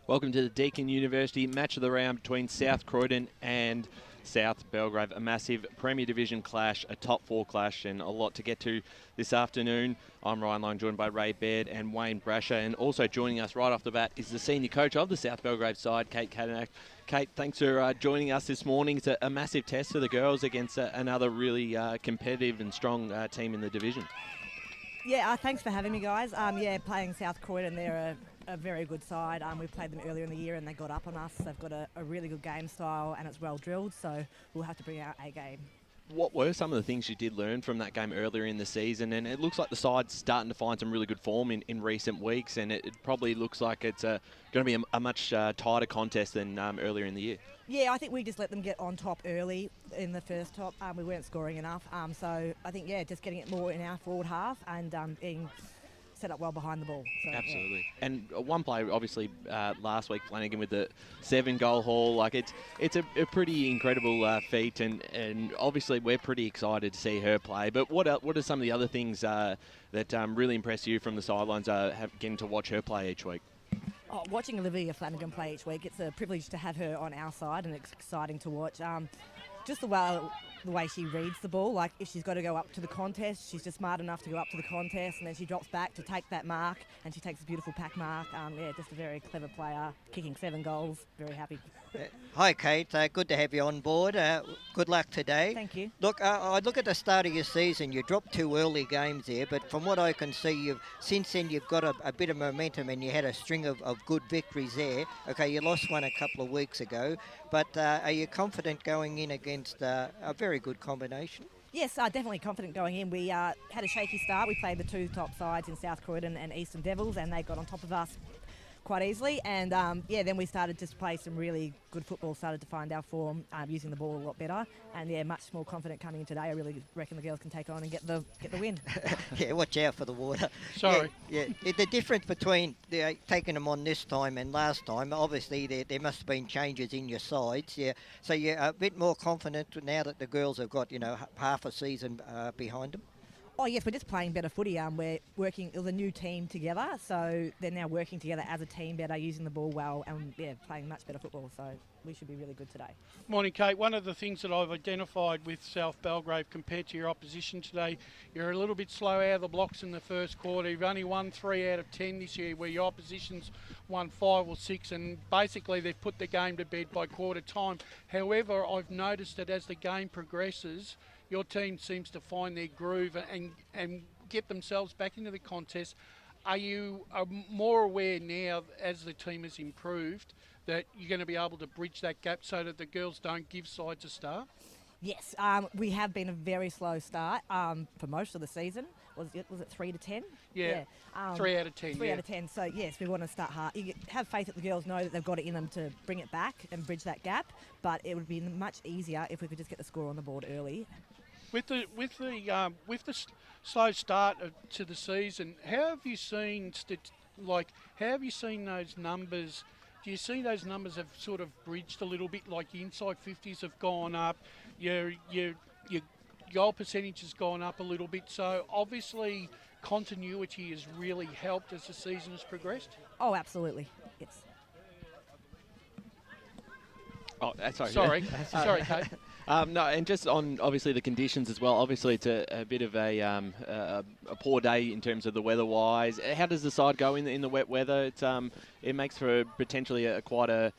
Welcome to the Deakin University match of the round between South Croydon and South Belgrave. A massive Premier Division clash, a top four clash, and a lot to get to this afternoon. I'm Ryan Long, joined by Ray Baird and Wayne Brasher, and also joining us right off the bat is the senior coach of the South Belgrave side, Kate Cadillac. Kate, thanks for joining us this morning. It's a massive test for the girls against another really competitive and strong team in the division. Yeah, thanks for having me, guys. Playing South Croydon, they're a very good side. We played them earlier in the year and they got up on us. They've got a really good game style and it's well drilled, so we'll have to bring our A game. What were some of the things you did learn from that game earlier in the season? And it looks like the side's starting to find some really good form in recent weeks, and it probably looks like it's going to be a much tighter contest than earlier in the year. Yeah, I think we just let them get on top early in the first top. We weren't scoring enough. So I think, just getting it more in our forward half and being set up well behind the ball. So, absolutely. Yeah. And one play, obviously, last week, Flanagan with the 7-goal haul. Like it's a pretty incredible feat, and obviously we're pretty excited to see her play. But what are some of the other things that really impress you from the sidelines, getting to watch her play each week? Watching Olivia Flanagan play each week, it's a privilege to have her on our side, and it's exciting to watch. Just the way she reads the ball, like if she's got to go up to the contest, she's just smart enough to go up to the contest, and then she drops back to take that mark, and she takes a beautiful pack mark. Just a very clever player, kicking 7 goals. Very happy. Hi, Kate. Good to have you on board. Good luck today. Thank you. Look, I look at the start of your season. You dropped 2 early games there, but from what I can see, since then you've got a bit of momentum, and you had a string of good victories there. Okay, you lost one a couple of weeks ago, but are you confident going in against a very good combination? Yes, definitely confident going in. We had a shaky start. We played the 2 top sides in South Croydon and Eastern Devils, and they got on top of us quite easily. And then we started to play some really good football, started to find our form, using the ball a lot better. And much more confident coming in today. I really reckon the girls can take on and get the win. Yeah, watch out for the water. Sorry. Yeah. The difference between taking them on this time and last time, obviously there must have been changes in your sides. Yeah, so you're a bit more confident now that the girls have got half a season behind them. Oh yes, we're just playing better footy. We're working as a new team together, so they're now working together as a team better, using the ball well, and playing much better football. So we should be really good today. Morning, Kate. One of the things that I've identified with South Belgrave compared to your opposition today, you're a little bit slow out of the blocks in the first quarter. You've only won 3 out of 10 this year, where your opposition's won 5 or 6, and basically they've put the game to bed by quarter time. However, I've noticed that as the game progresses, your team seems to find their groove and get themselves back into the contest. Are you more aware now, as the team has improved, that you're going to be able to bridge that gap so that the girls don't give sides a start? Yes, we have been a very slow start for most of the season. Was it 3 to 10? Yeah. 3 out of 10. 3 out of 10. So yes, we want to start hard. You have faith that the girls know that they've got it in them to bring it back and bridge that gap. But it would be much easier if we could just get the score on the board early. With the slow start to the season, how have you seen those numbers? Do you see those numbers have sort of bridged a little bit? Like your inside 50s have gone up, your goal percentage has gone up a little bit. So obviously continuity has really helped as the season has progressed. Oh, absolutely. Yes. Oh, sorry. Sorry, sorry, Kate. No, and just on obviously the conditions as well. Obviously, it's a bit of a poor day in terms of the weather-wise. How does the side go in the wet weather? It makes for potentially quite a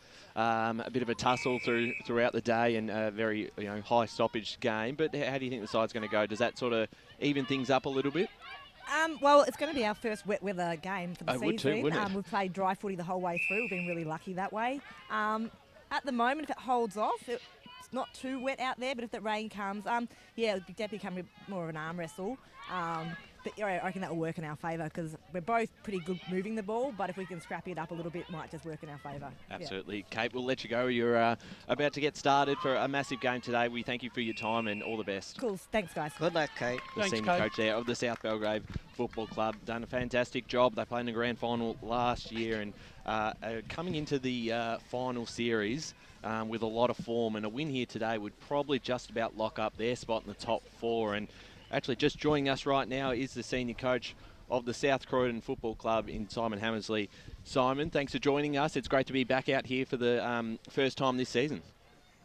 bit of a tussle throughout the day and a very high stoppage game. But how do you think the side's going to go? Does that sort of even things up a little bit? Well, it's going to be our first wet weather game for the season. Would too, wouldn't it? We've played dry footy the whole way through. We've been really lucky that way. At the moment, if it holds off, it's not too wet out there, but if the rain comes, it would definitely become more of an arm wrestle. But I reckon that will work in our favour because we're both pretty good moving the ball, but if we can scrap it up a little bit, it might just work in our favour. Absolutely. Yeah. Kate, we'll let you go. You're about to get started for a massive game today. We thank you for your time and all the best. Cool. Thanks, guys. Good luck, Kate. The Thanks, senior coach there of the South Belgrave Football Club. Done a fantastic job. They played in the grand final last year and coming into the final series with a lot of form, and a win here today would probably just about lock up their spot in the top 4. And actually just joining us right now is the senior coach of the South Croydon Football Club in Simon Hammersley. Simon, thanks for joining us. It's great to be back out here for the first time this season.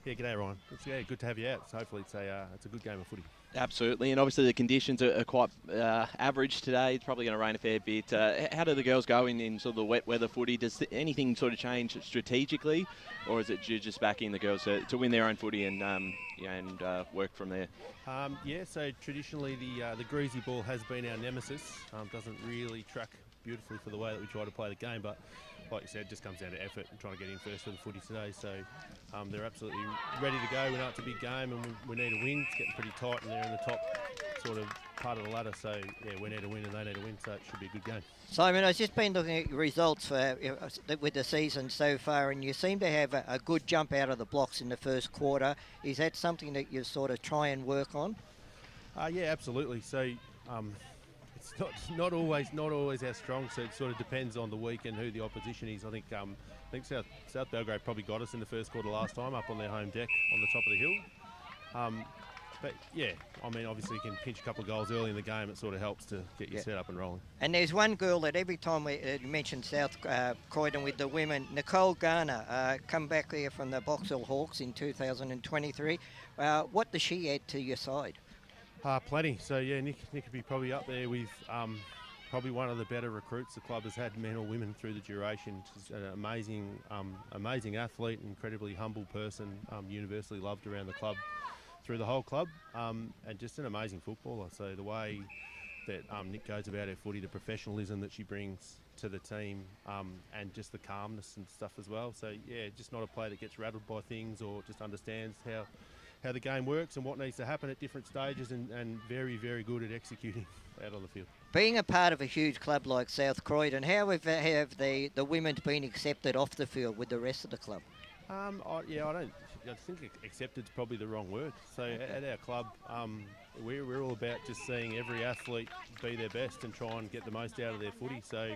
Yeah, g'day Ryan. It's good to have you out. So hopefully it's a good game of footy. Absolutely, and obviously the conditions are quite average today. It's probably going to rain a fair bit. How do the girls go in sort of the wet weather footy? Does anything sort of change strategically, or is it just backing the girls to win their own footy and work from there? Yeah, so traditionally the greasy ball has been our nemesis. Doesn't really track beautifully for the way that we try to play the game, but like you said, it just comes down to effort and trying to get in first for the footy today. So they're absolutely ready to go. We know it's a big game and we need a win. It's getting pretty tight and they're in the top sort of part of the ladder. So yeah, we need a win and they need a win, so it should be a good game. Simon, I've just been looking at your results with the season so far, and you seem to have a good jump out of the blocks in the first quarter. Is that something that you sort of try and work on? Yeah, absolutely. So it's not always our strong, so it sort of depends on the week and who the opposition is. I think South Belgrave probably got us in the first quarter last time up on their home deck on the top of the hill. But yeah, I mean, obviously you can pinch a couple of goals early in the game. It sort of helps to get you set up and rolling. And there's one girl that every time we mention South Croydon with the women, Nicole Garner, come back there from the Box Hill Hawks in 2023. What does she add to your side? Plenty. So yeah, Nick would be probably up there with probably one of the better recruits the club has had, men or women, through the duration. She's an amazing athlete, incredibly humble person, universally loved around the club through the whole club, and just an amazing footballer. So the way that Nick goes about her footy, the professionalism that she brings to the team, and just the calmness and stuff as well. So yeah, just not a player that gets rattled by things or just understands how the game works and what needs to happen at different stages, and very, very good at executing out on the field. Being a part of a huge club like South Croydon, how have the women been accepted off the field with the rest of the club? I think accepted's probably the wrong word. So at our club, we're all about just seeing every athlete be their best and try and get the most out of their footy. So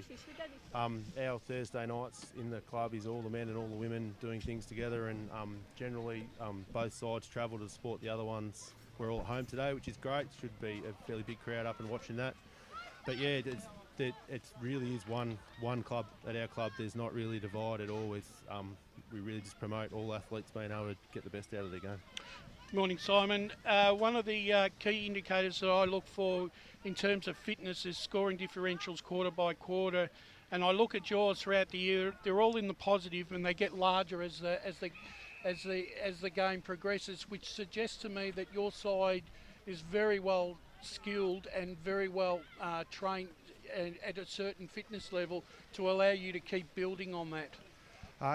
our Thursday nights in the club is all the men and all the women doing things together, and generally both sides travel to support the other ones. We're all at home today, which is great. Should be a fairly big crowd up and watching that. But yeah, it really is one club at our club. There's not really a divide at all. We really just promote all athletes being able to get the best out of their game. Morning, Simon. One of the key indicators that I look for in terms of fitness is scoring differentials quarter by quarter, and I look at yours throughout the year. They're all in the positive, and they get larger as the game progresses, which suggests to me that your side is very well skilled and very well trained at a certain fitness level to allow you to keep building on that.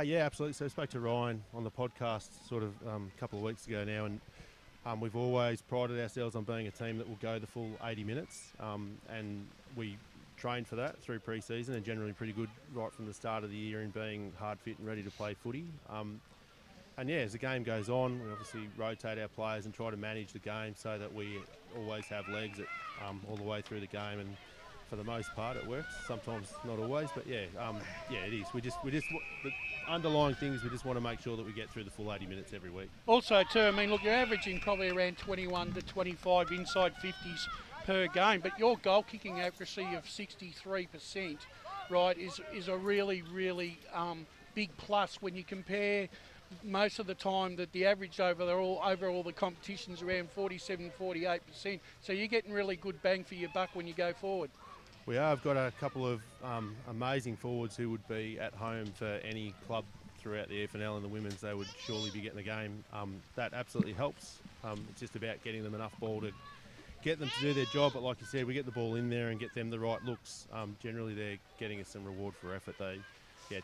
Yeah, absolutely. So I spoke to Ryan on the podcast sort of a couple of weeks ago now, and we've always prided ourselves on being a team that will go the full 80 minutes, and we train for that through pre-season and generally pretty good right from the start of the year in being hard fit and ready to play footy. And yeah, as the game goes on, we obviously rotate our players and try to manage the game so that we always have legs all the way through the game, and for the most part it works. Sometimes not always, but yeah, it is. We just the underlying thing is we just want to make sure that we get through the full 80 minutes every week. Also too, I mean, look, you're averaging probably around 21 to 25 inside 50s per game, but your goal kicking accuracy of 63%, right, is a really, really big plus when you compare most of the time that the average over all the competitions around 47-48%. So you're getting really good bang for your buck when you go forward. We have got a couple of amazing forwards who would be at home for any club throughout the EFNL and the women's. They would surely be getting the game. That absolutely helps. It's just about getting them enough ball to get them to do their job. But like you said, we get the ball in there and get them the right looks. Generally, they're getting us some reward for effort.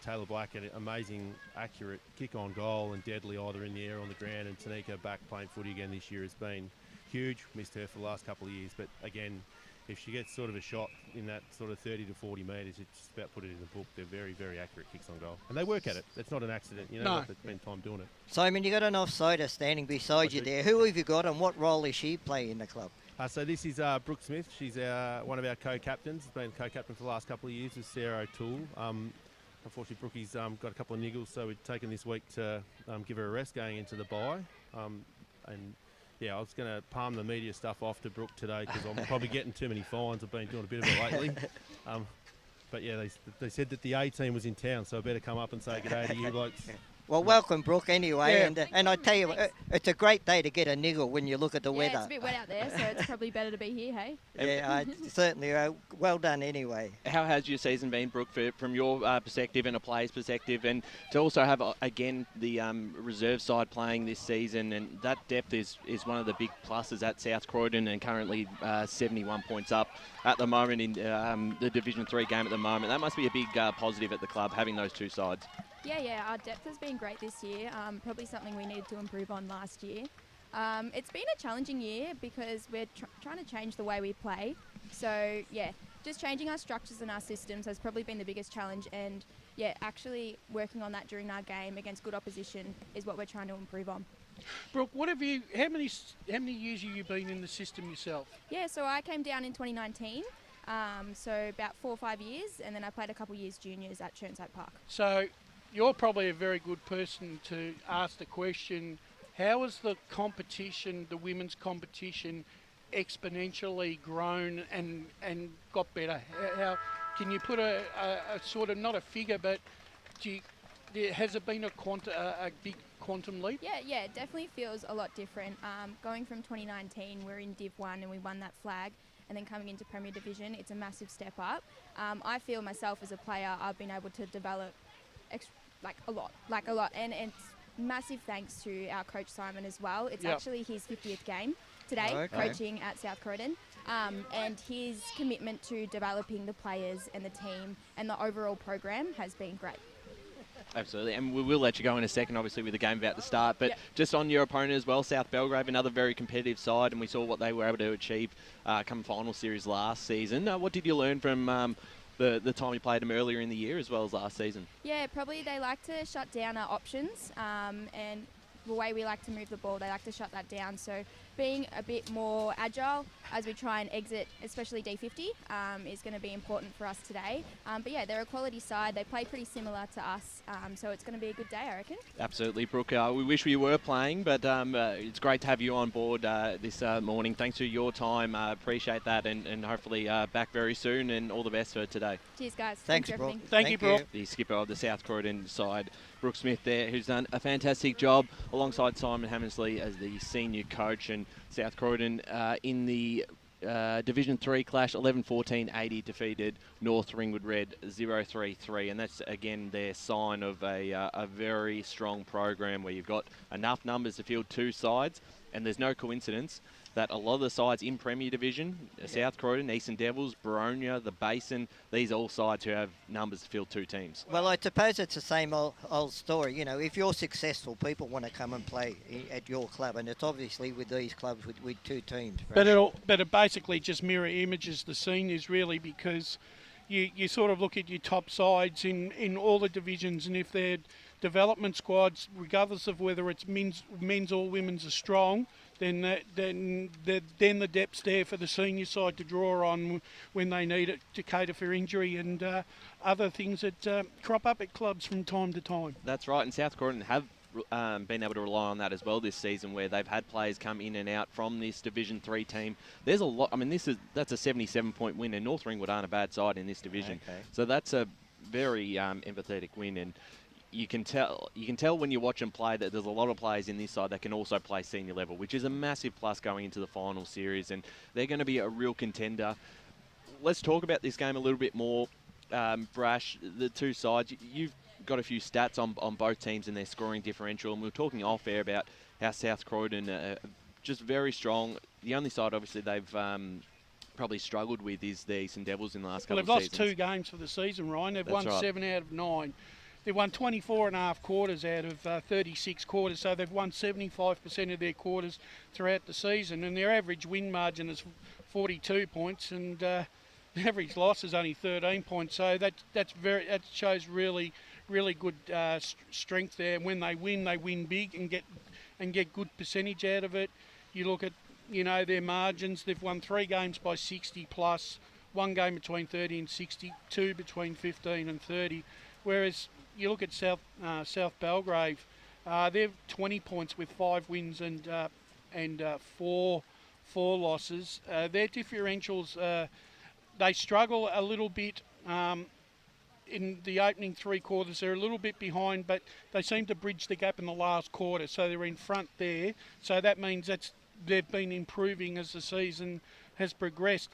Taylor Black had an amazing, accurate kick on goal and deadly either in the air or on the ground. And Tanika back playing footy again this year has been huge. Missed her for the last couple of years, but again, if she gets sort of a shot in that sort of 30 to 40 metres, it's just about put it in the book. They're very, very accurate kicks on goal. And they work at it. It's not an accident, No. They've spent time doing it. Simon, you got an offsider standing beside you there. Who have you got and what role is she playing in the club? So this is Brooke Smith. She's one of our co-captains. Has been co-captain for the last couple of years with Sarah O'Toole. Unfortunately, Brookie's got a couple of niggles, so we've taken this week to give her a rest going into the bye. And yeah, I was going to palm the media stuff off to Brooke today because I'm probably getting too many fines. I've been doing a bit of it lately. But yeah, they said that the A team was in town, so I better come up and say good day to you blokes. Well, welcome, Brooke, anyway. Yeah. And I tell you, it's a great day to get a niggle when you look at the Yeah, weather. it's a bit wet out there, so it's probably better to be here, hey? Yeah, certainly. Well done anyway. How has your season been, Brooke, from your perspective and a player's perspective, and to also have, again, the reserve side playing this season, and that depth is one of the big pluses at South Croydon, and currently 71 points up at the moment in the Division 3 game at the moment. That must be a big positive at the club, having those two sides. Yeah, our depth has been great this year, probably something we needed to improve on last year. It's been a challenging year because we're trying to change the way we play. So, yeah, just changing our structures and our systems has probably been the biggest challenge, and, yeah, actually working on that during our game against good opposition is what we're trying to improve on. Brooke, how many years have you been in the system yourself? Yeah, so I came down in 2019, so about 4 or 5 years, and then I played a couple years juniors at Churnside Park. So you're probably a very good person to ask the question, how has the competition, the women's competition, exponentially grown and got better? How can you put a sort of, not a figure, but has it been a big quantum leap? Yeah, it definitely feels a lot different. Going from 2019, we're in Div 1 and we won that flag, and then coming into Premier Division, it's a massive step up. I feel myself as a player, I've been able to develop a lot, and it's massive thanks to our coach Simon as well. It's actually his 50th game today, coaching at South Croydon, and his commitment to developing the players and the team and the overall program has been great. Absolutely, and we will let you go in a second, obviously, with the game about to start. But just on your opponent as well, South Belgrave, another very competitive side, and we saw what they were able to achieve come final series last season. What did you learn from the time you played them earlier in the year as well as last season? Yeah, probably they like to shut down our options, and the way we like to move the ball, they like to shut that down. So being a bit more agile as we try and exit, especially D50, is going to be important for us today. But yeah, they're a quality side. They play pretty similar to us, so it's going to be a good day, I reckon. Absolutely, Brooke. We wish we were playing, but it's great to have you on board this morning. Thanks for your time. Appreciate that, and hopefully back very soon, and all the best for today. Cheers, guys. Thanks, for everything. Thank you, Brooke. The skipper of the South Croydon side, Brooke Smith there, who's done a fantastic job alongside Simon Hammersley as the senior coach, and South Croydon in the Division 3 clash, 11-14-80 defeated North Ringwood Red 0-3-3, and that's again their sign of a very strong program where you've got enough numbers to field two sides, and there's no coincidence that a lot of the sides in Premier Division, South Croydon, Eastern Devils, Baronia, the Basin, these are all sides who have numbers to field two teams. Well, I suppose it's the same old story. You know, if you're successful, people want to come and play at your club, and it's obviously with these clubs with two teams. But it basically just mirror images the seniors, really, because you sort of look at your top sides in all the divisions, and if their development squads, regardless of whether it's men's or women's, are strong, then the depth's there for the senior side to draw on when they need it to cater for injury and other things that crop up at clubs from time to time. That's right, and South Croydon have been able to rely on that as well this season, where they've had players come in and out from this Division 3 team. There's a lot. I mean, that's a 77-point win, and North Ringwood aren't a bad side in this division. Okay. So that's a very empathetic win, and you can tell when you watch them play that there's a lot of players in this side that can also play senior level, which is a massive plus going into the final series, and they're going to be a real contender. Let's talk about this game a little bit more. Brash, the two sides, you've got a few stats on both teams and their scoring differential, and we were talking off air about how South Croydon are just very strong. The only side obviously they've probably struggled with is the Eastern Devils in the last couple of seasons. They've lost 2 games for the season, Ryan. They've won right. 7 out of 9. They've won 24 and a half quarters out of 36 quarters, so they've won 75% of their quarters throughout the season, and their average win margin is 42 points, and the average loss is only 13 points. So that shows really good strength there. And when they win big and get good percentage out of it. You look at their margins. They've won 3 games by 60 plus, 1 game between 30 and 60, 2 between 15 and 30, whereas you look at South Belgrave, they're 20 points with 5 wins and and four losses. Their differentials, they struggle a little bit in the opening 3 quarters. They're a little bit behind, but they seem to bridge the gap in the last quarter, so they're in front there. So that means they've been improving as the season has progressed.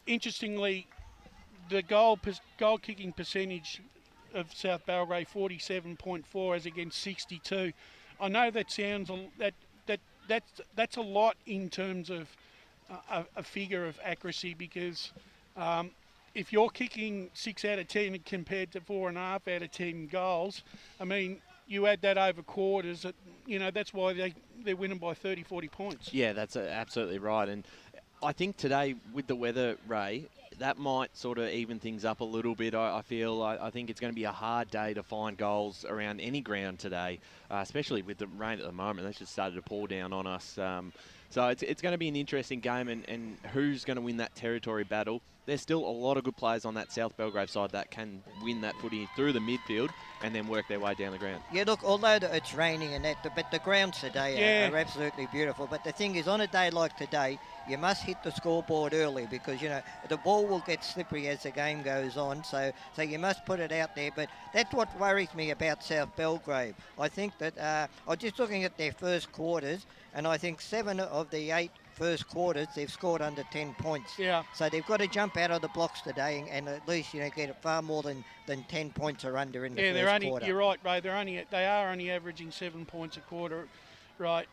Interestingly, the goal kicking percentage of South Belgrave 47.4 as against 62. I know that sounds that's a lot in terms of a figure of accuracy, because if you're kicking 6 out of 10 compared to 4.5 out of 10 goals, I mean, you add that over quarters, that's why they're winning by 30, 40 points. Yeah, that's absolutely right. And I think today with the weather, Ray, that might sort of even things up a little bit. I feel I think it's going to be a hard day to find goals around any ground today, especially with the rain at the moment. That's just started to pour down on us. So it's going to be an interesting game, and who's going to win that territory battle. There's still a lot of good players on that South Belgrave side that can win that footy through the midfield and then work their way down the ground. Yeah, look, although it's raining and that, but the grounds today are absolutely beautiful. But the thing is, on a day like today, you must hit the scoreboard early, because, the ball will get slippery as the game goes on. So you must put it out there. But that's what worries me about South Belgrave. I think that I was just looking at their first quarters, and I think 7 of the 8 first quarters they've scored under 10 points. Yeah. So they've got to jump out of the blocks today and at least get far more than 10 points or under in the first quarter. You're right, Ray. They are only averaging 7 points a quarter, right,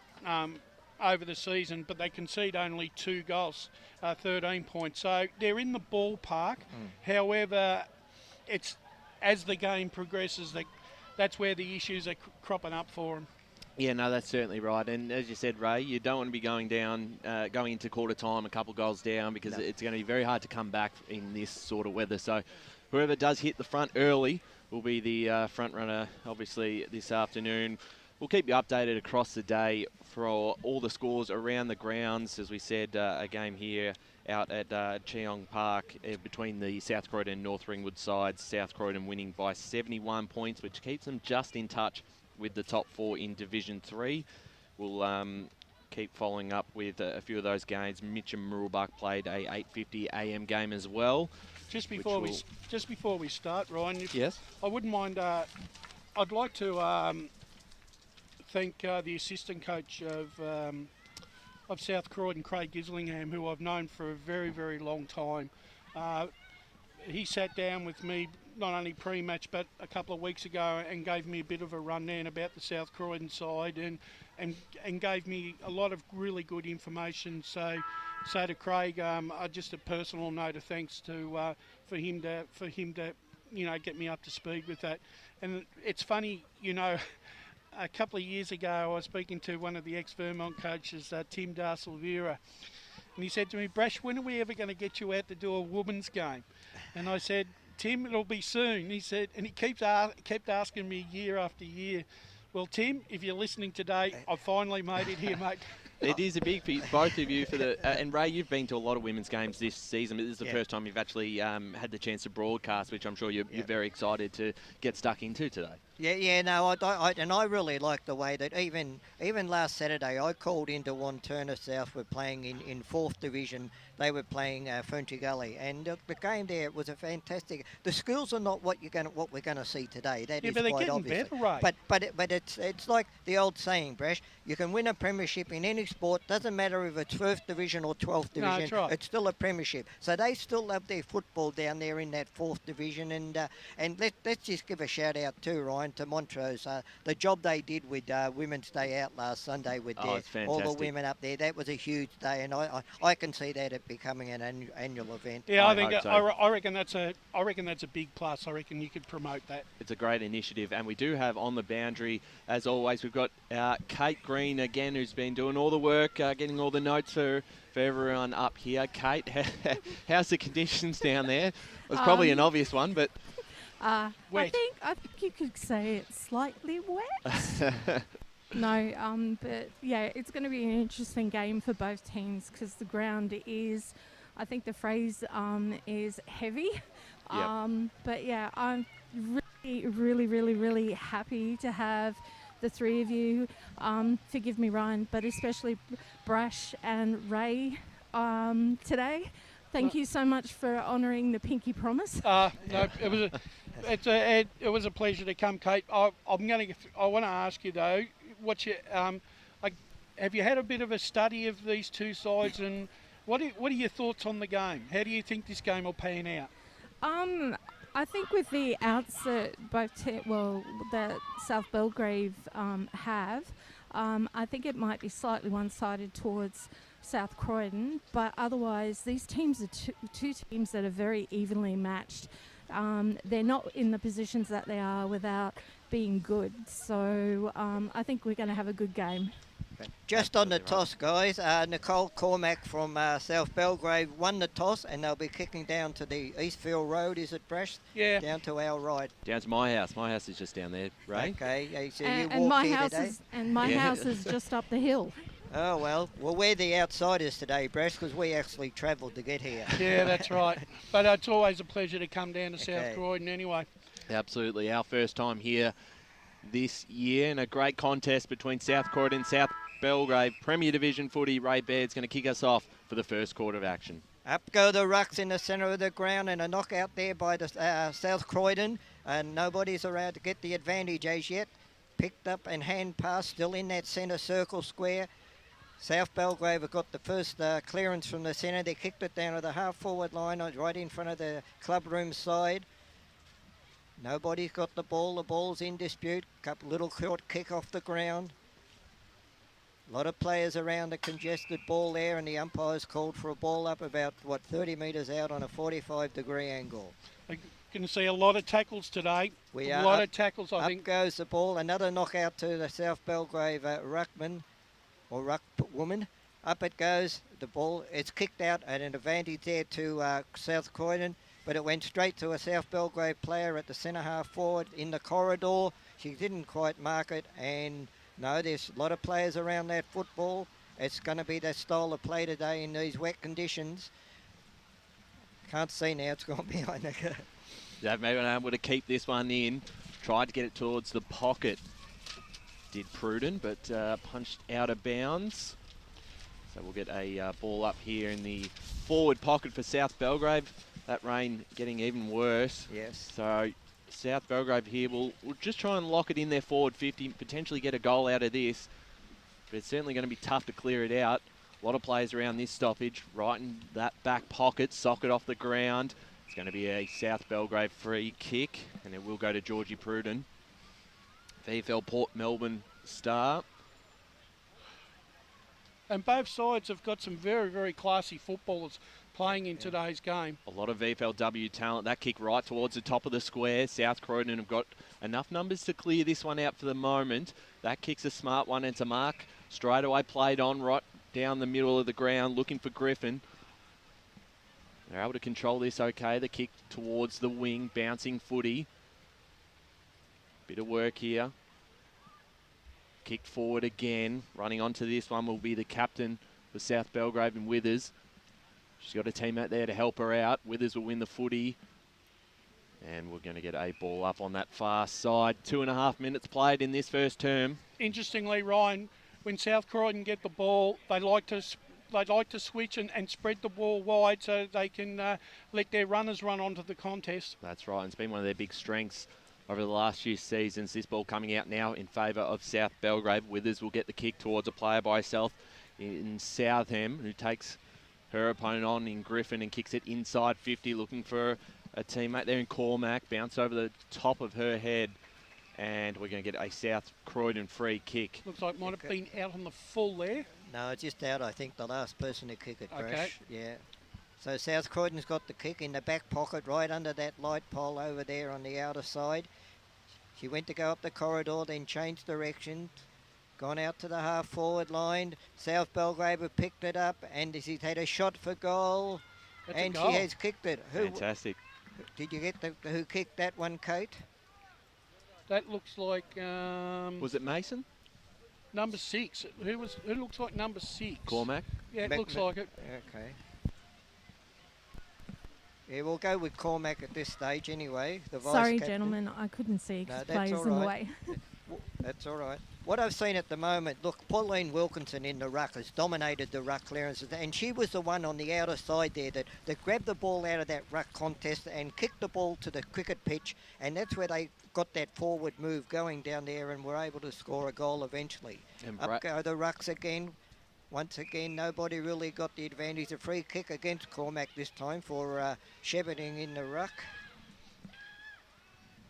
over the season, but they concede only 2 goals, 13 points. So they're in the ballpark. However, it's as the game progresses, that's where the issues are cropping up for them. Yeah, no, that's certainly right. And as you said, Ray, you don't want to be going into quarter time a couple of goals down, because it's going to be very hard to come back in this sort of weather. So whoever does hit the front early will be the front runner, obviously, this afternoon. We'll keep you updated across the day for all the scores around the grounds. As we said, a game here out at Cheong Park between the South Croydon and North Ringwood sides. South Croydon winning by 71 points, which keeps them just in touch with the top 4 in Division 3. We'll keep following up with a few of those games. Mitch and Murrelbach played a 8:50 a.m. game as well. Just before we start, Ryan, yes, I wouldn't mind. I'd like to thank the assistant coach of South Croydon, Craig Gislingham, who I've known for a very, very long time. He sat down with me not only pre-match but a couple of weeks ago and gave me a bit of a rundown about the South Croydon side and gave me a lot of really good information. So to Craig, just a personal note of thanks for him to get me up to speed with that. And it's funny, a couple of years ago I was speaking to one of the ex-Vermont coaches, Tim D'Silveira, and he said to me, "Brash, when are we ever going to get you out to do a women's game?" And I said, "Tim, it'll be soon." He said, and he kept asking me year after year. Well, Tim, if you're listening today, I finally made it here, mate. It is a big for both of you and Ray, you've been to a lot of women's games this season, but this is the first time you've actually had the chance to broadcast, which I'm sure you're very excited to get stuck into today. No, I really like the way that even last Saturday I called into Wantirna South. Were playing in 4th Division. They were playing Ferntree and the game there was a fantastic. The schools are not what we're gonna see today. That is but they're quite getting obvious. better, right? But it's like the old saying, Brash. You can win a premiership in any sport. Doesn't matter if it's 1st Division or 12th Division. No, that's right. It's still a premiership. So they still love their football down there in that 4th Division. And let's just give a shout out too, Ryan, to Montrose. The job they did with Women's Day Out last Sunday with all the women up there. That was a huge day, and I can see that it becoming an annual event. Yeah, I reckon that's a big plus. I reckon you could promote that. It's a great initiative, and we do have on the boundary, as always, we've got Kate Green again, who's been doing all the work, getting all the notes for everyone up here. Kate, how's the conditions down there? It was probably an obvious one, but I think you could say it's slightly wet. No, but yeah, it's going to be an interesting game for both teams because the ground is, I think the phrase is heavy. But yeah, I'm really, really, really, really happy to have the three of you. Forgive me, Ryan, but especially Brash and Ray today. Thank you so much for honouring the pinky promise. No, it was a pleasure to come, Kate. I want to ask you though, have you had a bit of a study of these two sides, and what are your thoughts on the game? How do you think this game will pan out? I think with the outs that that South Belgrave have, I think it might be slightly one-sided towards South Croydon, but otherwise these teams are two teams that are very evenly matched. They're not in the positions that they are without being good, so I think we're going to have a good game. Just on the toss, guys, Nicole Cormack from South Belgrave won the toss, and they'll be kicking down to the Eastfield Road, is it, Brash? Yeah. Down to our right. Down to my house. My house is just down there, Ray. Okay, so and you walked here house today? my house is just up the hill. Oh, well, we're the outsiders today, Brash, because we actually travelled to get here. Yeah, that's right. But it's always a pleasure to come down to South Croydon anyway. Absolutely. Our first time here this year, and a great contest between South Croydon and South Belgrave. Premier Division footy. Ray Baird's going to kick us off for the first quarter of action. Up go the rucks in the centre of the ground, and a knockout there by the South Croydon, and nobody's around to get the advantage as yet. Picked up and hand pass, still in that centre circle square. South Belgrave have got the first clearance from the centre. They kicked it down to the half-forward line, right in front of the club room side. Nobody's got the ball. The ball's in dispute. Couple little short kick off the ground. A lot of players around the congested ball there, and the umpire's called for a ball up about, 30 metres out on a 45-degree angle. We're going to see a lot of tackles today. A lot of tackles, I think. Up goes the ball. Another knockout to the South Belgrave ruckman. Or ruck woman. Up it goes. The ball, it's kicked out, and an advantage there to South Croydon, but it went straight to a South Belgrave player at the centre half forward in the corridor. She didn't quite mark it, and no, there's a lot of players around that football. It's going to be that style of play today in these wet conditions. Can't see now, it's gone behind the curve. They've maybe been able to keep this one in. Tried to get it towards the pocket. Did Pruden, but punched out of bounds. So we'll get a ball up here in the forward pocket for South Belgrave. That rain getting even worse. Yes. So South Belgrave here will just try and lock it in their forward 50, potentially get a goal out of this. But it's certainly going to be tough to clear it out. A lot of players around this stoppage, right in that back pocket, socket off the ground. It's going to be a South Belgrave free kick, and it will go to Georgie Pruden. VFL Port Melbourne star. And both sides have got some very, very classy footballers playing in today's game. A lot of VFLW talent. That kick right towards the top of the square. South Croydon have got enough numbers to clear this one out for the moment. That kick's a smart one. It's a mark straight away played on right down the middle of the ground, looking for Griffin. They're able to control this okay. The kick towards the wing, bouncing footy. Bit of work here. Kicked forward again. Running onto this one will be the captain for South Belgrave and Withers. She's got a teammate there to help her out. Withers will win the footy. And we're going to get a ball up on that far side. 2.5 minutes played in this first term. Interestingly, Ryan, when South Croydon get the ball, they like to switch and spread the ball wide so they can let their runners run onto the contest. That's right. It's been one of their big strengths over the last few seasons. This ball coming out now in favour of South Belgrave. Withers will get the kick towards a player by herself in Southam, who takes her opponent on in Griffin and kicks it inside 50, looking for a teammate there in Cormac. Bounce over the top of her head, and we're going to get a South Croydon free kick. Looks like it might have been out on the full there. No, it's just out, I think, the last person to kick it, Brash. Okay. Yeah. So South Croydon's got the kick in the back pocket, right under that light pole over there on the outer side. She went to go up the corridor, then changed direction, gone out to the half-forward line. South Belgrave have picked it up, and she's had a shot for goal. That's and a goal. She has kicked it. Fantastic. Did you get who kicked that one, Kate? That looks like Was it Mason? number 6. Who looks like number 6? Cormac? Yeah, it looks like it. Okay. Yeah, we'll go with Cormac at this stage anyway. The vice Sorry, captain. gentlemen, I couldn't see because No, that's players all in the right. way. That's all right. What I've seen at the moment, look, Pauline Wilkinson in the ruck has dominated the ruck clearances, and she was the one on the outer side there that grabbed the ball out of that ruck contest and kicked the ball to the cricket pitch, and that's where they got that forward move going down there and were able to score a goal eventually. And Up go the rucks again. Once again, nobody really got the advantage. A free kick against Cormac this time for shepherding in the ruck.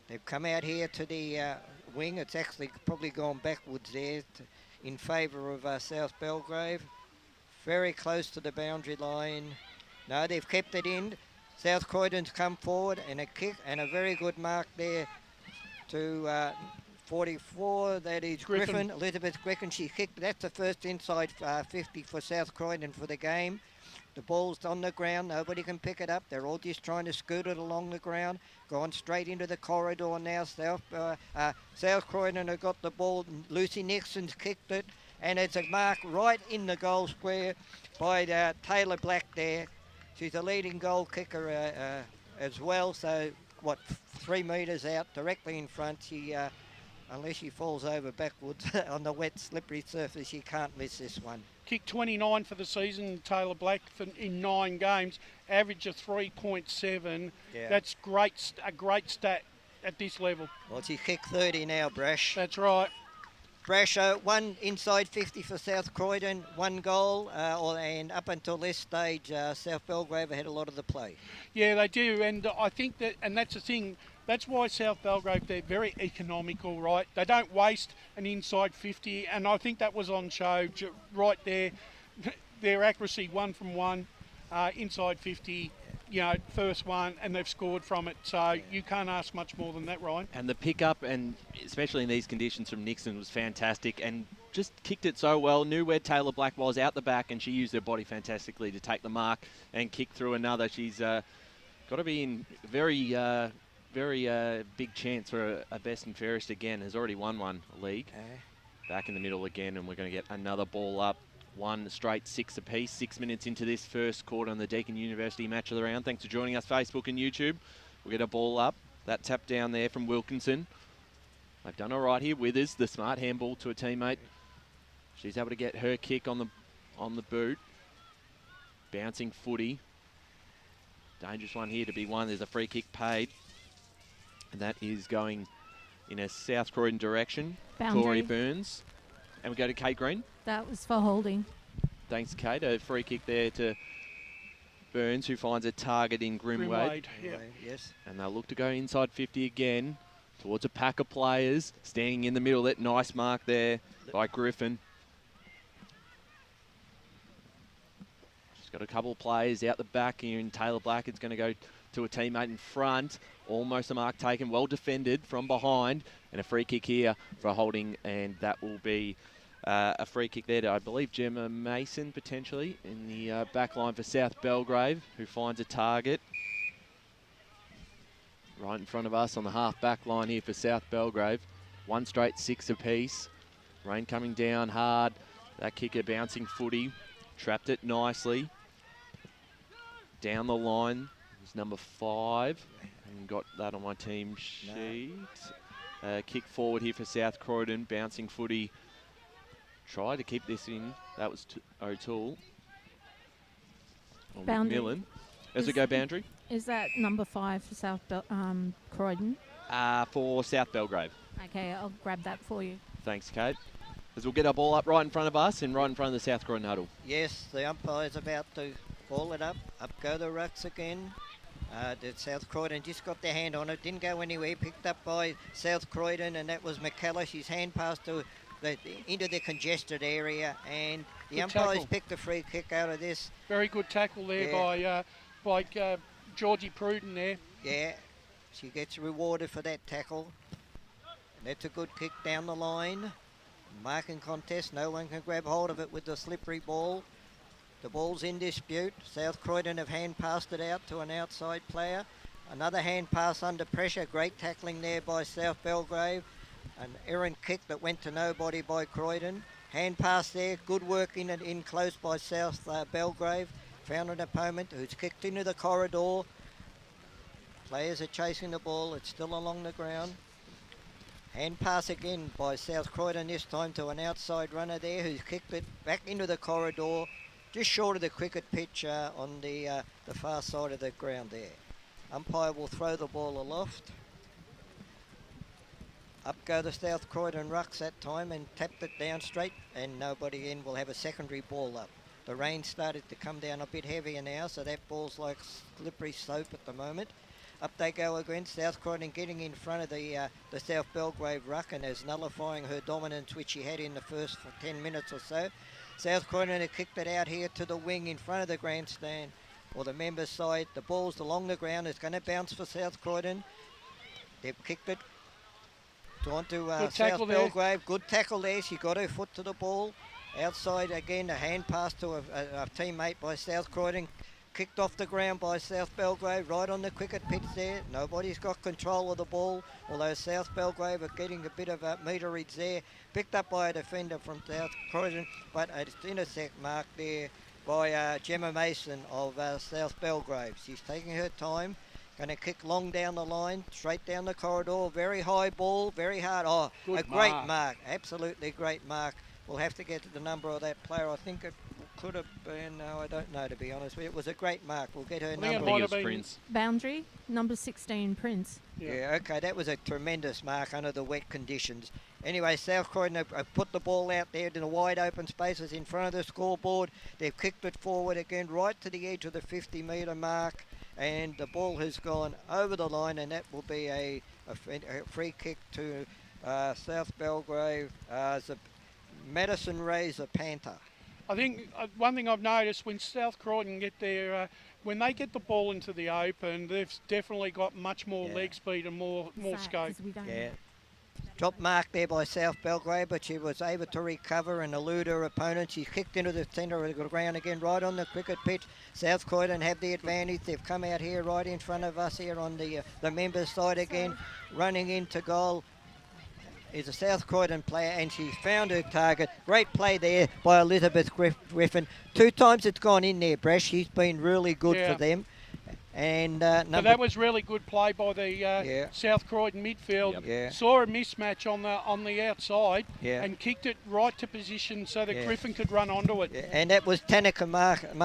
They've come out here to the wing. It's actually probably gone backwards there in favour of South Belgrave. Very close to the boundary line. No, they've kept it in. South Croydon's come forward and a kick and a very good mark there to 44. That is Griffin. Elizabeth Griffin. She kicked. That's the first inside 50 for South Croydon for the game. The ball's on the ground. Nobody can pick it up. They're all just trying to scoot it along the ground. Gone straight into the corridor now. South Croydon have got the ball. Lucy Nixon's kicked it. And it's a mark right in the goal square by Taylor Black there. She's a leading goal kicker as well. So, 3 metres out, directly in front. She, unless she falls over backwards on the wet, slippery surface, she can't miss this one. Kicked 29 for the season, Taylor Black, in 9 games, average of 3.7. Yeah. That's a great stat at this level. Well, she kicked 30 now, Brash. That's right. Brash, one inside 50 for South Croydon, 1 goal, and up until this stage, South Belgrave had a lot of the play. Yeah, they do, and I think that, and that's the thing, that's why South Belgrave, they're very economical, right? They don't waste an inside 50, and I think that was on show right there. Their accuracy, 1 from 1, inside 50, first one, and they've scored from it. So you can't ask much more than that, Ryan. And the pickup, and especially in these conditions from Nixon, was fantastic, and just kicked it so well. Knew where Taylor Black was out the back, and she used her body fantastically to take the mark and kick through another. She's got to be in very big chance for a best and fairest again. Has already won one league. Back in the middle again, and we're going to get another ball up. 1 straight 6 apiece. 6 minutes into this first quarter on the Deakin University Match of the Round. Thanks for joining us, Facebook and YouTube. We'll get a ball up. That tap down there from Wilkinson. They've done all right here. Withers, the smart handball to a teammate. She's able to get her kick on the boot. Bouncing footy. Dangerous one here to be won. There's a free kick paid. And that is going in a South Croydon direction. Boundary. Corey Burns. And we go to Kate Green. That was for holding. Thanks, Kate. A free kick there to Burns, who finds a target in Grimwade. Yeah. Yes. And they'll look to go inside 50 again towards a pack of players. Standing in the middle, that nice mark there by Griffin. She's got a couple of players out the back here, and Taylor Black is going to go to a teammate in front. Almost a mark taken, well defended from behind. And a free kick here for holding, and that will be a free kick there to, I believe, Gemma Mason, potentially, in the back line for South Belgrave, who finds a target. Right in front of us on the half-back line here for South Belgrave. 1 straight 6 apiece. Rain coming down hard. That kicker bouncing footy. Trapped it nicely. Down the line is number 5. And got that on my team sheet. Kick forward here for South Croydon. Bouncing footy. Try to keep this in. That was O'Toole. Boundary. Millen. As we go boundary. Is that number 5 for South Croydon? For South Belgrave. Okay, I'll grab that for you. Thanks, Kate. As we'll get our ball up right in front of us and right in front of the South Croydon huddle. Yes, the umpire's about to ball it up. Up go the rucks again. The South Croydon just got their hand on it. Didn't go anywhere. Picked up by South Croydon, and that was McKellar. She's hand passed into the congested area, and the umpires picked a free kick out of this. Very good tackle there by Georgie Pruden there. Yeah, she gets rewarded for that tackle. That's a good kick down the line. Marking contest, no one can grab hold of it with the slippery ball. The ball's in dispute. South Croydon have hand passed it out to an outside player. Another hand pass under pressure. Great tackling there by South Belgrave. An errant kick that went to nobody by Croydon. Hand pass there. Good work in close by South Belgrave. Found an opponent who's kicked into the corridor. Players are chasing the ball. It's still along the ground. Hand pass again by South Croydon, this time to an outside runner there who's kicked it back into the corridor, just short of the cricket pitch on the far side of the ground there. Umpire will throw the ball aloft. Up go the South Croydon rucks that time and tapped it down straight, and nobody in will have a secondary ball up. The rain started to come down a bit heavier now, so that ball's like slippery slope at the moment. Up they go again, South Croydon getting in front of the South Belgrave ruck and is nullifying her dominance which she had in the first 10 minutes or so. South Croydon have kicked it out here to the wing in front of the grandstand, or the members' side. The ball's along the ground. It's going to bounce for South Croydon. They've kicked it onto South Belgrave. Good tackle there. She got her foot to the ball. Outside again, a hand pass to a teammate by South Croydon. Kicked off the ground by South Belgrave, right on the cricket pitch there. Nobody's got control of the ball, although South Belgrave are getting a bit of a meterage there. Picked up by a defender from South Croydon, but it's intercept mark there by Gemma Mason of South Belgrave. She's taking her time. Going to kick long down the line, straight down the corridor. Very high ball, very hard. Oh, good, a great mark. Absolutely great mark. We'll have to get to the number of that player. I think it could have been, no, I don't know, to be honest. It was a great mark. We'll get her number. I think it was Prince. Boundary, number 16, Prince. Yeah, okay, that was a tremendous mark under the wet conditions. Anyway, South Croydon have put the ball out there in the wide open spaces in front of the scoreboard. They've kicked it forward again, right to the edge of the 50-metre mark. And the ball has gone over the line, and that will be a free kick to South Belgrave. Madison Razor Panther. I think one thing I've noticed when South Croydon get there, when they get the ball into the open, they've definitely got much more leg speed and more scope. Yeah. Drop mark there by South Belgrave, but she was able to recover and elude her opponent. She kicked into the centre of the ground again, right on the cricket pitch. South Croydon have the advantage. They've come out here right in front of us here on the members' side again. Running into goal is a South Croydon player, and she's found her target. Great play there by Elizabeth Griffin. 2 times it's gone in there, Brash. She's been really good for them. And so that was really good play by the South Croydon midfield. Saw a mismatch on the outside and kicked it right to position so that Griffin could run onto it. And that was Tanaka Martin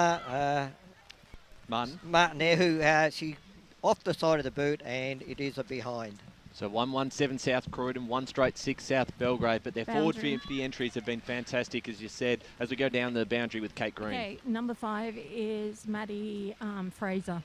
there, who she off the side of the boot, and it is a behind. So 117 South Croydon, 1 straight 6 South Belgrave, but their forward 50 entries have been fantastic, as you said, as we go down the boundary with Kate Green. Okay, number 5 is Maddie Fraser.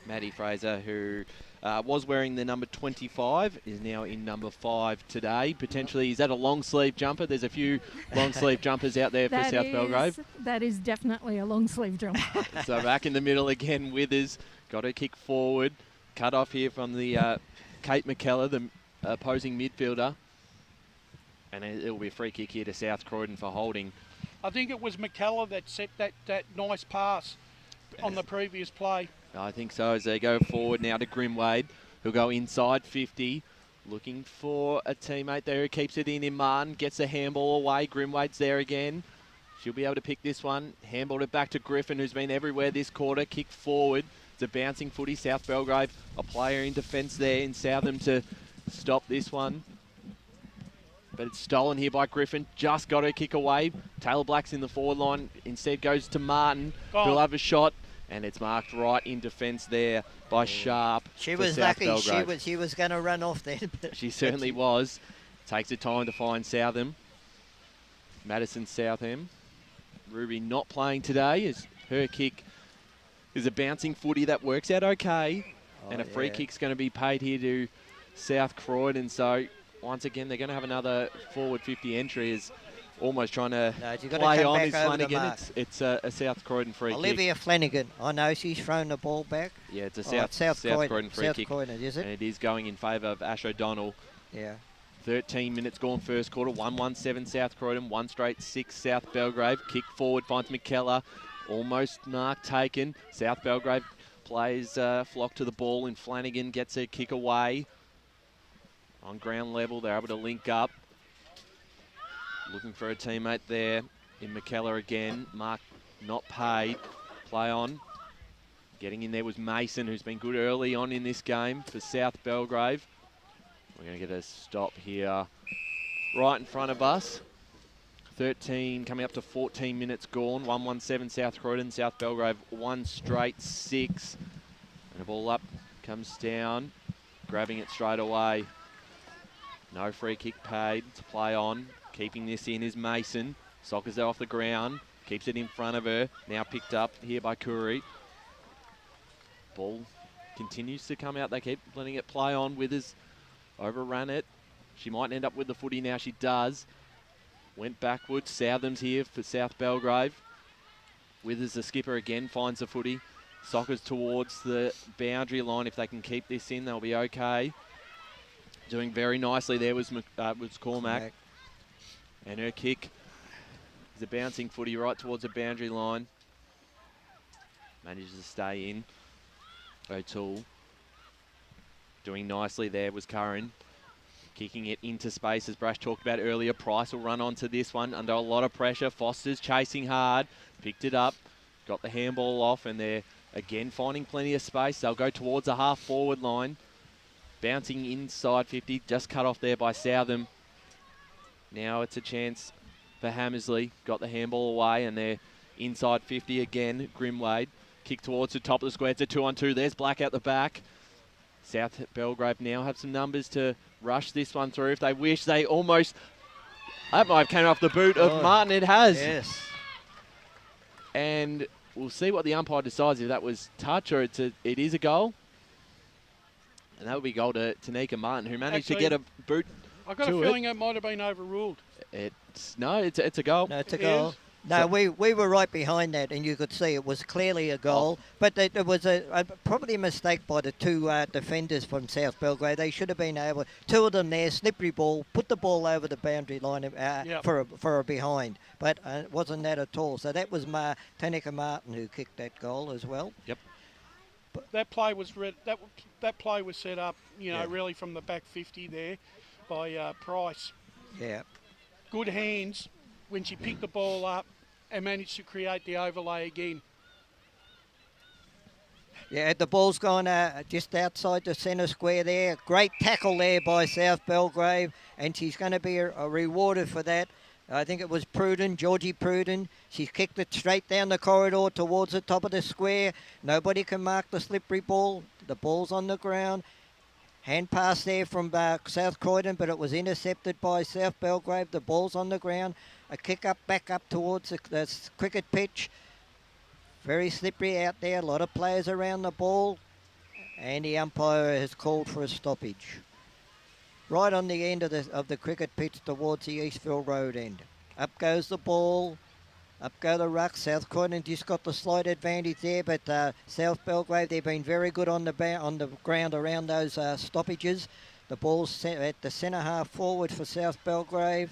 Maddie Fraser, who was wearing the number 25, is now in number 5 today. Potentially, is that a long sleeve jumper? There's a few long sleeve jumpers out there for South Belgrave. That is definitely a long sleeve jumper. So back in the middle again, Withers got her kick forward. Cut off here from the Kate McKellar, the opposing midfielder. And it'll be a free kick here to South Croydon for holding. I think it was McKellar that set that nice pass on the previous play. I think so, as they go forward now to Grimwade, who'll go inside 50, looking for a teammate there who keeps it in Martin, gets the handball away. Grimwade's there again. She'll be able to pick this one. Handballed it back to Griffin, who's been everywhere this quarter. Kick forward. It's a bouncing footy. South Belgrave, a player in defence there in Southam to stop this one. But it's stolen here by Griffin. Just got her kick away. Taylor Black's in the forward line. Instead goes to Martin, who'll have a shot. And it's marked right in defence there by Sharp. She was lucky. She was going to run off there. She certainly was. Takes the time to find Southam. Madison Southam. Ruby not playing today, as her kick is a bouncing footy that works out okay. And a free kick's going to be paid here to South Croydon. So once again, they're going to have another forward 50 entry. Is almost trying to play on his Flanagan. It's a South Croydon free kick. Olivia Flanagan. I know she's thrown the ball back. Yeah, it's a South Croydon free kick. Croydon, is it? And it is going in favour of Ash O'Donnell. Yeah. 13 minutes gone first quarter. 117 South Croydon, 1 straight 6 South Belgrave. Kick forward finds McKellar. Almost mark taken. South Belgrave plays flock to the ball, and Flanagan gets her kick away. On ground level, they're able to link up. Looking for a teammate there in McKellar again. Mark not paid. Play on. Getting in there was Mason, who's been good early on in this game for South Belgrave. We're going to get a stop here right in front of us. 13 coming up to 14 minutes gone. 1-1-7 South Croydon. South Belgrave 1 straight 6. And the ball up, comes down, grabbing it straight away. No free kick paid to play on. Keeping this in is Mason. Sockers it off the ground. Keeps it in front of her. Now picked up here by Curry. Ball continues to come out. They keep letting it play on. Withers overrun it. She might end up with the footy now. She does. Went backwards. Southam's here for South Belgrave. Withers, the skipper, again finds the footy. Sockers towards the boundary line. If they can keep this in, they'll be okay. Doing very nicely there was Cormac. And her kick is a bouncing footy right towards the boundary line. Manages to stay in. O'Toole. Doing nicely there was Curran. Kicking it into space, as Brash talked about earlier. Price will run onto this one under a lot of pressure. Foster's chasing hard. Picked it up. Got the handball off, and they're again finding plenty of space. They'll go towards the half-forward line. Bouncing inside 50. Just cut off there by Southam. Now it's a chance for Hammersley. Got the handball away, and they're inside 50 again. Grimwade. Kick towards the top of the square. It's a 2-on-2. There's Black out the back. South Belgrave now have some numbers to rush this one through if they wish. They almost... That might have came off the boot of Martin. It has. Yes. And we'll see what the umpire decides, if that was touch or it is a goal. And that would be a goal to Tanika Martin, who managed to get a boot. I've got a feeling it might have been overruled. It's a goal. No, it's a goal. No, we were right behind that, and you could see it was clearly a goal. But there was probably a mistake by the two defenders from South Belgrave. They should have been able, two of them there, slippery ball, put the ball over the boundary line for a behind. But it wasn't that at all. So that was Tanika Martin who kicked that goal as well. Yep. That play was that play was set up, really from the back 50 there by Price. Yeah. Good hands when she picked the ball up and managed to create the overlay again. Yeah, the ball's gone just outside the centre square there. Great tackle there by South Belgrave, and she's going to be rewarded for that. I think it was Georgie Pruden. She's kicked it straight down the corridor towards the top of the square. Nobody can mark the slippery ball. The ball's on the ground. Hand pass there from South Croydon, but it was intercepted by South Belgrave. The ball's on the ground. A kick up, back up towards the cricket pitch. Very slippery out there. A lot of players around the ball. And the umpire has called for a stoppage. Right on the end of the cricket pitch towards the Eastville Road end. Up goes the ball. Up go the rucks. South Croydon just got the slight advantage there, but South Belgrave, they've been very good on the ground around those stoppages. The ball's at the centre half forward for South Belgrave.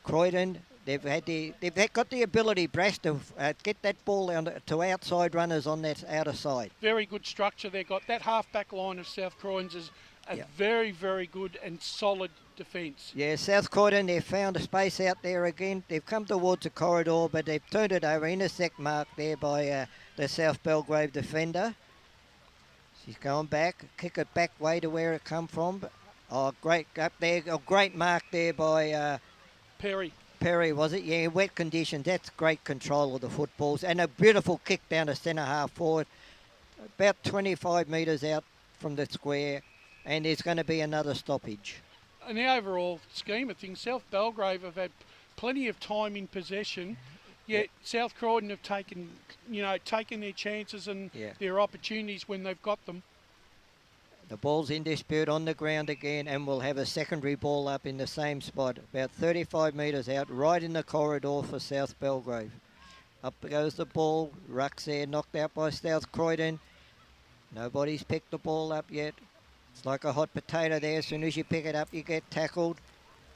Croydon, they've got the ability, Brash, to get that ball to outside runners on that outer side. Very good structure they got. That half-back line of South Croydon's is a very, very good and solid defence. Yeah, South Croydon, they've found a space out there again. They've come towards the corridor, but they've turned it over. Intersect mark there by the South Belgrave defender. She's going back, kick it back way to where it come from. Oh, great up there. Oh, great mark there by Perry, was it? Yeah, wet conditions. That's great control of the footballs. And a beautiful kick down the centre half forward. About 25 metres out from the square. And there's going to be another stoppage. In the overall scheme of things, South Belgrave have had plenty of time in possession, yet South Croydon have taken their chances and their opportunities when they've got them. The ball's in dispute on the ground again, and we'll have a secondary ball up in the same spot, about 35 metres out, right in the corridor for South Belgrave. Up goes the ball, rucks there, knocked out by South Croydon. Nobody's picked the ball up yet. It's like a hot potato there. As soon as you pick it up, you get tackled.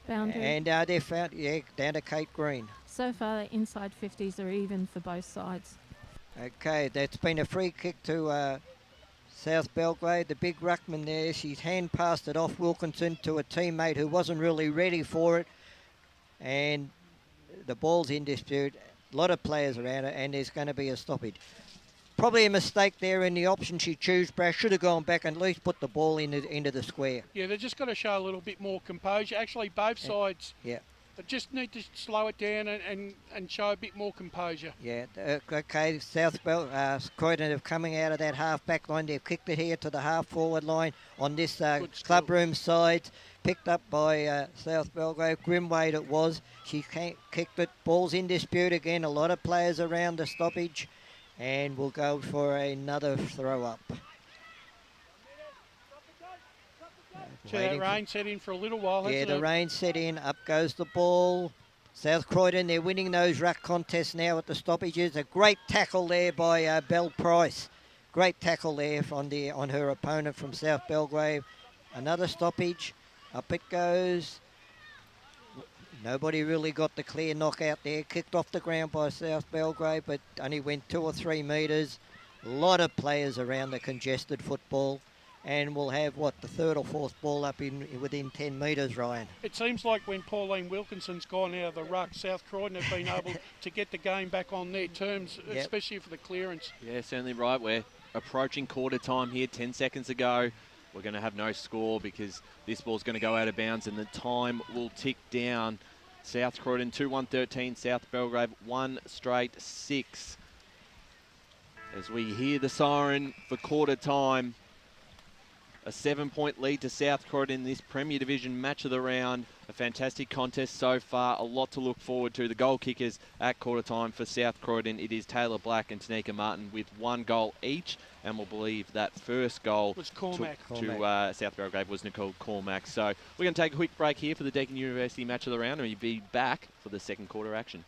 Boundary. And they're found, down to Kate Green. So far, the inside 50s are even for both sides. Okay, that's been a free kick to South Belgrave. The big ruckman there, she's hand passed it off Wilkinson to a teammate who wasn't really ready for it. And the ball's in dispute. A lot of players around it, and there's going to be a stoppage. probably a mistake there in the option she chose. Brass should have gone back and at least put the ball into the square. Yeah, they've just got to show a little bit more composure. Actually, both sides. Yeah. They just need to slow it down and show a bit more composure. Yeah, okay, Croydon have coming out of that half-back line. They've kicked it here to the half-forward line on this clubroom side. Picked up by South Belgrave. Grimwade it was. She kicked it. Ball's in dispute again. A lot of players around the stoppage. And we'll go for another throw-up. That rain set in for a little while, hasn't Yeah, it? the rain set in. Up goes the ball. South Croydon, they're winning those ruck contests now at the stoppages. A great tackle there by Belle Price. Great tackle there on her opponent from South Belgrave. Another stoppage. Up it goes. Nobody really got the clear knockout there. Kicked off the ground by South Belgrave, but only went 2 or 3 metres. A lot of players around the congested football. And we'll have, the third or fourth ball up within 10 metres, Ryan. It seems like when Pauline Wilkinson's gone out of the ruck, South Croydon have been able to get the game back on their terms, especially for the clearance. Yeah, certainly right. We're approaching quarter time here, 10 seconds ago. We're going to have no score because this ball's going to go out of bounds and the time will tick down. South Croydon 2-1-13, South Belgrave 1 straight 6. As we hear the siren for quarter time. A 7-point lead to South Croydon in this Premier Division match of the round. A fantastic contest so far. A lot to look forward to. The goal kickers at quarter time for South Croydon. It is Taylor Black and Tanika Martin with 1 goal each. And we'll believe that first goal was Cormac. to South Belgrave was Nicole Cormac. So we're going to take a quick break here for the Deakin University match of the round. And we'll be back for the second quarter action.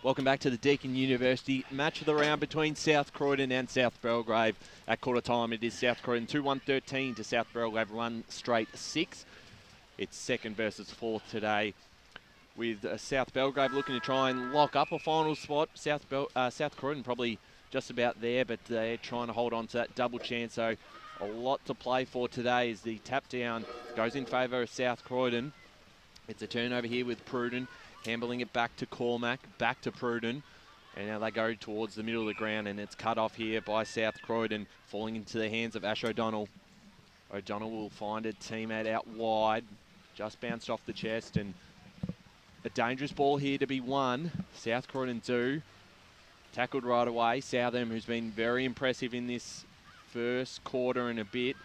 Welcome back to the Deakin University match of the round between South Croydon and South Belgrave. At quarter time, it is South Croydon 2-1-13 to South Belgrave 1-6. It's second versus fourth today, with South Belgrave looking to try and lock up a final spot. South Croydon probably just about there, but they're trying to hold on to that double chance. So a lot to play for today as the tap down goes in favour of South Croydon. It's a turnover here with Pruden, handling it back to Cormac, back to Pruden. And now they go towards the middle of the ground, and it's cut off here by South Croydon, falling into the hands of Ash O'Donnell. O'Donnell will find a teammate out wide, just bounced off the chest, and a dangerous ball here to be won. South Croydon do. Tackled right away. Southam, who's been very impressive in this first quarter and a bit,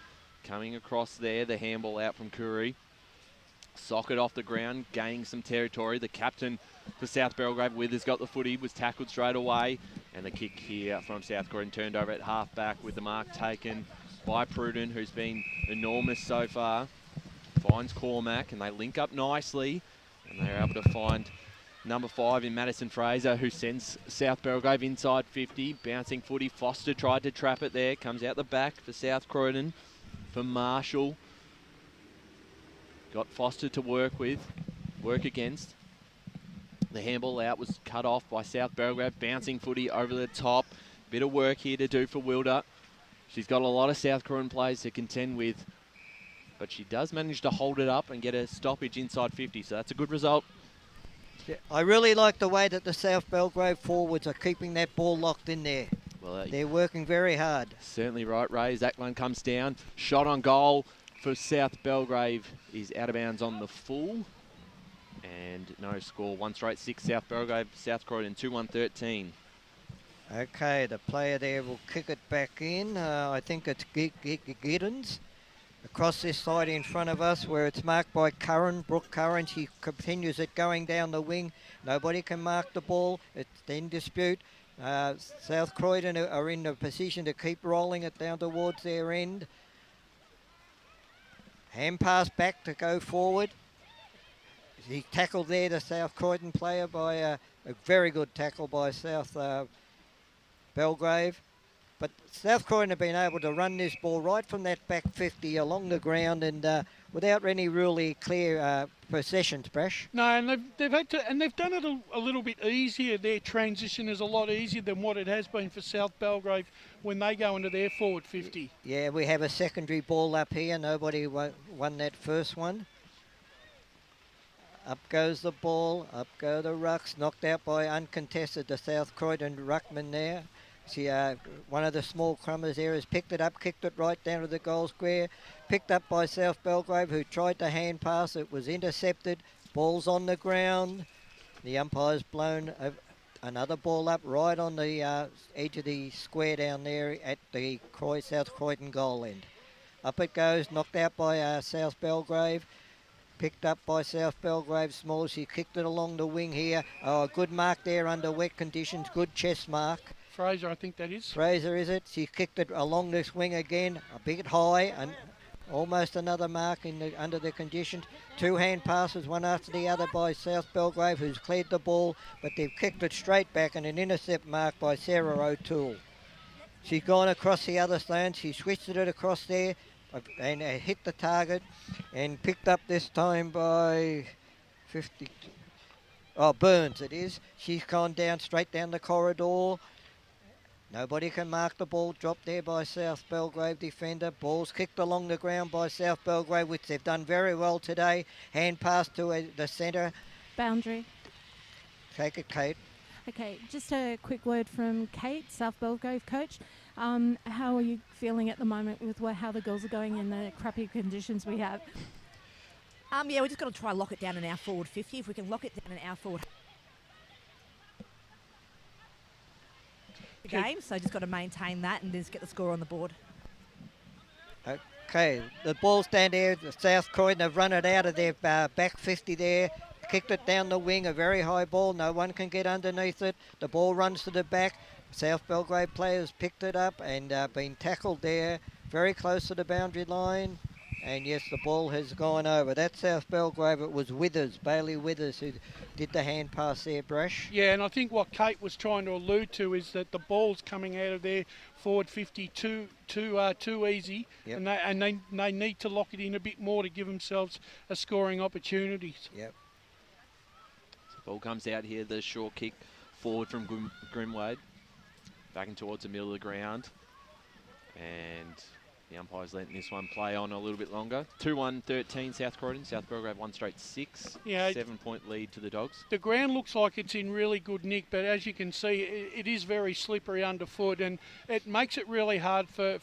coming across there, the handball out from Curry. Socket off the ground, gaining some territory. The captain for South Belgrave, Withers, got the footy, was tackled straight away. And the kick here from South Croydon turned over at half-back with the mark taken by Pruden, who's been enormous so far. Finds Cormac, and they link up nicely. And they're able to find number 5 in Madison Fraser, who sends South Belgrave inside 50. Bouncing footy. Foster tried to trap it there. Comes out the back for South Croydon. For Marshall. Got Foster to work against. The handball out was cut off by South Belgrave. Bouncing footy over the top. Bit of work here to do for Wilder. She's got a lot of South Croydon players to contend with, but she does manage to hold it up and get a stoppage inside 50, so that's a good result. Yeah, I really like the way that the South Belgrave forwards are keeping that ball locked in there. Well, they're working very hard. Certainly right, Ray. That one comes down. Shot on goal for South Belgrave is out of bounds on the full. And no score. 1 straight 6 South Belgrave, South Croydon 2-1-13. Okay, the player there will kick it back in. I think it's Giddens. Across this side in front of us where it's marked by Brooke Curran. She continues it going down the wing. Nobody can mark the ball. It's in dispute. South Croydon are in a position to keep rolling it down towards their end. Hand pass back to go forward. He tackled there, the South Croydon player, by a very good tackle by South Belgrave. But South Croydon have been able to run this ball right from that back 50 along the ground and without any really clear possessions, Brash. No, and they've had to, and they've done it a little bit easier. Their transition is a lot easier than what it has been for South Belgrave when they go into their forward 50. Yeah, we have a secondary ball up here. Nobody won that first one. Up goes the ball, up go the rucks, knocked out by uncontested the South Croydon ruckman there. See, one of the small crummers there has picked it up, kicked it right down to the goal square. Picked up by South Belgrave, who tried to hand pass. It was intercepted. Ball's on the ground. The umpire's blown another ball up right on the edge of the square down there at the South Croydon goal end. Up it goes, knocked out by South Belgrave. Picked up by South Belgrave Small. She kicked it along the wing here. Oh, a good mark there under wet conditions. Good chest mark. Fraser, I think that is. Fraser, is it? She kicked it along this wing again, a bit high, and almost another mark under the conditions. 2 hand passes, one after the other by South Belgrave, who's cleared the ball, but they've kicked it straight back, and an intercept mark by Sarah O'Toole. She's gone across the other stand. She switched it across there and hit the target, and picked up this time by 50. Oh, Burns it is. She's gone down straight down the corridor. Nobody can mark the ball. Dropped there by South Belgrave defender. Ball's kicked along the ground by South Belgrave, which they've done very well today. Hand pass to the centre. Boundary. Take it, Kate. Okay, just a quick word from Kate, South Belgrave coach. How are you feeling at the moment with how the girls are going in the crappy conditions we have? Yeah, we're just going to try lock it down in our forward 50. If we can lock it down in our forward game, so just got to maintain that and just get the score on the board. Okay, the ball's down there. The South Croydon have run it out of their back 50 there. Kicked it down the wing, a very high ball. No one can get underneath it. The ball runs to the back. South Belgrave players picked it up and been tackled there. Very close to the boundary line. And yes, the ball has gone over. That's South Belgrave. It was Withers, Bailey Withers, who did the hand pass there, Brash. Yeah, and I think what Kate was trying to allude to is that the ball's coming out of their forward 50 too easy, Yep. and they need to lock it in a bit more to give themselves a scoring opportunity. Yep. So ball comes out here, the short kick forward from Grimwade, back in towards the middle of the ground, and the umpire's letting this one play on a little bit longer. 2-1-13 South Croydon. South Belgrave 1 straight 6. Yeah, 7-point lead to the Dogs. The ground looks like it's in really good nick, but as you can see, it is very slippery underfoot, and it makes it really hard for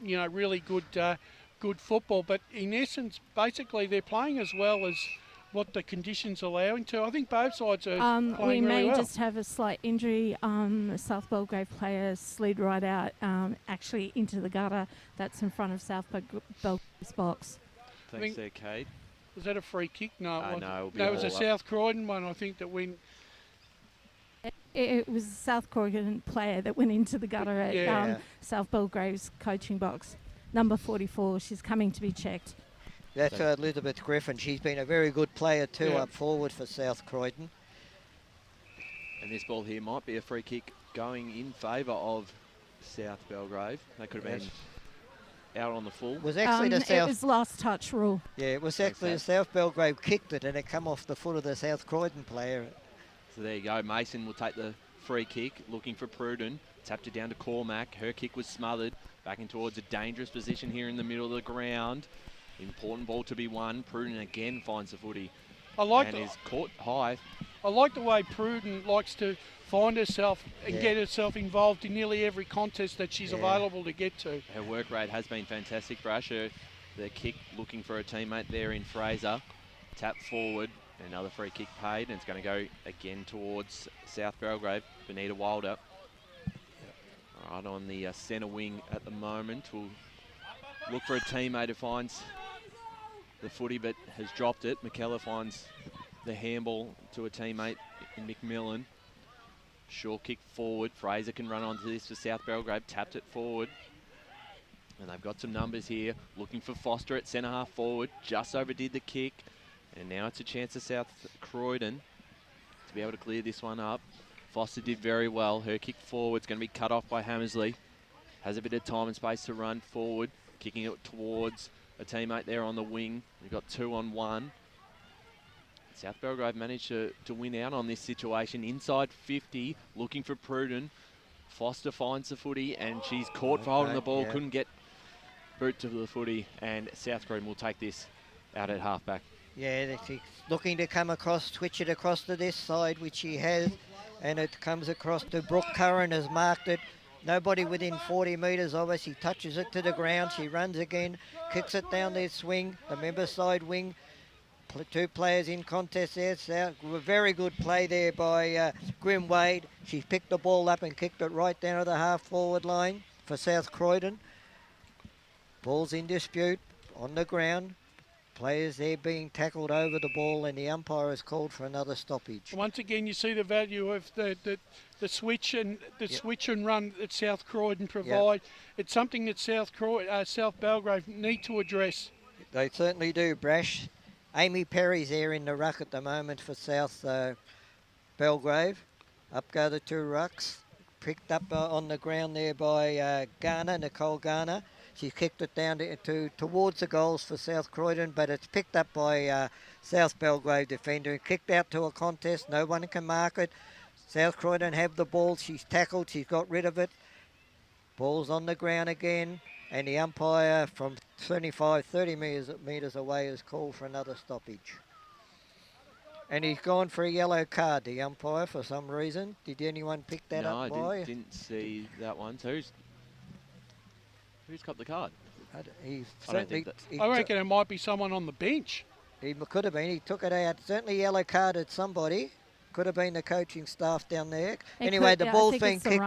really good football. But in essence, basically, they're playing as well as what the conditions allowing to. I think both sides are playing we may really well. just have a slight injury. South Belgrave player slid right out, actually into the gutter that's in front of South Belgrave's box. Thanks there, Kate. Was that a free kick? No, it No, it'll be that was a all up. South Croydon one, I think, that went. It was a South Croydon player that went into the gutter at Yeah. South Belgrave's coaching box. Number 44, she's coming to be checked. That's Elizabeth Griffin. She's been a very good player too up forward for South Croydon. And this ball here might be a free kick going in favour of South Belgrave. They could have been out on the full. Was actually the It South. was last touch rule. Yeah, it was actually the South Belgrave kicked it, and it come off the foot of the South Croydon player. So there you go. Mason will take the free kick, looking for Pruden. Tapped it down to Cormac. Her kick was smothered. Back in towards a dangerous position here in the middle of the ground. Important ball to be won. Pruden again finds the footy. And is caught high. I like the way Pruden likes to find herself and get herself involved in nearly every contest that she's available to get to. Her work rate has been fantastic, Brash. The kick looking for a teammate there in Fraser. Tap forward. Another free kick paid, and it's going to go again towards South Belgrave. Benita Wilder. Right on the centre wing at the moment. We'll look for a teammate who finds the footy but has dropped it. McKellar finds the handball to a teammate in McMillan. Short kick forward. Fraser can run onto this for South Belgrave. Tapped it forward. And they've got some numbers here. Looking for Foster at centre half forward. Just overdid the kick. And now it's a chance for South Croydon to be able to clear this one up. Foster did very well. Her kick forward's going to be cut off by Hammersley. Has a bit of time and space to run forward. Kicking it towards a teammate there on the wing. We've got 2-on-1. South Belgrave managed to win out on this situation. Inside 50, looking for Pruden. Foster finds the footy, and she's caught for holding the ball. Couldn't get boot to the footy, and South Croydon will take this out at halfback. Yeah, she's looking to come across, switch it across to this side, which she has, and it comes across to Brooke Curran, has marked it. Nobody within 40 metres of her. She touches it to the ground. She runs again, kicks it down their swing, the member side wing. Two players in contest there. Very good play there by Grim Wade. She picked the ball up and kicked it right down to the half-forward line for South Croydon. Ball's in dispute on the ground. Players there being tackled over the ball, and the umpire has called for another stoppage. Once again, you see the value of the switch and switch and run that South Croydon provide. It's something that South Belgrave need to address. They certainly do, Brash. Amy Perry's there in the ruck at the moment for South Belgrave. Up go the two rucks. Picked up on the ground there by Nicole Garner. She kicked it down towards the goals for South Croydon, but it's picked up by South Belgrave defender and kicked out to a contest. No one can mark it. South Croydon have the ball. She's tackled. She's got rid of it. Ball's on the ground again, and the umpire from 30 metres away has called for another stoppage. And he's gone for a yellow card, the umpire, for some reason. Did anyone pick that up? No, I didn't see that one. So who's got the card? I reckon it might be someone on the bench. He could have been. He took it out. Certainly yellow carded somebody. Could have been the coaching staff down there. Anyway, the ball's been kicked.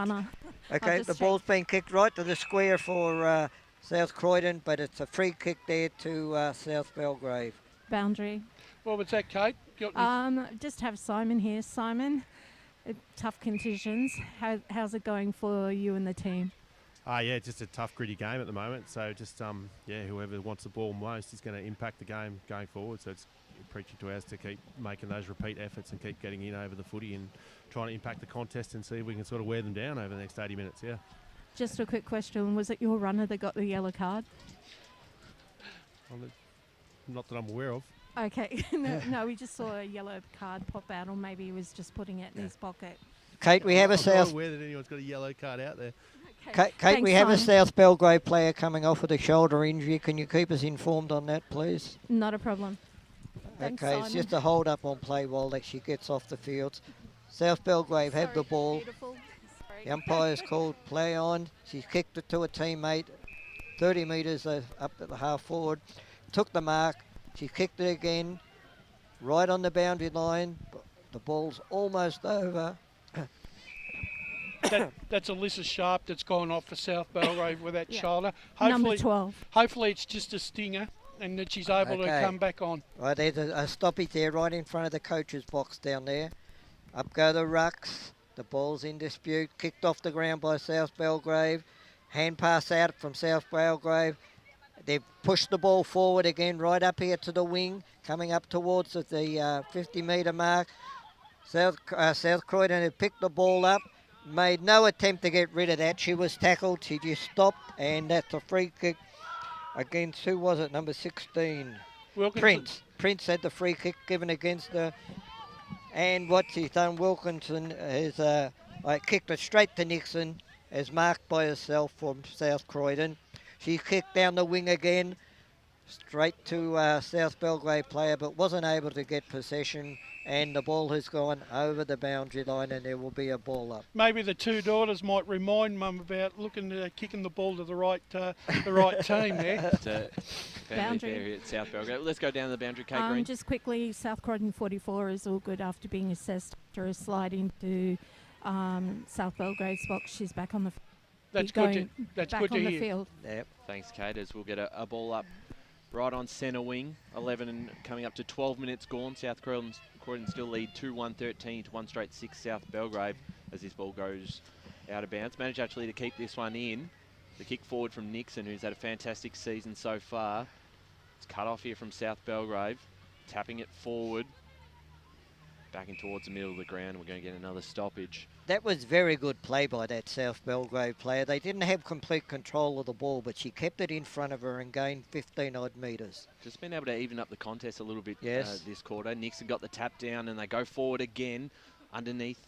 Okay, the ball's been kicked right to the square for South Croydon, but it's a free kick there to South Belgrave. Boundary. What was that, Kate? Just have Simon here. Simon, tough conditions. How's it going for you and the team? Yeah, just a tough, gritty game at the moment. So just, whoever wants the ball most is going to impact the game going forward. So it's preaching to us to keep making those repeat efforts and keep getting in over the footy and trying to impact the contest and see if we can sort of wear them down over the next 80 minutes, yeah. Just a quick question. Was it your runner that got the yellow card? Not that I'm aware of. Okay. No, we just saw a yellow card pop out, or maybe he was just putting it in his pocket. Kate, we have a I'm South. not aware that anyone's got a yellow card out there. Okay. Kate, we have a Simon. South Belgrave player coming off with a shoulder injury. Can you keep us informed on that, please? Not a problem. Thanks, Okay, it's Simon. just a hold up on play while she gets off the field. South Belgrave have the ball. Beautiful. Sorry. The umpire's called play on. She's kicked it to a teammate, 30 metres up at the half forward. Took the mark. She kicked it again, right on the boundary line. The ball's almost over. That's Alyssa Sharp that's gone off for South Belgrave with that Yeah. shoulder. Number 12. Hopefully it's just a stinger and that she's able to Okay. come back on. Right, there's a stoppage there right in front of the coach's box down there. Up go the rucks. The ball's in dispute. Kicked off the ground by South Belgrave. Hand pass out from South Belgrave. They've pushed the ball forward again, right up here to the wing, coming up towards the 50-metre mark. South Croydon had picked the ball up, made no attempt to get rid of that. She was tackled. She just stopped, and that's a free kick against, who was it, number 16? Wilkinson. Prince had the free kick given against her. And what she's done, Wilkinson has kicked it straight to Nixon, as marked by herself from South Croydon. She kicked down the wing again, straight to South Belgrave player, but wasn't able to get possession. And the ball has gone over the boundary line, and there will be a ball up. Maybe the two daughters might remind Mum about kicking the ball to the right team there. It's a family Boundary. affair here at South Belgrave. Let's go down to the boundary, Kate Green. Just quickly, South Croydon 44 is all good after being assessed after a slide into South Belgrave's box. She's back on the That's going good. That's back good to on the hear. field. Yep. Thanks, Kate, as we'll get a ball up right on centre wing. 11 and coming up to 12 minutes gone. South Croydon still lead 2-1-13 to 1 straight 6 South Belgrave as this ball goes out of bounds. Managed actually to keep this one in. The kick forward from Nixon, who's had a fantastic season so far. It's cut off here from South Belgrave. Tapping it forward. Back in towards the middle of the ground. We're going to get another stoppage. That was very good play by that South Belgrave player. They didn't have complete control of the ball, but she kept it in front of her and gained 15-odd metres. Just been able to even up the contest a little bit Yes. this quarter. Nixon got the tap down and they go forward again. Underneath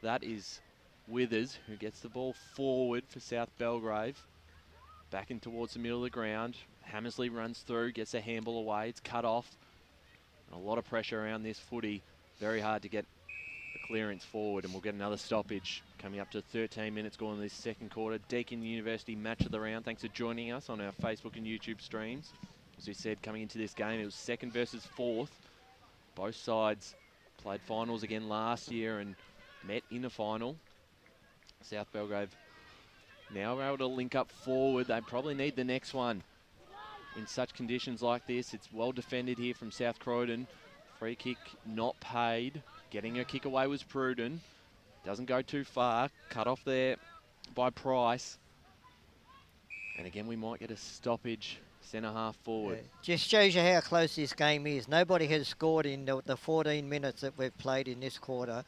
that is Withers, who gets the ball forward for South Belgrave. Back in towards the middle of the ground. Hammersley runs through, gets a handball away. It's cut off. A lot of pressure around this footy. Very hard to get the clearance forward, and we'll get another stoppage coming up to 13 minutes gone in this second quarter. Deakin University match of the round. Thanks for joining us on our Facebook and YouTube streams. As we said, coming into this game, it was second versus fourth. Both sides played finals again last year and met in a final. South Belgrave now are able to link up forward. They probably need the next one. In such conditions like this, it's well defended here from South Croydon. Free kick not paid. Getting a kick away was prudent. Doesn't go too far. Cut off there by Price. And again, we might get a stoppage centre half forward. Just shows you how close this game is. Nobody has scored in the 14 minutes that we've played in this quarter.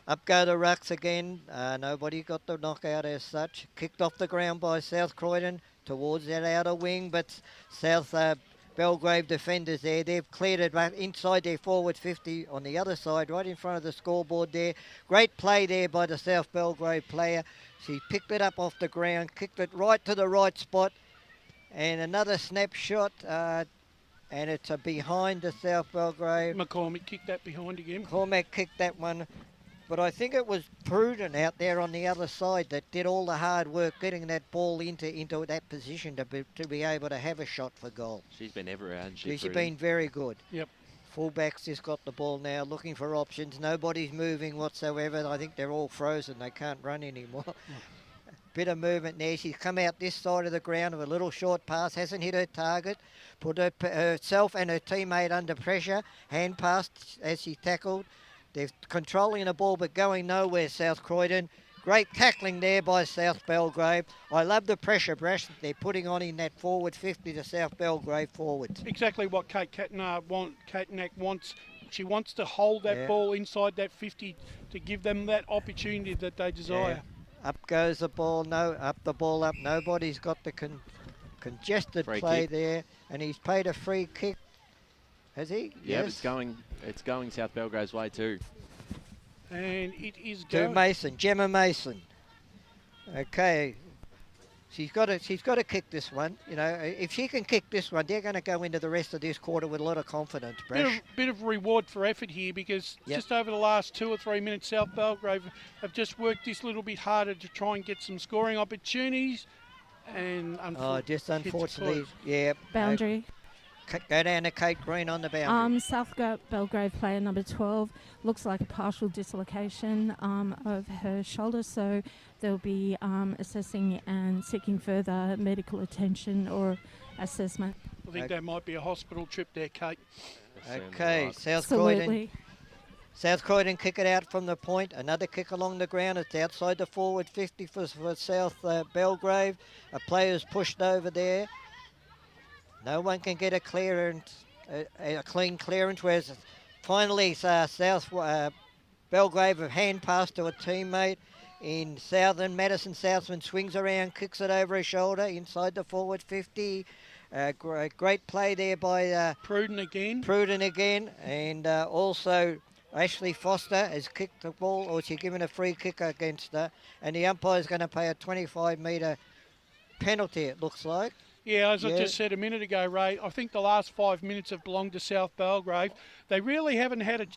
Up go the rucks again. Nobody got the knockout as such. Kicked off the ground by South Croydon towards that outer wing, but South Belgrave defenders there. They've cleared it back inside their forward 50 on the other side, right in front of the scoreboard there. Great play there by the South Belgrave player. She picked it up off the ground, kicked it right to the right spot, and another snapshot, and it's behind the South Belgrave. McCormick kicked that behind again. Cormac kicked that one, but I think it was Pruden out there on the other side that did all the hard work getting that ball into that position to be able to have a shot for goal. She's been everywhere, hasn't she? She's been very good. Yep. Fullback's just got the ball now, looking for options. Nobody's moving whatsoever. I think they're all frozen. They can't run anymore. Bit of movement there. She's come out this side of the ground with a little short pass. Hasn't hit her target. Put herself and her teammate under pressure. Hand pass as she tackled. They're controlling the ball but going nowhere, South Croydon. Great tackling there by South Belgrave. I love the pressure, Brash, that they're putting on in that forward 50 to South Belgrave forwards. Exactly what Katnak wants. She wants to hold that ball inside that 50 to give them that opportunity that they desire. Up goes the ball. Up. Nobody's got the congested Free play kick. there, and he's paid a free kick. Has he? Yeah, Yes. it's going South Belgrave's way too. And it is To going. Mason, Gemma Mason. Okay. She's got to kick this one. You know, if she can kick this one, they're going to go into the rest of this quarter with a lot of confidence, Brash. Bit of reward for effort here, because just over the last 2 or 3 minutes, South Belgrave have just worked this little bit harder to try and get some scoring opportunities. And just unfortunately, Boundary. Go down to Kate Green on the boundary. South Belgrave player number 12 looks like a partial dislocation of her shoulder, so they'll be assessing and seeking further medical attention or assessment. I think that might be a hospital trip there, Kate. Okay, South Absolutely. Croydon kick it out from the point. Another kick along the ground. It's outside the forward 50 for South Belgrave. A player's pushed over there. No one can get a clearance, a clean clearance, whereas finally South Belgrave have hand passed to a teammate in Southern. Madison Southman swings around, kicks it over his shoulder inside the forward 50. Great play there by Pruden again. And also Ashley Foster has kicked the ball, or she's given a free kick against her, and the umpire's going to pay a 25-metre penalty, it looks like. Yeah, as I just said a minute ago, Ray, I think the last 5 minutes have belonged to South Belgrave. They really haven't had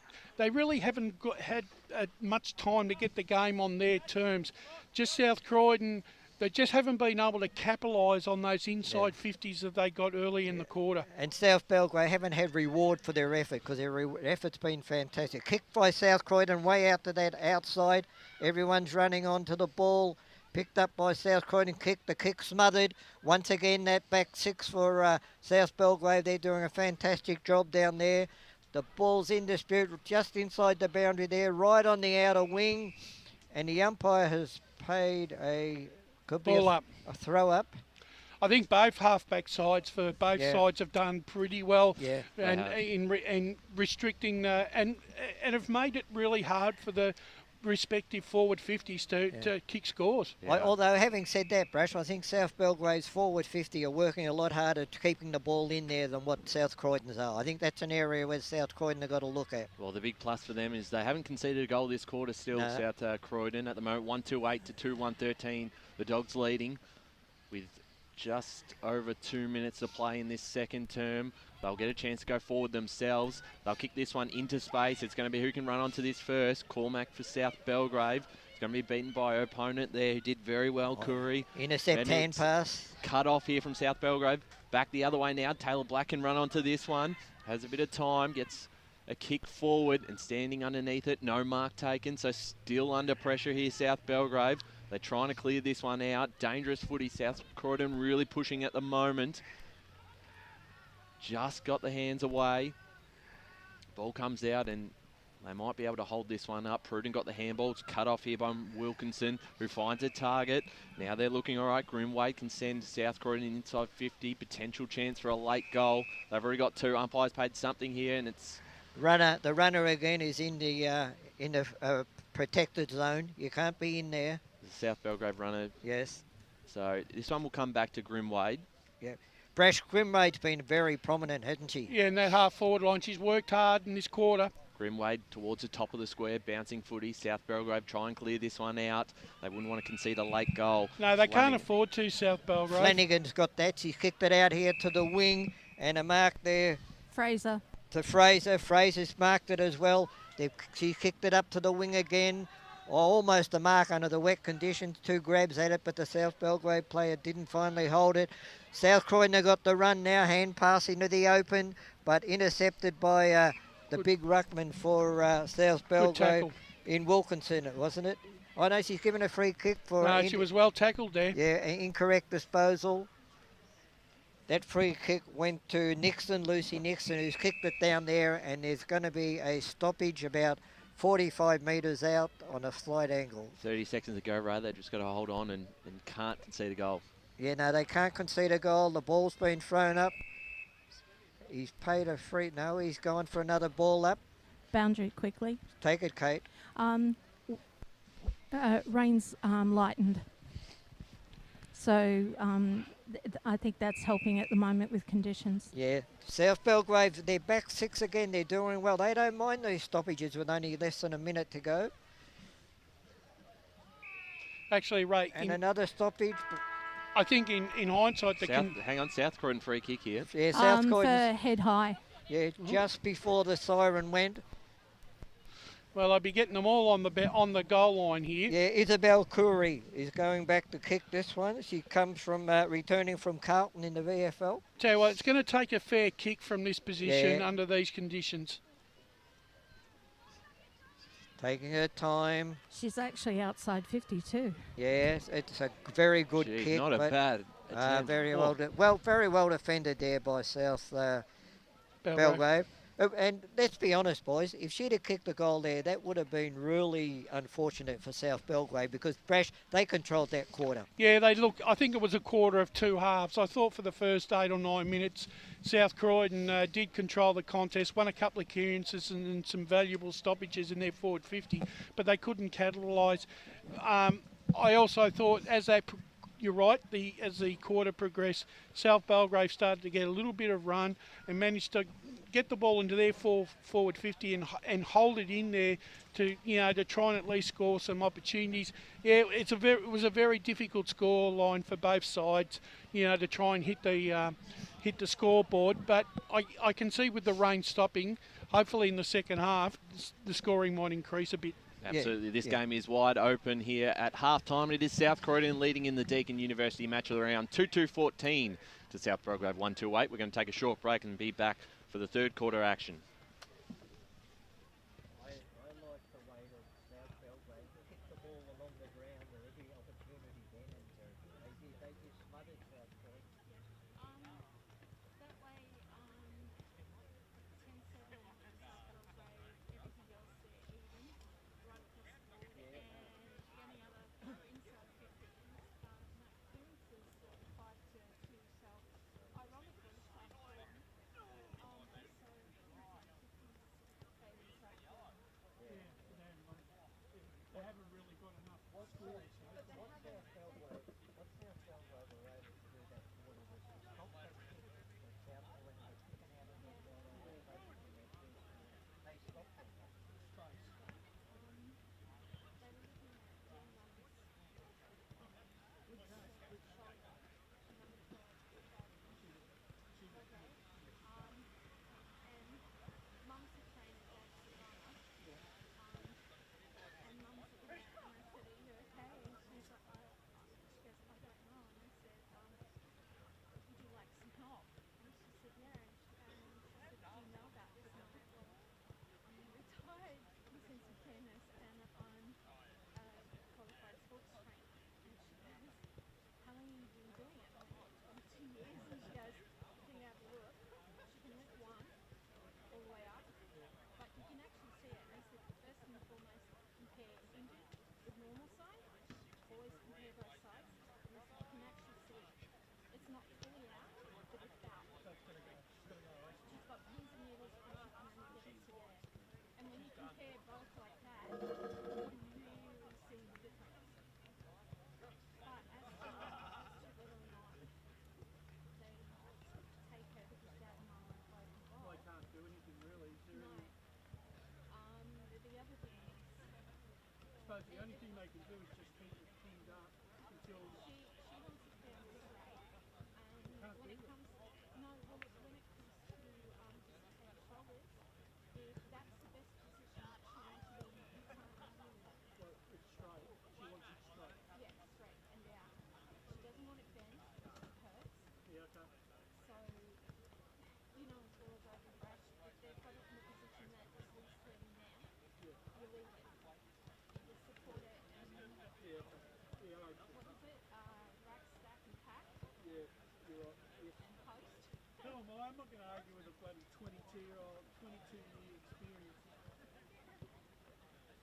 much time to get the game on their terms. Just South Croydon, they just haven't been able to capitalise on those inside 50s that they got early in the quarter. And South Belgrave haven't had reward for their effort, because their effort's been fantastic. Kicked by South Croydon way out to that outside. Everyone's running onto the ball. Picked up by South Croydon, the kick smothered. Once again, that back 6 for South Belgrave. They're doing a fantastic job down there. The ball's in dispute just inside the boundary there, right on the outer wing. And the umpire has paid a throw up. I think both halfback sides for both sides have done pretty well, and in restricting and have made it really hard for the respective forward 50s to kick scores. Although having said that, Brash, I think South Belgrave's forward 50 are working a lot harder to keeping the ball in there than what South Croydon's are. I think that's an area where South Croydon have got to look at. Well, the big plus for them is they haven't conceded a goal this quarter still, South Croydon. At the moment, 128 to 2-113. The Dogs leading with just over 2 minutes to play in this second term. They'll get a chance to go forward themselves. They'll kick this one into space. It's going to be who can run onto this first. Cormac for South Belgrave. It's going to be beaten by her opponent there, who did very well, Curry. Intercept hand pass. Cut off here from South Belgrave. Back the other way now. Taylor Black can run onto this one. Has a bit of time. Gets a kick forward and standing underneath it. No mark taken, so still under pressure here, South Belgrave. They're trying to clear this one out. Dangerous footy. South Croydon really pushing at the moment. Just got the hands away. Ball comes out and they might be able to hold this one up. Pruden got the handball. It's cut off here by Wilkinson, who finds a target. Now they're looking all right. Grimwade can send South Croydon inside 50. Potential chance for a late goal. They've already got 2. Umpires paid something here, and it's... The runner again is in the protected zone. You can't be in there. The South Belgrave runner. Yes. So this one will come back to Grimwade. Yep. Brash, Grimwade's been very prominent, hasn't she? Yeah, in that half-forward line. She's worked hard in this quarter. Grimwade towards the top of the square, bouncing footy. South Belgrave try and clear this one out. They wouldn't want to concede a late goal. No, they can't afford to, South Belgrave. Flanagan's got that. She's kicked it out here to the wing, and a mark there. Fraser. To Fraser. Fraser's marked it as well. She kicked it up to the wing again. Almost a mark under the wet conditions. 2 grabs at it, but the South Belgrave player didn't finally hold it. South Croydon have got the run now, hand pass into the open, but intercepted by the big ruckman for South Belgrave in Wilkinson, wasn't it? I know she's given a free kick for... No, she was well tackled there. Yeah, incorrect disposal. That free kick went to Nixon, Lucy Nixon, who's kicked it down there, and there's going to be a stoppage about 45 metres out on a slight angle. 30 seconds to go, Ray. They've just got to hold on and can't concede a goal. Yeah, no, they can't concede a goal. The ball's been thrown up. He's paid a free. No, he's gone for another ball up. Boundary quickly. Take it, Kate. Rain's lightened. So I think that's helping at the moment with conditions. Yeah, South Belgrave, they're back 6 again. They're doing well. They don't mind these stoppages with only less than a minute to go. Actually, Ray, And another stoppage. I think in hindsight, hang on, South Croydon free kick here. Yeah, South For Croydon. head high. Yeah, just before the siren went. Well, I'll be getting them all on the goal line here. Yeah, Isabel Curry is going back to kick this one. She comes from returning from Carlton in the VFL. Tell you what, it's going to take a fair kick from this position under these conditions. Taking her time. She's actually outside 52. Yes, it's a very good kick. Not a bad attempt. Very very well defended there by South Belgrave. And let's be honest, boys, if she'd have kicked the goal there, that would have been really unfortunate for South Belgrave because Brash, they controlled that quarter. Yeah, I think it was a quarter of two halves. I thought for the first 8 or 9 minutes, South Croydon did control the contest, won a couple of clearances and some valuable stoppages in their forward 50, but they couldn't capitalise. I also thought you're right, as the quarter progressed, South Belgrave started to get a little bit of run and managed to get the ball into their forward 50 and hold it in there to try and at least score some opportunities. Yeah, it was a very difficult score line for both sides, to try and hit the scoreboard. But I can see with the rain stopping, hopefully in the second half, the scoring might increase a bit. Absolutely. This game is wide open here at half-time. It is South Croydon leading in the Deakin University match of the round 2-2-14 to South Belgrave 1-2-8. We're going to take a short break and be back for the third quarter action. I like the way that South Belgrave kick the ball along the ground with every opportunity then, and they just smothered South Croydon. That way, 10-7 Belgrave, everything else they're even, right across the board. And the only other inside 50s, clearance is 5-2 South. Ironically, South Croydon. They haven't really got enough scores. What South Belgrave were able to do that quarter was to stop that kick that South Croydon was kicking out of the rotation in their first quarter. They stopped it. The only thing they can do is just keep it pinned up until she wants it down straight. And when it comes to shoulders, that's the best position that she wants to be in. You can't move. Well, it's straight. She wants it straight. Yeah, straight and down. She doesn't want it bent because it hurts. Yeah, okay. So, as well as over Brash, if they've got it in a position that is loose to them now, you leave it. You support it and what is it? Rack, stack and pack? Yeah, you're right. Yeah. And post? Tell them, I'm not going to argue with a bloody 22-year experience.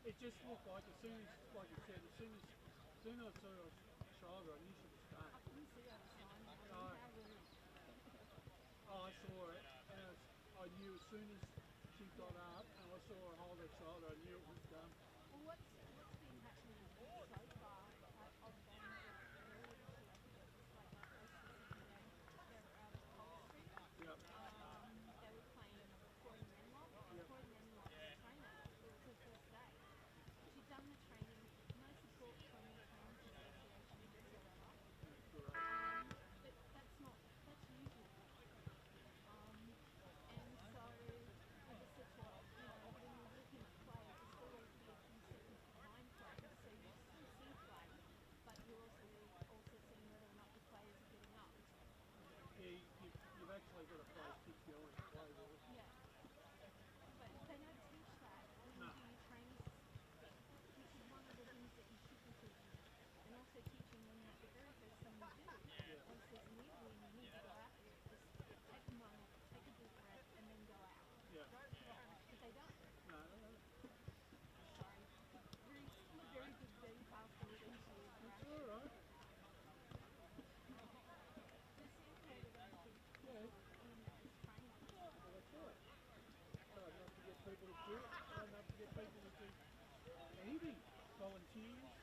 It just looked like as soon as, like you said, as soon as I saw her shoulder, I knew she was done. I couldn't see her sign. Oh. How rude. Oh, I saw it, and I knew as soon as she got up and I saw her hold her shoulder, I knew it was done. Well, what's been happening so far, like of games earlier this year, I think it was like the closest Sydney game, they're out of Cold Street. Yep. They were playing Corey Menlock. Yep. Corey Menlock's trainer. It was her first day. She'd done the training, no support from the Trainers Association whatsoever. But that's usual. And so I just said to her, you know, when you're looking at play, just always be a few seconds behind play. So you still see play, but you're also seeing whether or not the players are getting up. Yeah, you've actually got to play 60 hours to play with it. Yeah. But they don't teach that when you do your training. This is one of the things that you should be teaching them. And also teaching them that the very first thing you do, once there's a nib where you need to go out there, just take a moment, take a deep breath, and then go out. Yeah. But they don't. No. Sorry. Still a very good game after all these years, It's right? all right. Just input of everything Yeah. in this training. Well, that's right. Hard enough to get people to do it. Hard enough to get people to do anything. Volunteers.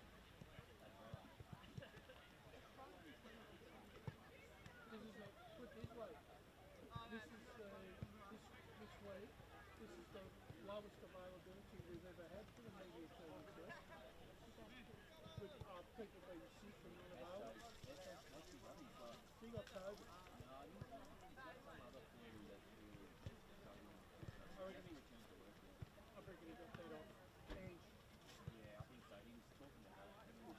This is put this way. This is this week. This is the lowest availability we've ever had for the media team. With people being sick and unavailable. She got COVID. I reckon he got that off. And Yeah, I think so. He was talking to her.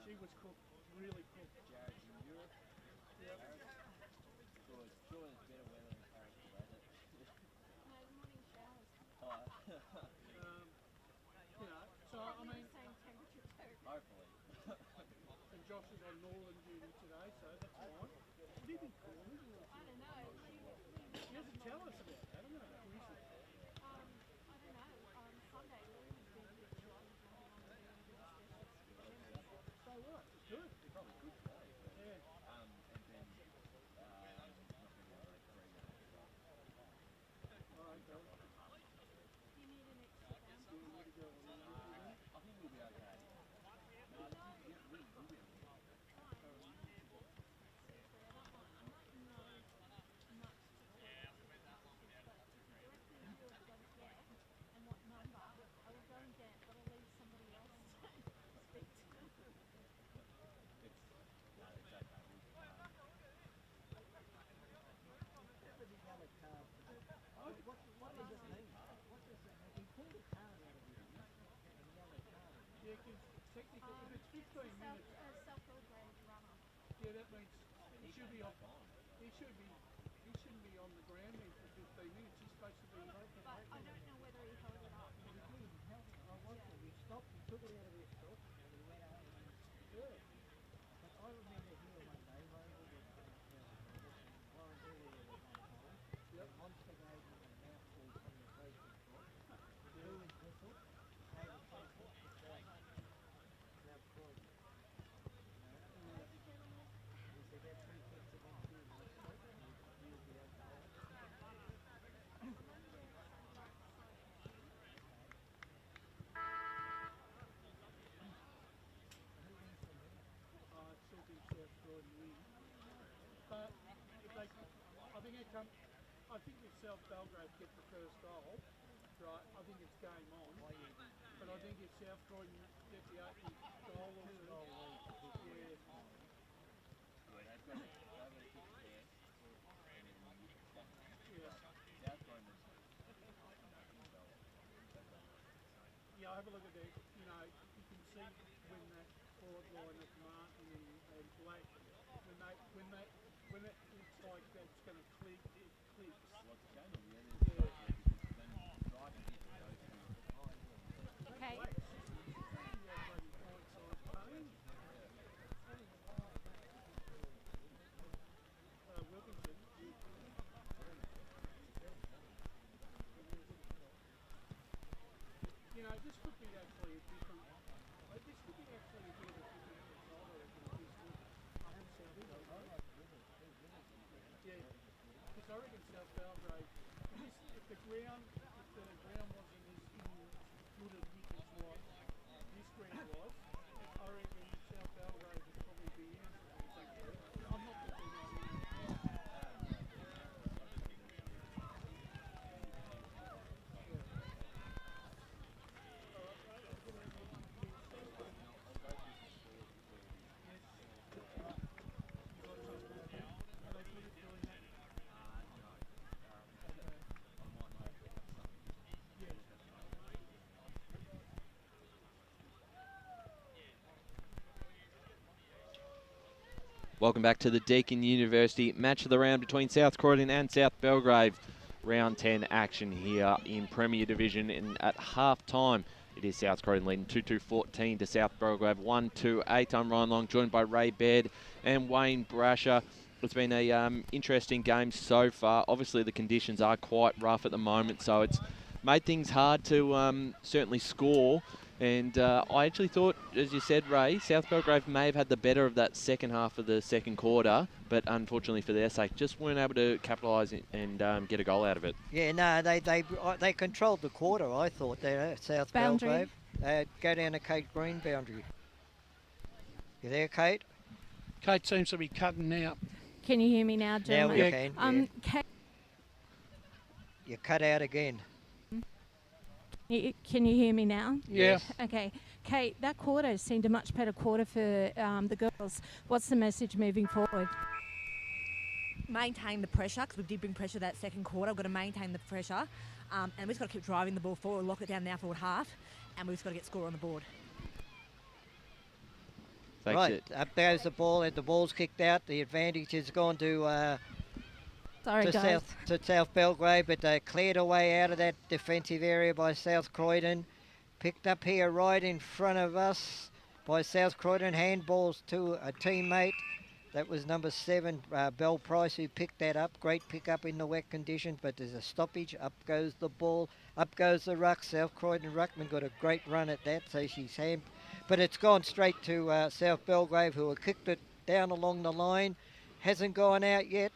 she was cooked, really cooked. Jared's in Europe. Yep. Sure, it's better weather than Paris today. No, the morning showers. You know, so I Probably mean, the same temperature too. Hopefully. and Josh is on Northern duty today, so that's fine. Would he be cool? I don't know. He hasn't tell us about that. I'm going to quiz him. I don't know. Sunday, Lou was being a bit dry and jumping on the bed and doing specials. So what? It's good. It's probably good today. But, Yeah. and then not being able to make 3 minutes. All right, go. Do you need an extra band? Do we need to go on? I think we'll be okay. No, we'll be okay. Yeah, because technically, if it's 15 minutes, South Belgrave runner. yeah, that means he should be off. He shouldn't be on the ground then for 15 minutes. He's supposed to be. But I don't know whether he held it up. We stopped, we took it out of his stock, and we went out and Yeah. but I remember here one day, Vogel was Warren Bailey was on the home. Yep. Monster gave him a mouthful from the coaching court. Blew his whistle, gave a chance to South Croydon. He said, that's 3 kicks against you, Monster. You'll be okay. It's still been South Croydon win. But if they, I think if South Belgrave get the first goal, right, I think it's game on. But I think if South Croydon get the opening goal or two, yeah. Yeah, they've got a kick there. And then Yeah. South Croydon is Yeah, have a look at that. You know, you can see when that forward line of Martin and Black, when it looks like that's going to click, it clicks. What's the game on the end of the Yeah. then driving hit and goes through. Okay. Black, yeah, bloody hindsight pain. Wilkinson. You know, this could be actually a different I reckon South Belgrave, if the ground wasn't as good a nick as what this ground was, I reckon South Belgrave would probably be in it. I'm not the big Welcome back to the Deakin University match of the round between South Croydon and South Belgrave. Round 10 action here in Premier Division, and at half time it is South Croydon leading 2-2-14 to South Belgrave 1-2-8. I'm Ryan Long, joined by Ray Baird and Wayne Brasher. It's been a interesting game so far. Obviously the conditions are quite rough at the moment, so it's made things hard to certainly score. And I actually thought, as you said, Ray, South Belgrave may have had the better of that second half of the second quarter, but unfortunately for their sake, just weren't able to capitalise and get a goal out of it. Yeah, no, they controlled the quarter, I thought, there, South Boundary. Belgrave. Go down to Kate Green boundary. You there, Kate? Kate seems to be cutting out. Can you hear me now, Now gentlemen? we can. Kate, You cut out again. can you hear me now? Yeah. Okay. Kate, that quarter seemed a much better quarter for the girls. What's the message moving forward? Maintain the pressure, because we did bring pressure that second quarter. We've got to maintain the pressure, and we've just got to keep driving the ball forward, lock it down now forward half, and we've just got to get score on the board. Thanks. Right, up goes the ball, and the ball's kicked out. The advantage has gone to Sorry, guys. South Belgrave, but they cleared away out of that defensive area by South Croydon. Picked up here right in front of us by South Croydon. Handballs to a teammate. That was number 7, Belle Price, who picked that up. Great pick up in the wet conditions, but there's a stoppage. Up goes the ball. Up goes the ruck. South Croydon ruckman got a great run at that, so she's but it's gone straight to South Belgrave, who have kicked it down along the line. Hasn't gone out yet.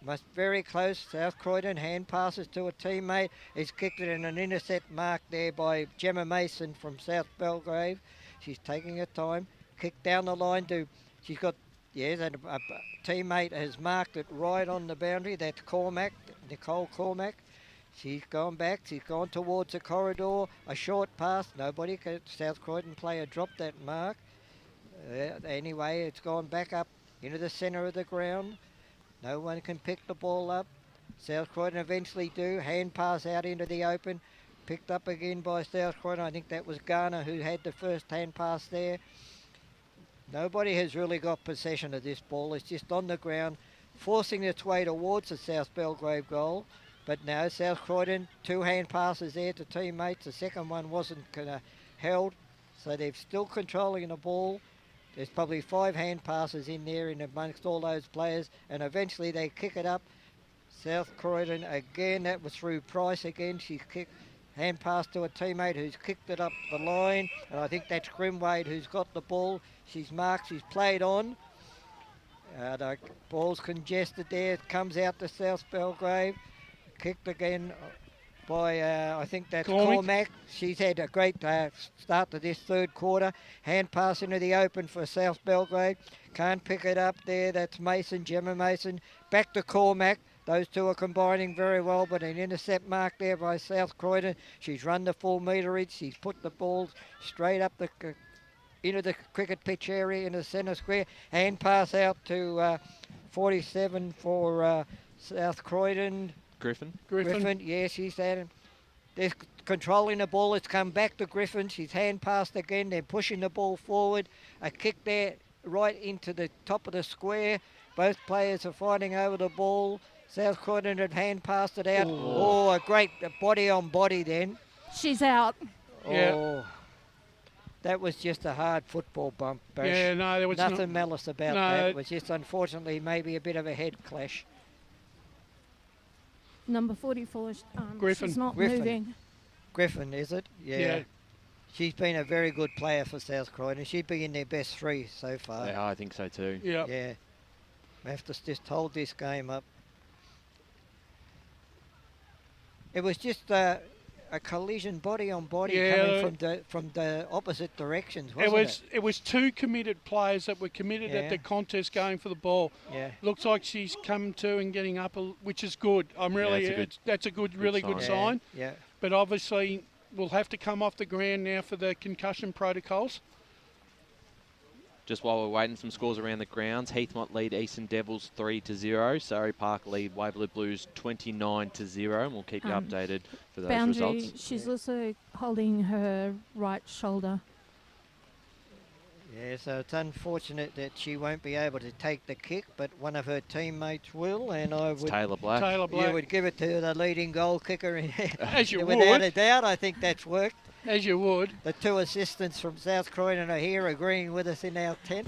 Must very close. South Croydon hand passes to a teammate. He's kicked it in an intercept mark there by Gemma Mason from South Belgrave. She's taking her time. Kicked down the line to, she's got, yes, and a teammate has marked it right on the boundary. That's Cormack, Nicole Cormack. She's gone back. She's gone towards the corridor. A short pass. Nobody can. South Croydon player dropped that mark. Anyway, it's gone back up into the centre of the ground. No one can pick the ball up. South Croydon eventually do. Hand pass out into the open. Picked up again by South Croydon. I think that was Garner who had the first hand pass there. Nobody has really got possession of this ball. It's just on the ground, forcing its way towards the South Belgrave goal. But no, South Croydon, 2 hand passes there to teammates. The second one wasn't held, so they're still controlling the ball. There's probably 5 hand passes in there in amongst all those players, and eventually they kick it up. South Croydon again, that was through Price again. She's kicked, hand pass to a teammate who's kicked it up the line, and I think that's Grimwade who's got the ball. She's marked, she's played on. The ball's congested there, it comes out to South Belgrave. Kicked again by, I think that's Cormack. She's had a great start to this third quarter. Hand pass into the open for South Belgrave. Can't pick it up there. That's Mason, Gemma Mason. Back to Cormack. Those two are combining very well, but an intercept mark there by South Croydon. She's run the full meterage. She's put the ball straight up the into the cricket pitch area in the centre square. Hand pass out to 47 for South Croydon. Griffin, yes, she's had him. They're controlling the ball. It's come back to Griffin. She's hand passed again. They're pushing the ball forward. A kick there right into the top of the square. Both players are fighting over the ball. South Croydon had hand passed it out. Oh, a great body on body then. She's out. Oh, Yeah. That was just a hard football bump, Bash. Yeah, no, there was nothing malice about that. It was just unfortunately maybe a bit of a head clash. Number 44, Griffin. she's not Griffin. moving. Griffin, is it? Yeah. She's been a very good player for South Croydon. She'd be in their best 3 so far. Yeah, I think so too. Yeah. Yeah. We have to just hold this game up. It was just a collision body on body coming from the opposite directions, wasn't it? It was two committed players that were committed at the contest going for the ball. Yeah. Looks like she's come to and getting up, which is good. I'm really that's a good, really good sign. Yeah. But obviously we'll have to come off the ground now for the concussion protocols. Just while we're waiting, some scores around the grounds. Heathmont lead Eastern Devils 3-0. Surrey Park lead Waverley Blues 29-0. And we'll keep you updated for those results. She's also holding her right shoulder. Yeah, so it's unfortunate that she won't be able to take the kick, but one of her teammates will, and I would... Taylor Black. You would give it to the leading goal kicker. As you Without would. a doubt, I think that's worked. As you would. The two assistants from South Croydon are here agreeing with us in our tent.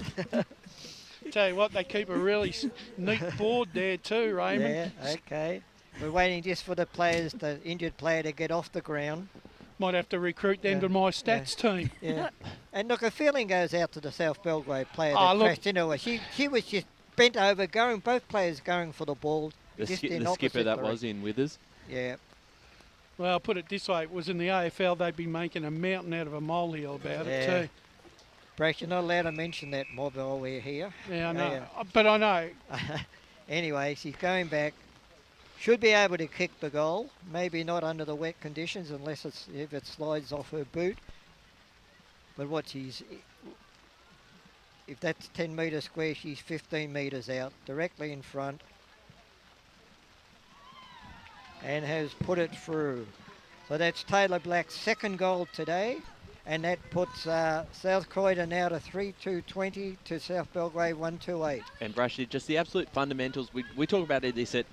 Tell you what, they keep a really neat board there too, Raymond. Yeah, okay. We're waiting just for the injured player to get off the ground. Might have to recruit them to my stats team. Yeah. And look, a feeling goes out to the South Belgrave player that crashed into her. She was just bent over, both players going for the ball. The skipper that was in Withers. Yeah. Well, I'll put it this way, it was in the AFL, they'd be making a mountain out of a molehill about it too. Brash, you're not allowed to mention that mob while we're here. Yeah, I know. But I know. Anyway, she's going back. Should be able to kick the goal. Maybe not under the wet conditions unless if it slides off her boot. But if that's 10 metres square, she's 15 metres out, directly in front. And has put it through. So that's Taylor Black's second goal today. And that puts South Croydon now to 3-2-20 to South Belgrave 1-2-8. And Brashley, just the absolute fundamentals. We talk about this at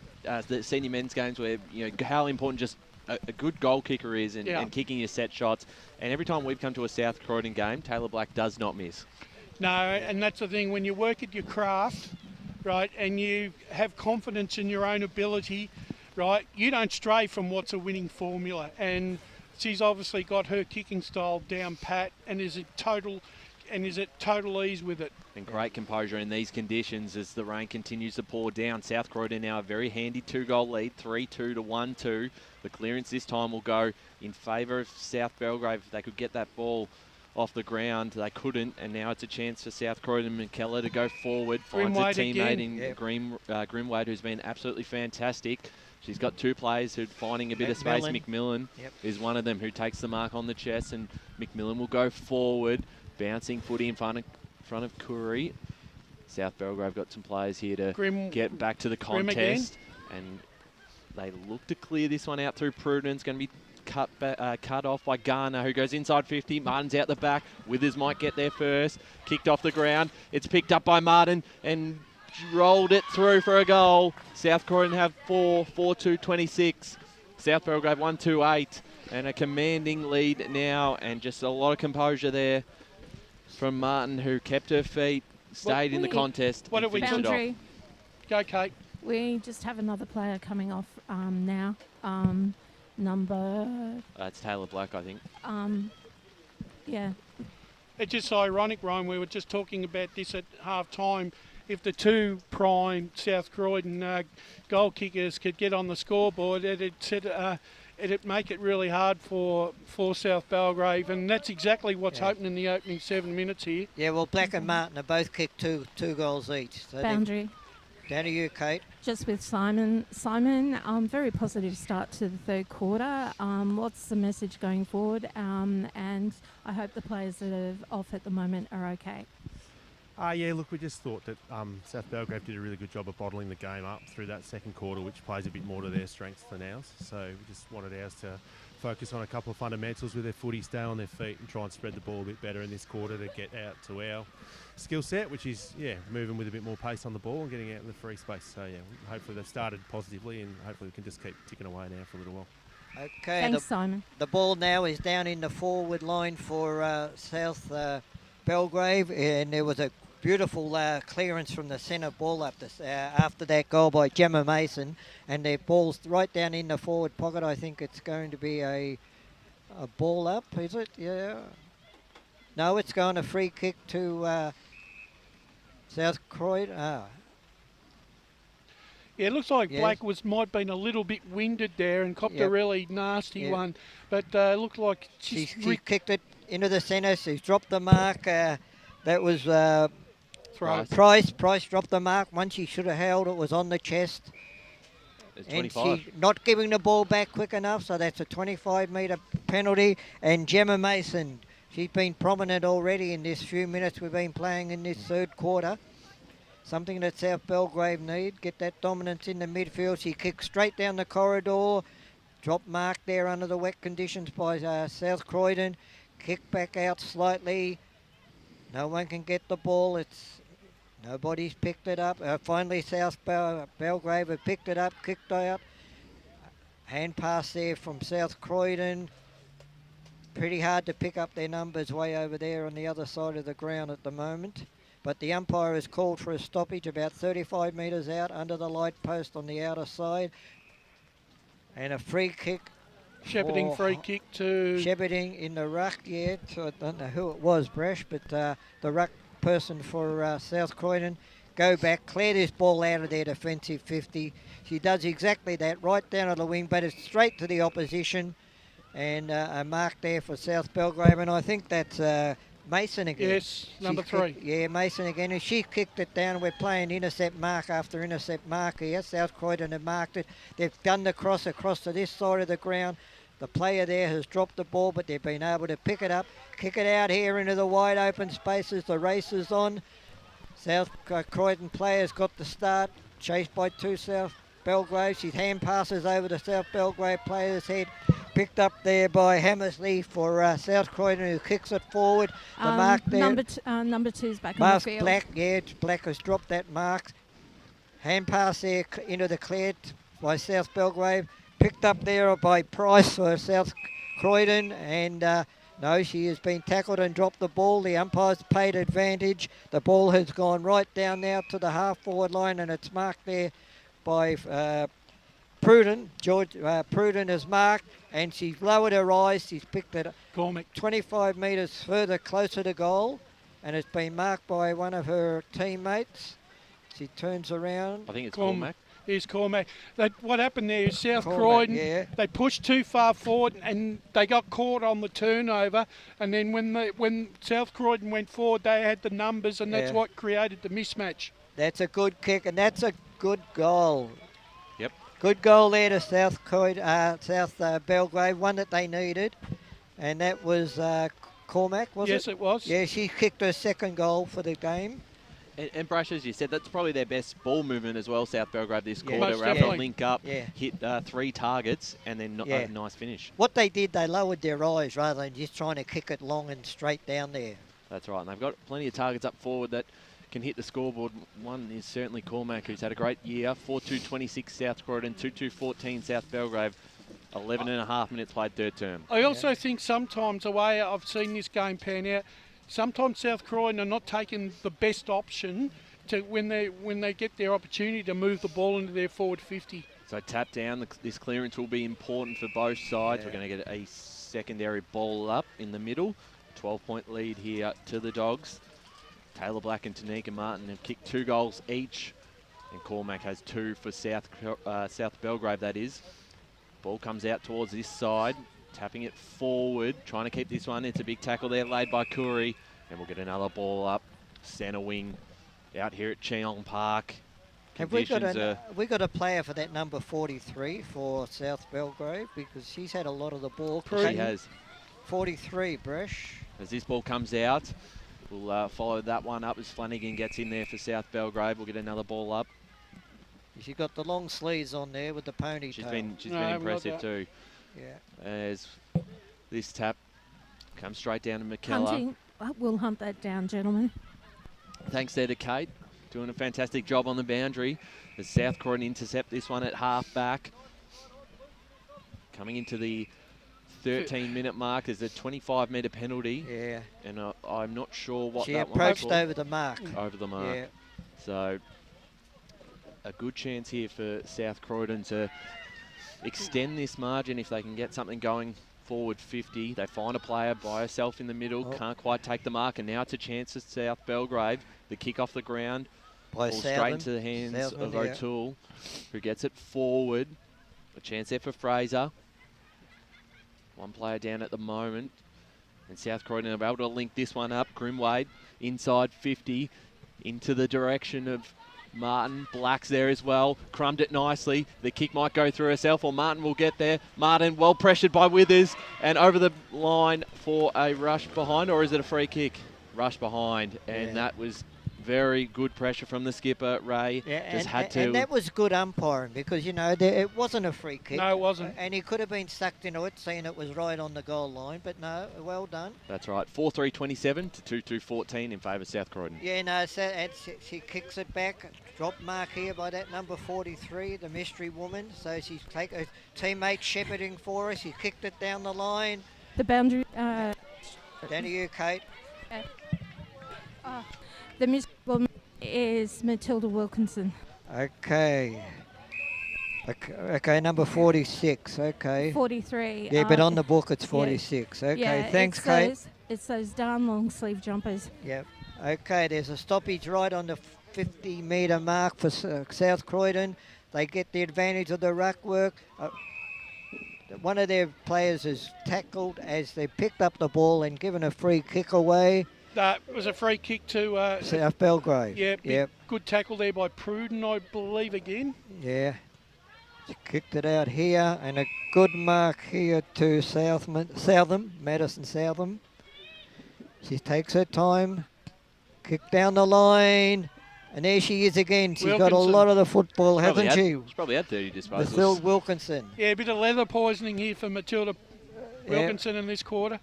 the senior men's games where, how important just a good goal kicker is and kicking your set shots. And every time we've come to a South Croydon game, Taylor Black does not miss. No, and that's the thing. When you work at your craft, right, and you have confidence in your own ability, right, you don't stray from what's a winning formula. And she's obviously got her kicking style down pat and is at total ease with it. And great composure in these conditions as the rain continues to pour down. South Croydon now a very handy 2-goal lead, 3-2 to 1-2. The clearance this time will go in favour of South Belgrave. If they could get that ball off the ground, they couldn't, and now it's a chance for South Croydon and McKellar to go forward. Finds a teammate in Grimwade, who's been absolutely fantastic. She's got two players who are finding a bit of space. McMillan is one of them who takes the mark on the chest, and McMillan will go forward, bouncing footy in front of Curry. South Belgrave got some players here to get back to the contest, and they look to clear this one out through Prudence. Going to be cut off by Garner, who goes inside 50. Martin's out the back. Withers might get there first. Kicked off the ground. It's picked up by Martin and rolled it through for a goal. South Croydon have 4-2-26. South Belgrave 1-2-8, and a commanding lead now, and just a lot of composure there from Martin, who kept her feet, stayed in the contest, and finished it off. Go, Kate. We just have another player coming off now. Number... It's Taylor Black, I think. Yeah. It's just ironic, Ryan, we were just talking about this at half-time. If the two prime South Croydon goal kickers could get on the scoreboard, it'd make it really hard for South Belgrave, and that's exactly what's happened in the opening 7 minutes here. Yeah, well, Black and Martin have both kicked two goals each. So Boundary. Down to you, Kate. Just with Simon. Simon, very positive start to the third quarter. What's the message going forward? And I hope the players that are off at the moment are okay. Yeah, look, we just thought that South Belgrave did a really good job of bottling the game up through that second quarter, which plays a bit more to their strengths than ours. So we just wanted ours to focus on a couple of fundamentals with their footy, stay on their feet and try and spread the ball a bit better in this quarter to get out to our skill set, which is, moving with a bit more pace on the ball and getting out in the free space. So, hopefully they've started positively and hopefully we can just keep ticking away now for a little while. Okay. Thanks, Simon. The ball now is down in the forward line for South Belgrave, and there was a beautiful clearance from the centre ball up after that goal by Gemma Mason, and their ball's right down in the forward pocket. I think it's going to be a ball up, is it? Yeah. No, it's going a free kick to South Croydon. Yeah, it looks like Yes. Black might have been a little bit winded there and copped a Yep. really nasty Yep. one. But looked like She she's kicked it into the centre. She's dropped the mark. That was throw. Price dropped the mark. One she should have held. It was on the chest. It's And 25. she not giving the ball back quick enough, so that's a 25-metre penalty. And Gemma Mason, she's been prominent already in this few minutes we've been playing in this third quarter. Something that South Belgrave need. Get that dominance in the midfield. She kicks straight down the corridor. Drop mark there under the wet conditions by South Croydon. Kick back out slightly. No one can get the ball. Nobody's picked it up. Finally, South Belgrave have picked it up, kicked out. Hand pass there from South Croydon. Pretty hard to pick up their numbers way over there on the other side of the ground at the moment. But the umpire has called for a stoppage about 35 metres out under the light post on the outer side. And a free kick. Shepherding free kick to... Shepherding in the ruck, yeah. So I don't know who it was, Brash, but the ruck person for South Croydon. Go back, clear this ball out of their defensive 50. She does exactly that, right down on the wing, but it's straight to the opposition. And a mark there for South Belgrave, and I think that's Mason again. Yes, number 3. Yeah, Mason again, and she kicked it down. We're playing intercept mark after intercept mark here. South Croydon have marked it. They've done the cross across to this side of the ground. The player there has dropped the ball, but they've been able to pick it up, kick it out here into the wide open spaces. The race is on. South Croydon players got the start, chased by 2 South Belgrave. She hand passes over the South Belgrave player's head. Picked up there by Hammersley for South Croydon, who kicks it forward. The mark there. Number 2's back Mask in the field. Black, yeah, Black has dropped that mark. Hand pass there into the clear by South Belgrave. Picked up there by Price for South Croydon, and no, she has been tackled and dropped the ball. The umpire's paid advantage. The ball has gone right down now to the half-forward line, and it's marked there by Pruden. Pruden has marked, and she's lowered her eyes. She's picked it Cormac. 25 metres further closer to goal, and it's been marked by one of her teammates. She turns around. I think it's Cormac. Here's Cormac. What happened there is South Cormac, Croydon, yeah. they pushed too far forward and they got caught on the turnover. And then when South Croydon went forward, they had the numbers, and that's Yeah. what created the mismatch. That's a good kick, and that's a good goal. Yep. Good goal there to South Belgrave, one that they needed, and that was Cormac, was it? Yes, it was. Yeah, she kicked her second goal for the game. And Brash, as you said, that's probably their best ball movement as well, South Belgrave, this Yeah. quarter. Most We're able to definitely. link up, Yeah. hit 3 targets, and then Yeah. a nice finish. What they did, they lowered their eyes rather than just trying to kick it long and straight down there. That's right, and they've got plenty of targets up forward that can hit the scoreboard. One is certainly Cormac, who's had a great year. 4-2-26 South Croydon, 2-2-14 South Belgrave. 11 and a half minutes played third term. I also think sometimes the way I've seen this game pan out, sometimes South Croydon are not taking the best option to when they get their opportunity to move the ball into their forward 50. So tap down, this clearance will be important for both sides. We're going to get a secondary ball up in the middle. 12-point lead here to the Dogs. Taylor Black and Tanika Martin have kicked 2 goals each, and Cormac has 2 for South Belgrave, that is. Ball comes out towards this side, tapping it forward, trying to keep this one. It's a big tackle there laid by Curry, and we'll get another ball up, centre wing, out here at Cheong Park. Have we got a player for that number 43 for South Belgrave, because she's had a lot of the ball. She has. 43, Bresh. As this ball comes out, we'll follow that one up as Flanagan gets in there for South Belgrave. We'll get another ball up. She got the long sleeves on there with the ponytail. She's been impressive too. Yeah. As this tap comes straight down to McKellar. Hunting. We'll hunt that down, gentlemen. Thanks there to Kate, doing a fantastic job on the boundary. As South Croydon intercept this one at half back. Coming into the 13-minute mark is a 25-metre penalty. Yeah. And I'm not sure what she that one approached was. over the mark. Over the mark. Yeah. So a good chance here for South Croydon to extend this margin if they can get something going forward 50. They find a player by herself in the middle, can't quite take the mark, and now it's a chance for South Belgrave. The kick off the ground, By Ball straight Southam. into the hands Southam, of yeah. O'Toole, who gets it forward. A chance there for Fraser. One player down at the moment. And South Croydon are able to link this one up. Grimwade inside 50 into the direction of Martin. Black's there as well. Crumbed it nicely. The kick might go through herself, or Martin will get there. Martin well pressured by Withers and over the line for a rush behind, or is it a free kick? Rush behind, and that was very good pressure from the skipper, Ray. Yeah, and that was good umpiring because, you know, it wasn't a free kick. No, it wasn't. And he could have been sucked into it, seeing it was right on the goal line, but no, well done. That's right. 4-3-27 to 2-2-14 in favour of South Croydon. Yeah, no, so she kicks it back. Drop mark here by that number 43, the mystery woman. So she's taken a teammate shepherding for her. She kicked it down the line. The boundary. Down to you, Kate. The mystery woman is Matilda Wilkinson. Okay, number 46, okay. 43. Yeah, but on the book it's 46. Okay, yeah, thanks, Kate. It's those darn long sleeve jumpers. Yep. Okay, there's a stoppage right on the 50-metre mark for South Croydon. They get the advantage of the ruck work. One of their players is tackled as they picked up the ball and given a free kick away. That was a free kick to South Belgrave. Yeah, good tackle there by Pruden, I believe, again. Yeah. She kicked it out here, and a good mark here to Southam, Madison Southam. She takes her time, kick down the line, and there she is again. She's got a lot of the football, hasn't she? She's probably had 30 disposals. Matilda Wilkinson. Yeah, a bit of leather poisoning here for Matilda Wilkinson in this quarter.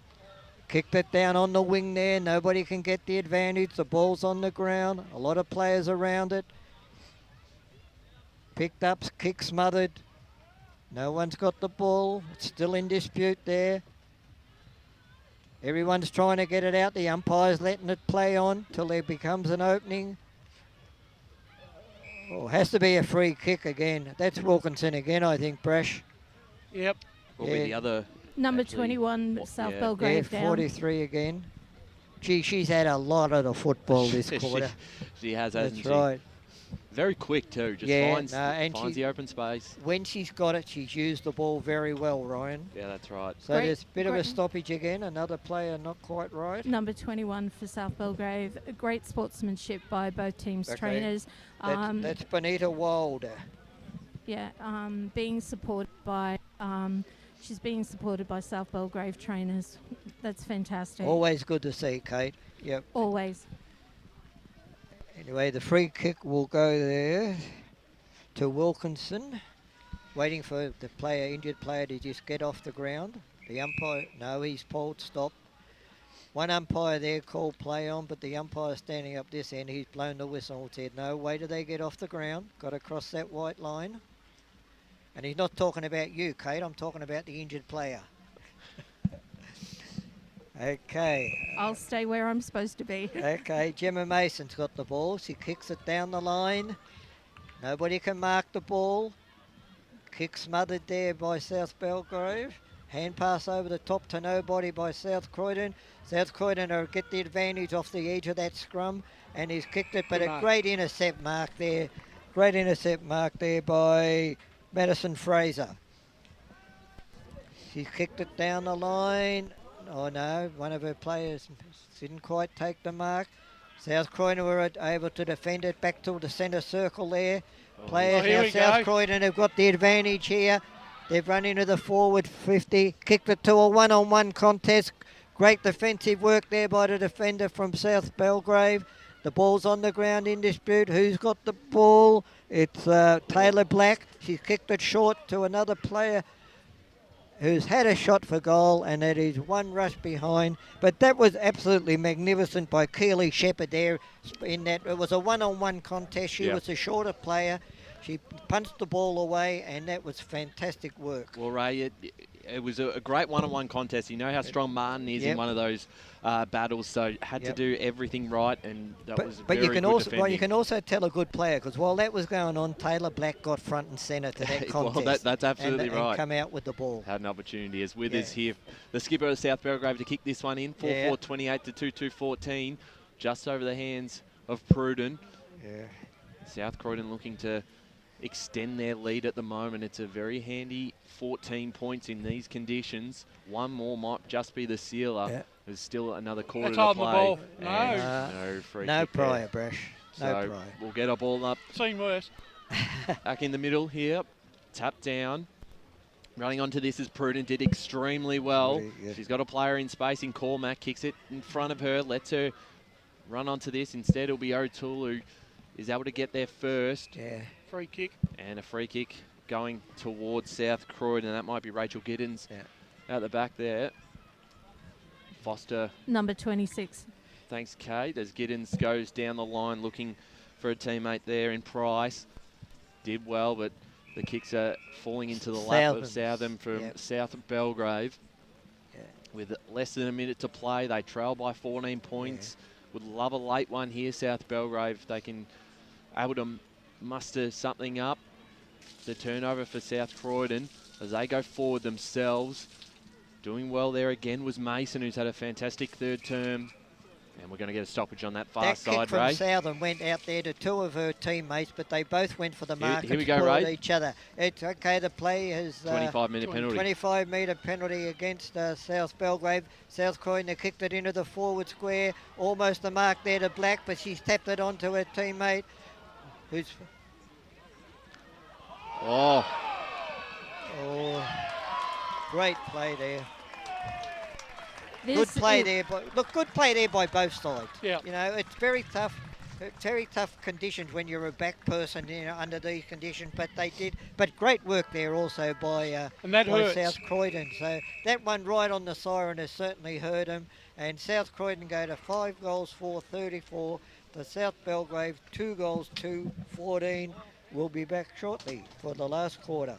Kicked it down on the wing there. Nobody can get the advantage. The ball's on the ground. A lot of players around it. Picked up, kick smothered. No one's got the ball. It's still in dispute there. Everyone's trying to get it out. The umpire's letting it play on till there becomes an opening. Oh, has to be a free kick again. That's Wilkinson again, I think, Brash. Yep. Will be the other... Number 21, South Belgrave down. 43 again. Gee, she's had a lot of the football this quarter. she has, hasn't she? That's right. Very quick too, just finds the open space. When she's got it, she's used the ball very well, Ryan. Yeah, that's right. So there's a bit of a stoppage again, another player not quite right. Number 21 for South Belgrave. A great sportsmanship by both teams' trainers. That's Bonita Wilder. Yeah, being supported by... she's being supported by South Belgrave trainers. That's fantastic. Always good to see, Kate. Yep. Always. Anyway, the free kick will go there to Wilkinson. Waiting for the injured player to just get off the ground. The umpire, no, he's pulled, stop. One umpire there called play on, but the umpire standing up this end, he's blown the whistle and said, no, wait till they get off the ground. Got to cross that white line. And he's not talking about you, Kate. I'm talking about the injured player. Okay. I'll stay where I'm supposed to be. Okay, Gemma Mason's got the ball. She kicks it down the line. Nobody can mark the ball. Kick smothered there by South Belgrave. Hand pass over the top to nobody by South Croydon. South Croydon will get the advantage off the edge of that scrum. And he's kicked it, but a great intercept mark there. Great intercept mark there by Madison Fraser. She kicked it down the line. Oh no, one of her players didn't quite take the mark. South Croydon were able to defend it back to the centre circle there. Players now, South Croydon have got the advantage here. They've run into the forward 50, kicked it to a one-on-one contest. Great defensive work there by the defender from South Belgrave. The ball's on the ground in dispute. Who's got the ball? It's Taylor Black. She's kicked it short to another player who's had a shot for goal, and it is one rush behind. But that was absolutely magnificent by Keely Shepherd there. In that it was a one-on-one contest. She was a shorter player. She punched the ball away, and that was fantastic work. Well, Ray, it was a great one-on-one contest. You know how strong Martin is in one of those battles, so had to do everything right, and that was very good defending. But you can also tell a good player, because while that was going on, Taylor Black got front and centre to that contest. Well, that's absolutely right. And come out with the ball. Had an opportunity as Withers here, the skipper of South Belgrave, to kick this one in. 4-4-28 to 2-2-14, just over the hands of Pruden. Yeah. South Croydon looking to extend their lead at the moment. It's a very handy 14 points in these conditions. One more might just be the sealer. Yeah. There's still another quarter That's to play. holding the ball. And no free No kick there. prior, Brash. No So prior. we'll get a ball up. Seen worse. Back in the middle here. Tap down. Running onto this is Prudent. Did extremely well. She's got a player in space in Cormac. Kicks it in front of her. Lets her run onto this. Instead, it'll be O'Toole who is able to get there first. Yeah. Free kick. And a free kick going towards South Croydon. That might be Rachel Giddens out the back there. Foster. Number 26. Thanks, Kate. As Giddens goes down the line looking for a teammate there in Price. Did well, but the kicks are falling into the lap of Southam from South Belgrave. With less than a minute to play, they trail by 14 points. Would love a late one here, South Belgrave. They can able to muster something up. The turnover for South Croydon as they go forward themselves. Doing well there again was Mason, who's had a fantastic third term. And we're going to get a stoppage on that far side, Ray. That kick from Southern went out there to two of her teammates, but they both went for the mark Here we and go, spoiled Ray. each other. It's okay, the play has 25-minute penalty. 25-metre penalty against South Belgrave. South Croydon kicked it into the forward square. Almost the mark there to Black, but she's tapped it onto her teammate. Who's... Oh, great play there. This Good play there, good play there by both sides. Yeah. You know, it's very tough conditions when you're a back person, you know, under these conditions. But they did, but great work there also by and that by hurts. South Croydon. So that one right on the siren has certainly hurt them. And South Croydon go to 5 goals 4-34. The South Belgrave 2 goals 2-14. We'll be back shortly for the last quarter.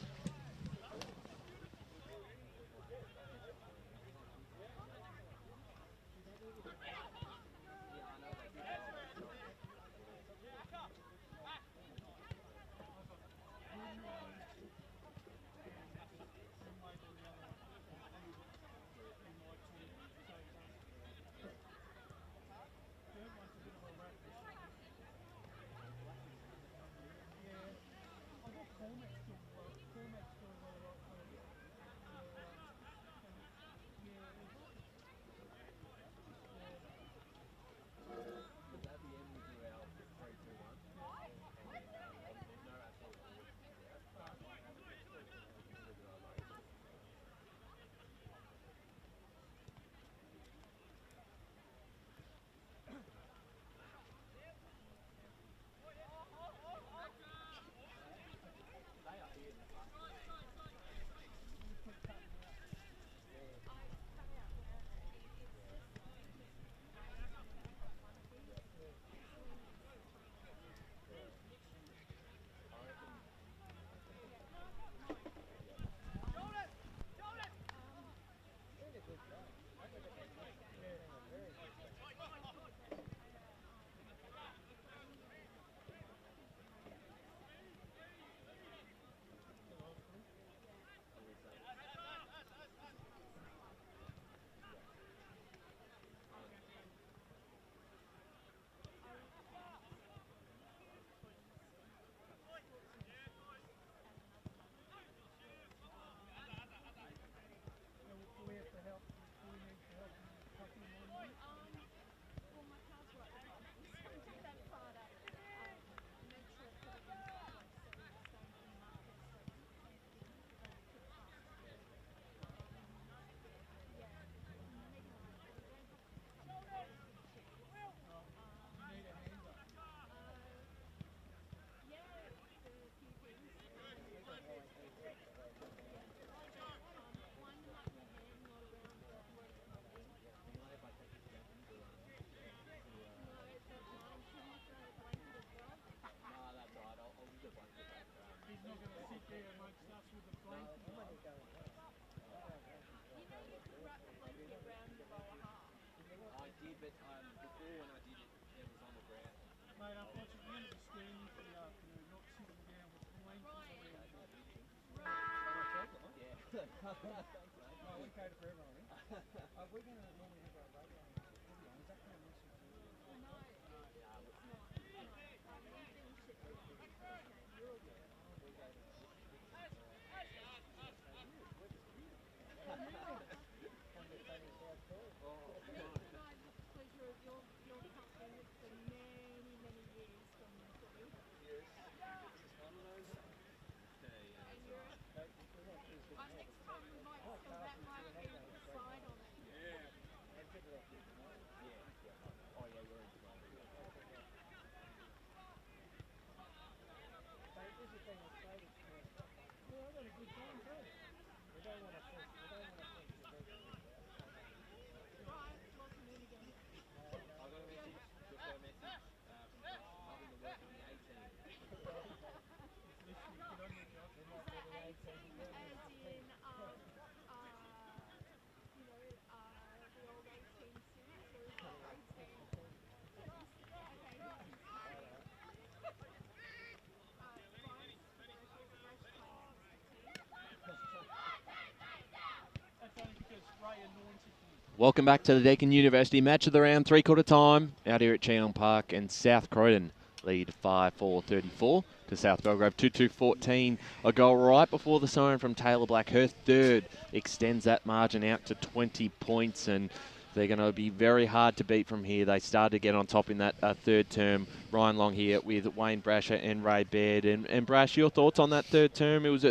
Welcome back to the Deakin University match of the round, three-quarter time, out here at Cheong Park, and South Croydon lead 5-4-34 to South Belgrave 2-2-14. A goal right before the siren from Taylor Black. Her third extends that margin out to 20 points, and they're going to be very hard to beat from here. They started to get on top in that third term. Ryan Long here with Wayne Brasher and Ray Baird. And Brash, your thoughts on that third term? It was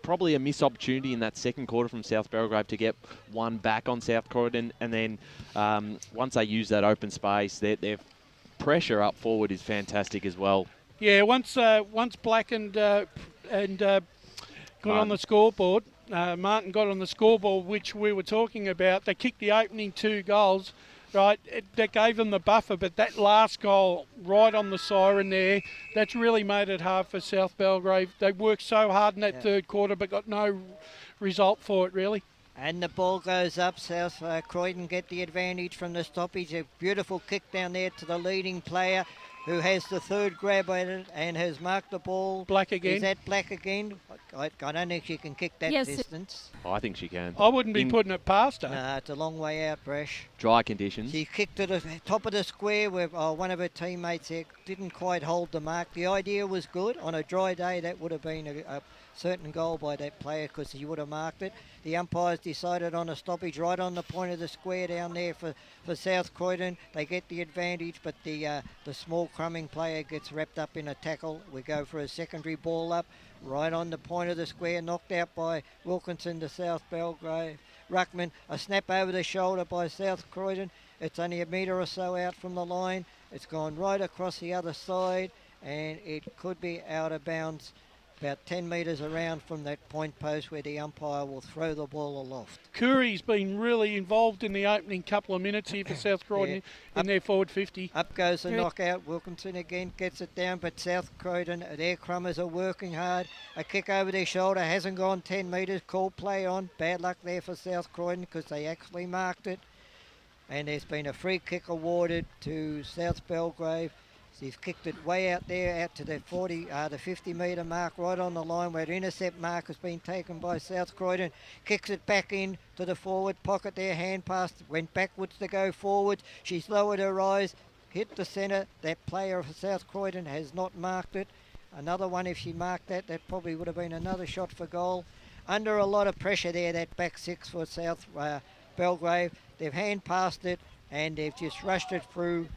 probably a missed opportunity in that second quarter from South Belgrave to get one back on South Croydon, and then once they use that open space, their pressure up forward is fantastic as well. Yeah, once Black and got on the scoreboard, Martin got on the scoreboard, which we were talking about. They kicked the opening 2 goals, right? That gave them the buffer, but that last goal right on the siren there, that's really made it hard for South Belgrave. They worked so hard in that third quarter, but got no result for it, really. And the ball goes up. South Croydon get the advantage from the stoppage. A beautiful kick down there to the leading player, who has the third grab at it and has marked the ball. Black again. Is that Black again? I don't think she can kick that distance. Oh, I think she can. I wouldn't be putting it past her. No, it's a long way out, Brash. Dry conditions. She kicked to the top of the square where one of her teammates there didn't quite hold the mark. The idea was good. On a dry day, that would have been a certain goal by that player because he would have marked it. The umpires decided on a stoppage right on the point of the square down there for South Croydon. They get the advantage, but the small crumbing player gets wrapped up in a tackle. We go for a secondary ball up right on the point of the square, knocked out by Wilkinson to South Belgrave. Ruckman, a snap over the shoulder by South Croydon. It's only a metre or so out from the line. It's gone right across the other side, and it could be out of bounds about 10 metres around from that point post where the umpire will throw the ball aloft. Curry's been really involved in the opening couple of minutes here for South Croydon in their forward 50. Up goes the knockout. Wilkinson again gets it down, but South Croydon, their crummers are working hard. A kick over their shoulder, hasn't gone 10 metres. Call play on. Bad luck there for South Croydon because they actually marked it. And there's been a free kick awarded to South Belgrave. He's kicked it way out there, out to the 50 metre mark, right on the line where the intercept mark has been taken by South Croydon. Kicks it back in to the forward pocket there, hand pass, went backwards to go forward. She's lowered her eyes, hit the centre. That player of South Croydon has not marked it. Another one, if she marked that, that probably would have been another shot for goal. Under a lot of pressure there, that back six for South Belgrave. They've hand passed it and they've just rushed it through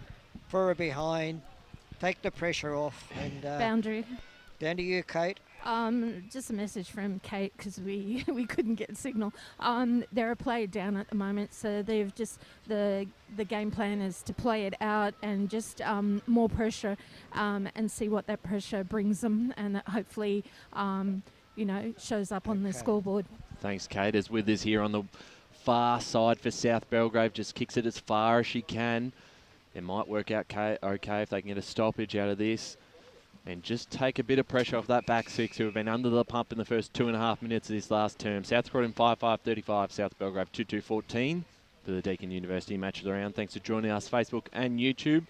for a behind. Take the pressure off. And Boundary. Down to you, Kate. Just a message from Kate because we couldn't get signal. They're a player down at the moment, so they've just the game plan is to play it out and just more pressure and see what that pressure brings them, and that hopefully shows up on the scoreboard. Thanks, Kate. Is with us here on the far side for South Belgrave. Just kicks it as far as she can. It might work out okay if they can get a stoppage out of this and just take a bit of pressure off that back six who have been under the pump in the first 2.5 minutes of this last term. South Croydon 5-5-35, South Belgrave 2-2-14 for the Deakin University match of the round. Thanks for joining us, Facebook and YouTube.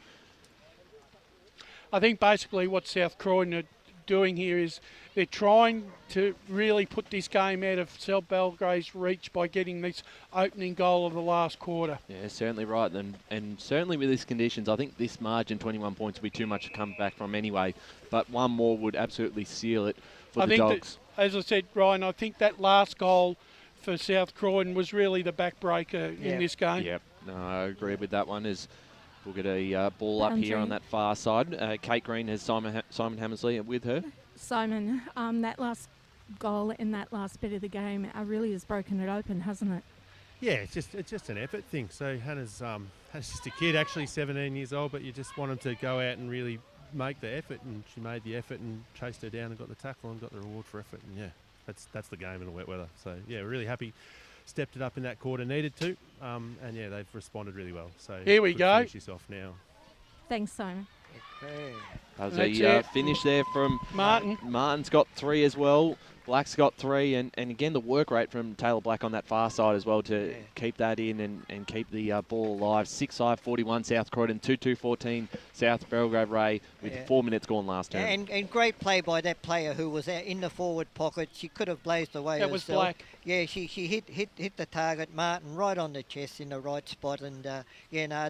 I think basically what South Croydon are doing here is they're trying to really put this game out of South Belgrave's reach by getting this opening goal of the last quarter. Yeah, certainly right. And certainly with these conditions, I think this margin, 21 points, would be too much to come back from anyway. But one more would absolutely seal it for the Dogs. That, as I said, Ryan, I think that last goal for South Croydon was really the backbreaker in this game. Yep, no, I agree with that one. We'll get a ball up here on that far side. Kate Green has Simon Hammersley with her. Simon, that last goal in that last bit of the game really has broken it open, hasn't it? Yeah, it's just an effort thing. So Hannah's just a kid, actually 17 years old, but you just want him to go out and really make the effort, and she made the effort and chased her down and got the tackle and got the reward for effort. And yeah, that's the game in the wet weather. So yeah, really happy. Stepped it up in that quarter, needed to, and yeah, they've responded really well. So here we go. Finish this off now. Thanks, Simon. Okay. That was That's a it. finish there from Martin. Martin's got 3 as well. Black's got 3, and again the work rate from Taylor Black on that far side as well to keep that in and keep the ball alive. 6-5-41 South Croydon, 2-2-14 South Belgrave Ray with 4 minutes gone last term. And great play by that player who was out in the forward pocket. She could have blazed away That herself. was Black. Yeah, she hit the target, Martin, right on the chest in the right spot. And,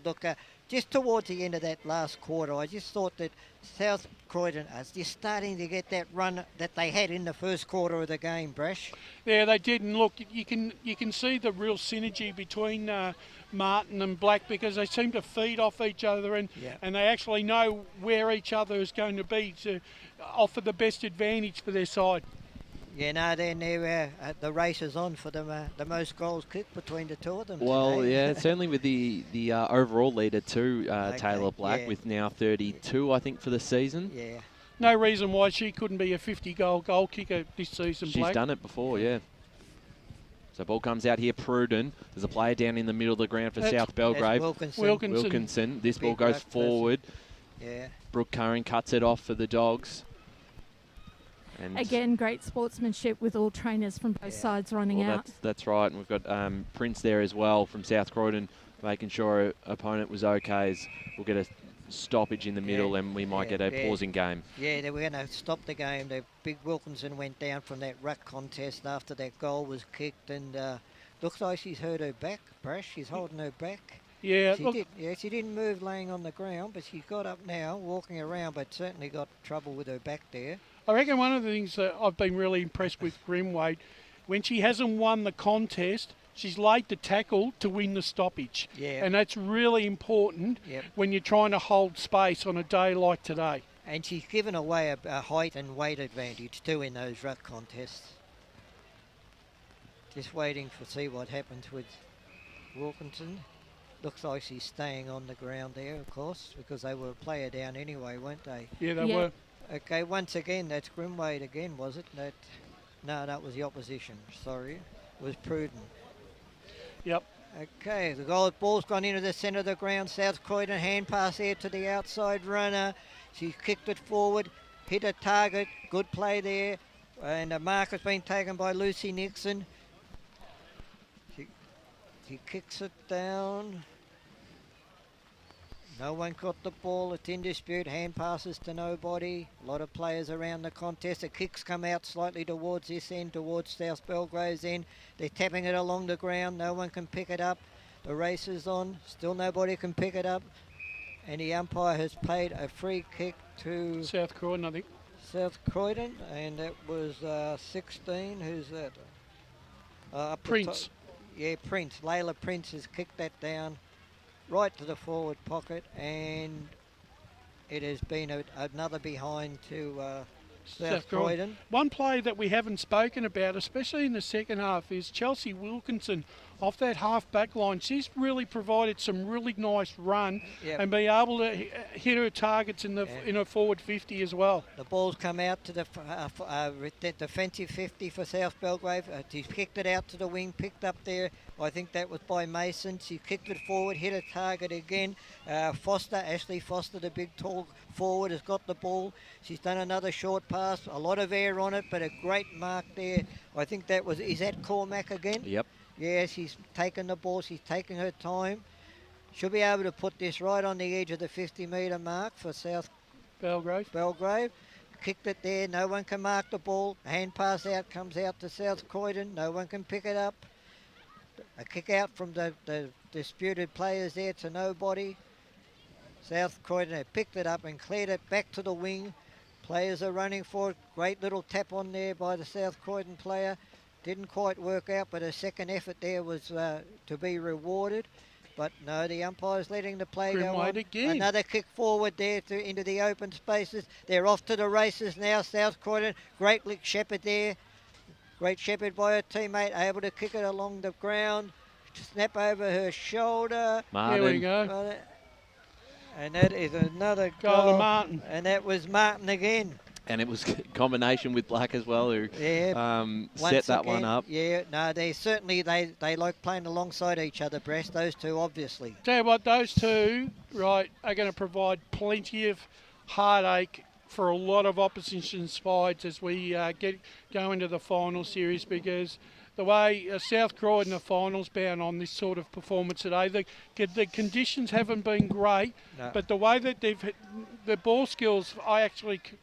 look, just towards the end of that last quarter, I just thought that South Croydon is just starting to get that run that they had in the first quarter of the game, Brash. Yeah, they did. And look, you can see the real synergy between Martin and Black, because they seem to feed off each other and they actually know where each other is going to be to offer the best advantage for their side. Yeah, no, then the race is on for the most goals kicked between the two of them. Well, today. yeah, certainly with the overall leader too, Taylor Black, with now 32, I think, for the season. Yeah. No reason why she couldn't be a 50-goal goal kicker this season, She's Black. done it before, yeah. So ball comes out here, Pruden. There's a player down in the middle of the ground for South Belgrave. Wilkinson. This ball goes forward. Yeah. Brooke Curran cuts it off for the Dogs. And Again, great sportsmanship with all trainers from both sides running out. That's right. And we've got Prince there as well from South Croydon, making sure our opponent was okay. As we'll get a stoppage in the middle and we might get a pausing game. Yeah, they were going to stop the game. The big Wilkinson went down from that ruck contest after that goal was kicked, and looks like she's hurt her back, Brash. She's holding her back. Yeah, she didn't move laying on the ground, but she's got up now, walking around, but certainly got trouble with her back there. I reckon one of the things that I've been really impressed with Grimwade, when she hasn't won the contest, she's laid the tackle to win the stoppage. Yeah. And that's really important when you're trying to hold space on a day like today. And she's given away a height and weight advantage too in those ruck contests. Just waiting to see what happens with Wilkinson. Looks like she's staying on the ground there, of course, because they were a player down anyway, weren't they? Yeah, they were. Okay, once again, that's Grimwade again, was it? No, that was the opposition. Sorry, it was Pruden. Yep. Okay, the ball's gone into the centre of the ground. South Croydon, hand pass there to the outside runner. She's kicked it forward, hit a target. Good play there. And the mark has been taken by Lucy Nixon. She kicks it down. No one got the ball. It's in dispute. Hand passes to nobody. A lot of players around the contest. The kicks come out slightly towards this end, towards South Belgrave's end. They're tapping it along the ground. No one can pick it up. The race is on. Still nobody can pick it up. And the umpire has paid a free kick to South Croydon, I think. South Croydon. And that was 16. Who's that? Prince. Yeah, Prince. Layla Prince has kicked that down right to the forward pocket, and it has been another behind to South Croydon. One play that we haven't spoken about, especially in the second half, is Chelsea Wilkinson off that half back line. She's really provided some really nice run and be able to hit her targets in her forward 50 as well. The ball's come out to the defensive 50 for South Belgrave. She's kicked it out to the wing, picked up there. I think that was by Mason. She kicked it forward, hit a target again. Ashley Foster, the big tall forward, has got the ball. She's done another short pass, a lot of air on it, but a great mark there. I think is that Cormac again? Yep. Yeah, she's taken the ball, she's taking her time. She'll be able to put this right on the edge of the 50-metre mark for South Belgrave. Kicked it there, no one can mark the ball. Hand pass out, comes out to South Croydon, no one can pick it up. A kick out from the disputed players there to nobody. South Croydon have picked it up and cleared it back to the wing. Players are running for it. Great little tap on there by the South Croydon player. Didn't quite work out, but a second effort there was to be rewarded. But no, the umpire's letting the play go on. Again. Another kick forward there into the open spaces. They're off to the races now, South Croydon. Great lick Shepherd there. Great Shepherd by her teammate, able to kick it along the ground. Snap over her shoulder. Martin. There we go. And that is another goal goal. to Martin. And that was Martin again. And it was a combination with Black as well, who set that one up. Yeah, no, they certainly, they like playing alongside each other, Breast, those two, obviously. Tell you what, those two, right, are going to provide plenty of heartache for a lot of opposition sides as we go into the final series, because the way South Croydon are finals bound on this sort of performance today, the conditions haven't been great, but the way that the ball skills,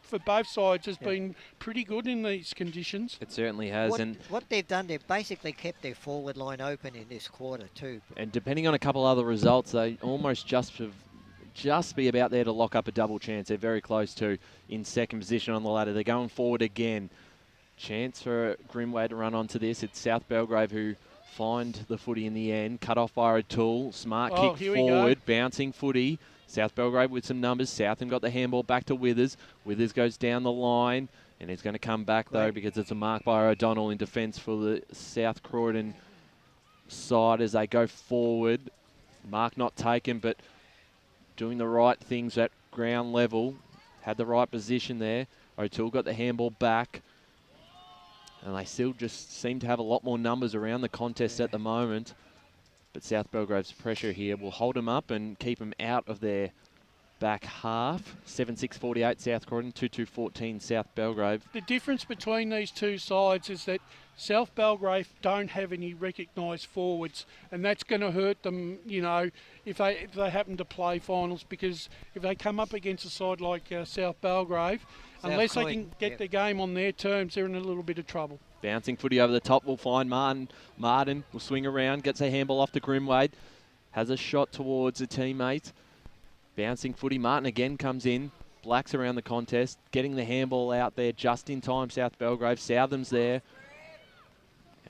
for both sides, has been pretty good in these conditions. It certainly has. What they've done, they've basically kept their forward line open in this quarter too. And depending on a couple other results, they almost just be about there to lock up a double chance. They're very close to in second position on the ladder. They're going forward again. Chance for Grimway to run onto this. It's South Belgrave who find the footy in the end. Cut off by O'Toole. Smart kick forward. Bouncing footy. South Belgrave with some numbers. Southam got the handball back to Withers. Withers goes down the line. And he's going to come back, though, because it's a mark by O'Donnell in defence for the South Croydon side as they go forward. Mark not taken, but doing the right things at ground level. Had the right position there. O'Toole got the handball back. And they still just seem to have a lot more numbers around the contest at the moment. But South Belgrave's pressure here will hold them up and keep them out of their back half. 7-6-48 South Croydon, 2-2-14 South Belgrave. The difference between these two sides is that South Belgrave don't have any recognised forwards, and that's going to hurt them, you know, if they happen to play finals, because if they come up against a side like South Belgrave, unless they can get the game on their terms, they're in a little bit of trouble. Bouncing footy over the top will find Martin. Martin will swing around, gets a handball off to Grimwade, has a shot towards a teammate. Bouncing footy, Martin again comes in. Black's around the contest, getting the handball out there just in time, South Belgrave. Southam's there.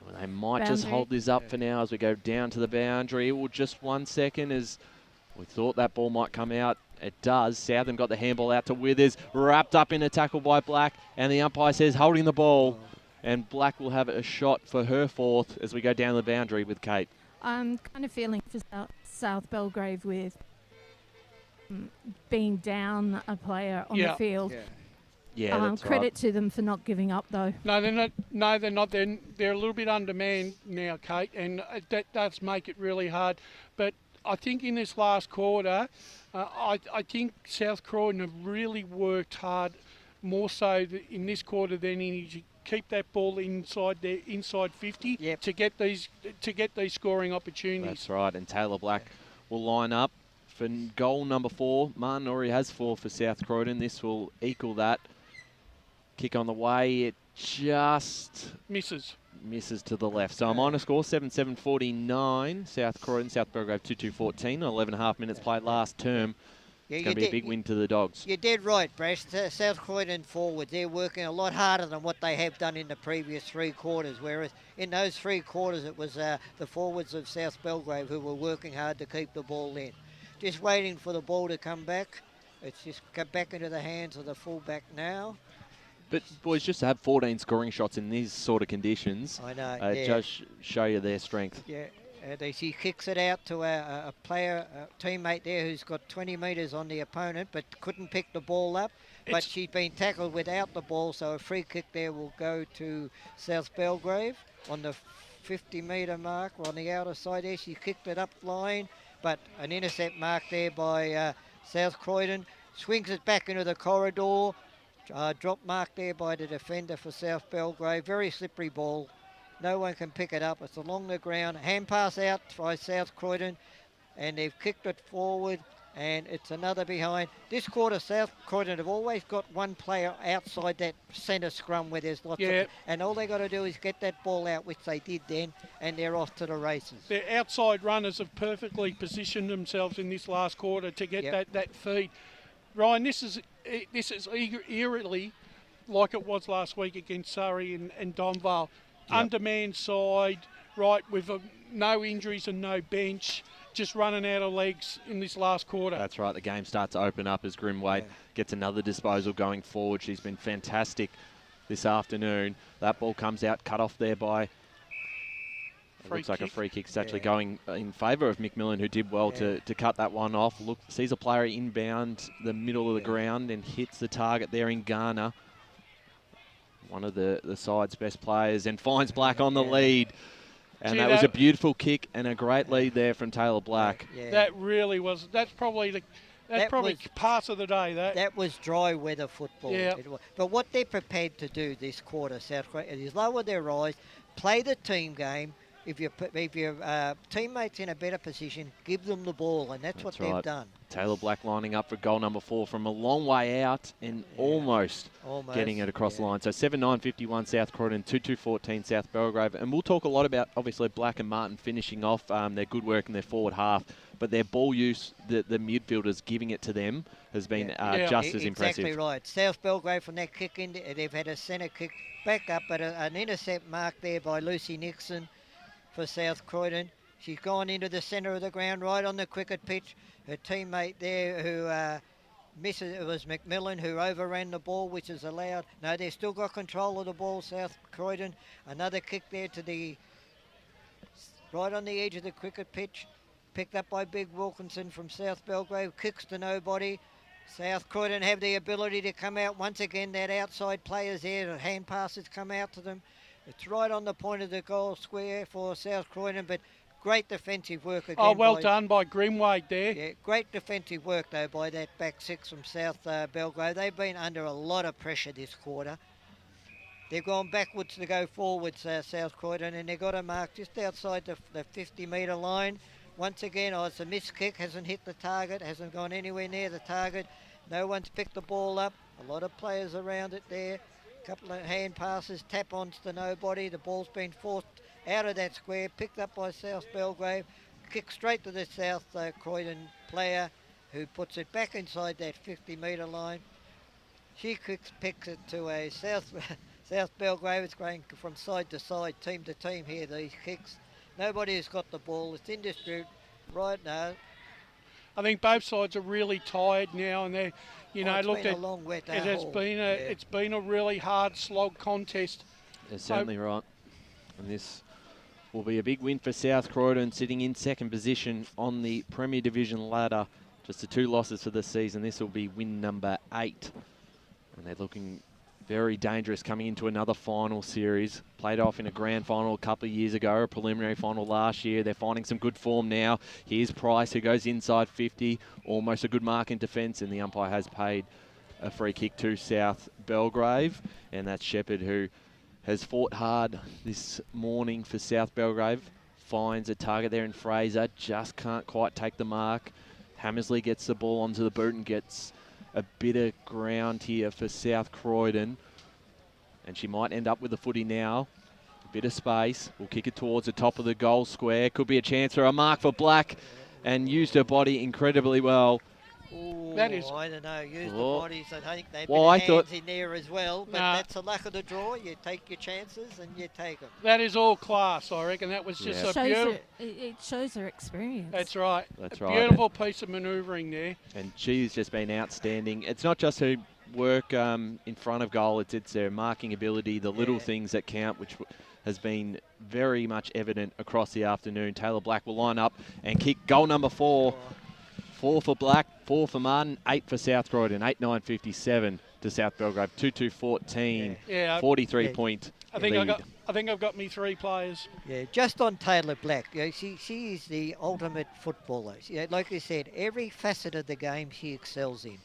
And they might just hold this up for now as we go down to the boundary. Well, just 1 second as we thought that ball might come out. It does. Southam got the handball out to Withers, wrapped up in a tackle by Black, and the umpire says holding the ball. And Black will have a shot for her fourth as we go down the boundary with Kate. I'm kind of feeling for South Belgrave with being down a player on the field. Yeah, that's credit to them for not giving up, though. No, they're not. No, they're not. They're a little bit undermanned now, Kate, and that does make it really hard. But I think in this last quarter, I think South Croydon have really worked hard, more so in this quarter than in keep that ball inside 50 to get these scoring opportunities. That's right, and Taylor Black will line up for goal number 4. Martin already has 4 for South Croydon. This will equal that. Kick on the way, it just misses to the left. So a minor score, 7-7-49. South Croydon, South Belgrave 2-2-14. 11.5 minutes played last term. It's going to be a big win to the Dogs. You're dead right, Brash. South Croydon forward, they're working a lot harder than what they have done in the previous 3 quarters, whereas in those 3 quarters it was the forwards of South Belgrave who were working hard to keep the ball in. Just waiting for the ball to come back. It's just come back into the hands of the fullback now. But, boys, just to have 14 scoring shots in these sort of conditions, I know, just show you their strength. Yeah. He kicks it out to a player, a teammate there who's got 20 metres on the opponent but couldn't pick the ball up. But she's been tackled without the ball, so a free kick there will go to South Belgrave on the 50-metre mark or on the outer side there. She kicked it up line, but an intercept mark there by South Croydon. Swings it back into the corridor. Drop mark there by the defender for South Belgrave. Very slippery ball. No one can pick it up. It's along the ground. Hand pass out by South Croydon, and they've kicked it forward, and it's another behind. This quarter, South Croydon have always got one player outside that centre scrum where there's lots of... And all they got to do is get that ball out, which they did then, and they're off to the races. Their outside runners have perfectly positioned themselves in this last quarter to get that feed. Ryan, this is eerily like it was last week against Surrey and Donvale. Undermanned side, right, with no injuries and no bench, just running out of legs in this last quarter. That's right. The game starts to open up as Grimwade gets another disposal going forward. She's been fantastic this afternoon. That ball comes out, cut off there by... looks like a free kick. It's actually going in favour of McMillan, who did well to cut that one off. Sees a player inbound the middle of the ground and hits the target there in Ghana. one of the side's best players, and finds Black on the lead. And Gee, that was a beautiful kick and a great lead there from Taylor Black. Yeah. That really was. That's probably pass of the day. That was dry weather football. Yeah. But what they're prepared to do this quarter, South Croydon, is lower their rise, play the team game. If your teammates in a better position, give them the ball, and that's what they've done. Taylor Black lining up for goal number 4 from a long way out and almost getting it across the line. So 7-9-51 South Croydon, 2-2-14 South Belgrave. And we'll talk a lot about, obviously, Black and Martin finishing off their good work in their forward half. But their ball use, the midfielders giving it to them, has been just as impressive. Exactly right. South Belgrave from that kick in, they've had a centre kick back up, but an intercept mark there by Lucy Nixon for South Croydon. She's gone into the centre of the ground, right on the cricket pitch. Her teammate there who misses, it was McMillan who overran the ball, which is allowed. No, they've still got control of the ball, South Croydon. Another kick there to the right on the edge of the cricket pitch. Picked up by Big Wilkinson from South Belgrave. Kicks to nobody. South Croydon have the ability to come out once again. That outside players there, the hand passes come out to them. It's right on the point of the goal square for South Croydon, but great defensive work again. Oh, well done by Grimwade there. Yeah, great defensive work, though, by that back six from South Belgrave. They've been under a lot of pressure this quarter. They've gone backwards to go forwards, South Croydon, and they've got a mark just outside the 50-metre line. Once again, it's a missed kick, hasn't hit the target, hasn't gone anywhere near the target. No one's picked the ball up. A lot of players around it there. Couple of hand passes, tap-ons to nobody. The ball's been forced out of that square, picked up by South Belgrave, kicked straight to the South Croydon player, who puts it back inside that 50-metre line. She picks it to a South Belgrave. It's going from side to side, team to team here, these kicks. Nobody has got the ball. It's in dispute right now. I think both sides are really tired now, and they're, been a long wet it's been a really hard slog contest. They're certainly right. And this will be a big win for South Croydon, sitting in second position on the Premier Division ladder. Just the 2 losses for the season. This will be win number 8. And they're looking very dangerous coming into another final series. Played off in a grand final a couple of years ago, a preliminary final last year. They're finding some good form now. Here's Price, who goes inside 50, almost a good mark in defence, and the umpire has paid a free kick to South Belgrave. And that's Shepherd, who has fought hard this morning for South Belgrave. Finds a target there in Fraser, just can't quite take the mark. Hammersley gets the ball onto the boot and gets a bit of ground here for South Croydon. And she might end up with the footy now. A bit of space. We'll kick it towards the top of the goal square. Could be a chance for a mark for Black. And used her body incredibly well. Ooh, that is... I don't know. Use the bodies. I think they've hands in there as well. But that's the luck of the draw. You take your chances and you take them. That is all class, I reckon. That was just a beautiful... It shows her experience. That's right. That's a right. Beautiful piece of manoeuvring there. And she's just been outstanding. It's not just her work in front of goal. It's their marking ability, the little things that count, which has been very much evident across the afternoon. Taylor Black will line up and kick goal number 4. 4 for Black, 4 for Martin, 8 for South Croydon. 8-9-57 to South Belgrave. 2-2-14. 43-point lead. I think I've got me 3 players. Yeah, just on Taylor Black. She is the ultimate footballer. Like I said, every facet of the game she excels in.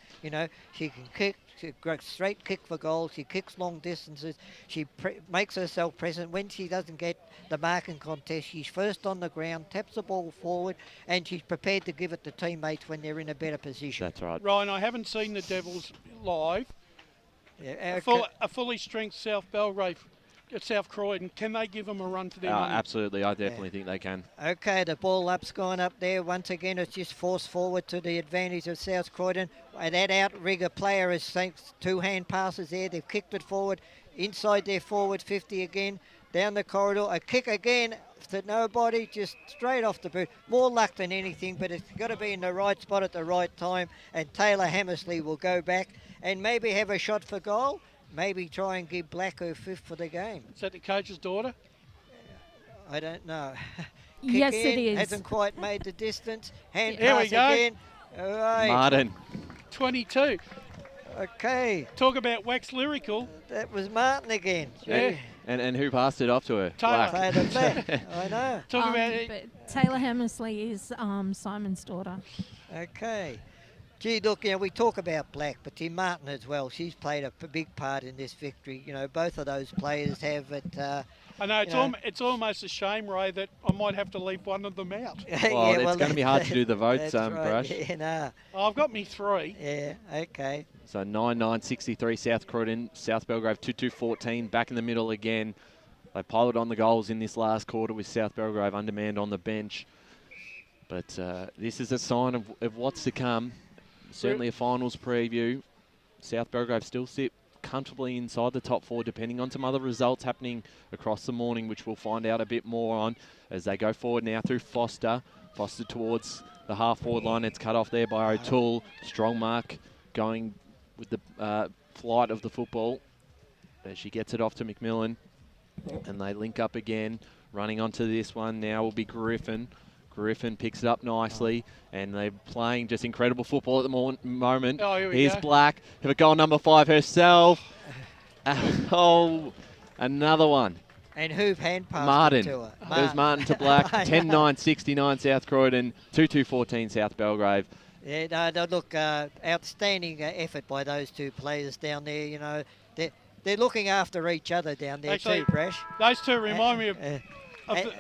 She can kick, she goes straight kick for goal. She kicks long distances. She makes herself present. When she doesn't get the marking contest, she's first on the ground, taps the ball forward, and she's prepared to give it to teammates when they're in a better position. That's right. Ryan, I haven't seen the Devils live. Yeah, a fully strength South Belgrave at South Croydon, can they give them a run for their money? Absolutely, I definitely think they can. Okay, the ball up's gone up there. Once again, it's just forced forward to the advantage of South Croydon. That outrigger player has sent 2 hand passes there. They've kicked it forward, inside their forward 50 again, down the corridor. A kick again to nobody, just straight off the boot. More luck than anything, but it's got to be in the right spot at the right time. And Taylor Hammersley will go back and maybe have a shot for goal. Maybe try and give Black her 5th for the game. Is that the coach's daughter? I don't know. Yes, it is. Hasn't quite made the distance. Hand Here pass we go. again. All right. Martin. 22. Okay, Talk about wax lyrical. that was Martin again. Yeah. And who passed it off to her? Taylor. Black. Taylor Black. I know. Talk about it. But Taylor Hammersley is Simon's daughter. Okay. Gee, look, we talk about Black, but Tim Martin as well. She's played a big part in this victory. Both of those players have it. I know, it's almost a shame, Ray, that I might have to leave one of them out. Well, it's going to be hard to do the votes, that's right. Brush. Yeah, no. I've got me 3. Yeah, okay. So 9-9-63 South Croydon, South Belgrave 2-2-14, back in the middle again. They piled on the goals in this last quarter with South Belgrave undermanned on the bench. But this is a sign of what's to come. Certainly a finals preview. South Belgrave still sit comfortably inside the top 4, depending on some other results happening across the morning, which we'll find out a bit more on as they go forward now through Foster. Foster towards the half-forward line. It's cut off there by O'Toole. Strong mark going with the flight of the football. As she gets it off to McMillan. And they link up again. Running onto this one now will be Griffin. Griffin picks it up nicely, and they're playing just incredible football at the moment. Oh, here we Here's go. Black, have a goal number 5 herself. Oh, another one. And who hand passed Martin. it to her? There's Martin to Black. 10-9-69 South Croydon, 2-2-14 South Belgrave. Yeah, no, look, outstanding effort by those two players down there. They're looking after each other down there Actually, too, Brash. Those two remind me of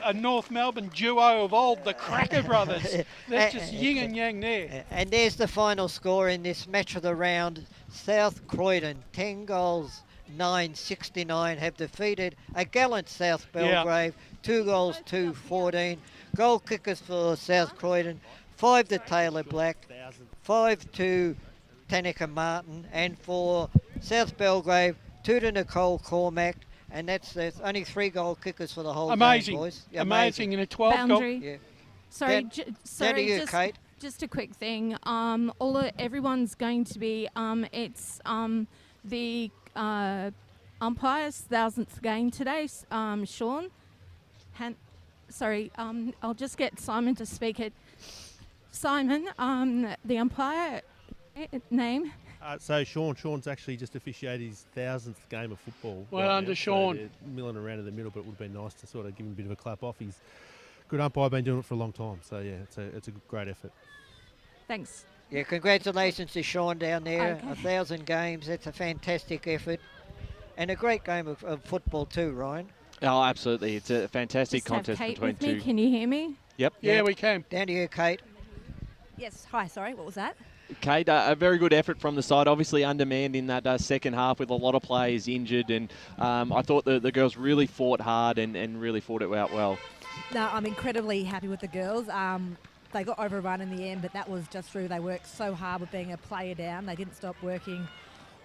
a North Melbourne duo of old, the Cracker Brothers. That's just yin and yang there. And there's the final score in this match of the round. South Croydon, 10 goals, 9-69, have defeated a gallant South Belgrave, 2 goals, 2-14. Goal kickers for South Croydon, 5 to Taylor Black, 5 to Tanika Martin, and for South Belgrave, 2 to Nicole Cormack. And that's only 3 goal kickers for the whole game, boys. Yeah, Amazing in a 12 Boundary. Yeah. Sorry, Down to you, Kate. just a quick thing. Everyone's going to be. It's the umpire's 1,000th game today. Sean. I'll just get Simon to speak it. Simon, the umpire name. So Sean's actually just officiated his 1,000th game of football. Well right done to now, Sean. So they're milling around in the middle, but it would have been nice to sort of give him a bit of a clap off. He's a good umpire, been doing it for a long time. So yeah, it's a great effort. Thanks. Yeah, congratulations to Sean down there. Okay. 1,000 games, that's a fantastic effort. And a great game of football too, Ryan. Oh, absolutely. It's a fantastic Just have contest Kate between with me. two. Can you hear me? Yep. Yeah, we can. Down to you, Kate. Yes, hi, sorry, what was that? Kate, a very good effort from the side, obviously undermanned in that second half with a lot of players injured, and I thought the girls really fought hard and really fought it out well. No, I'm incredibly happy with the girls. They got overrun in the end, but that was just through. They worked so hard with being a player down. They didn't stop working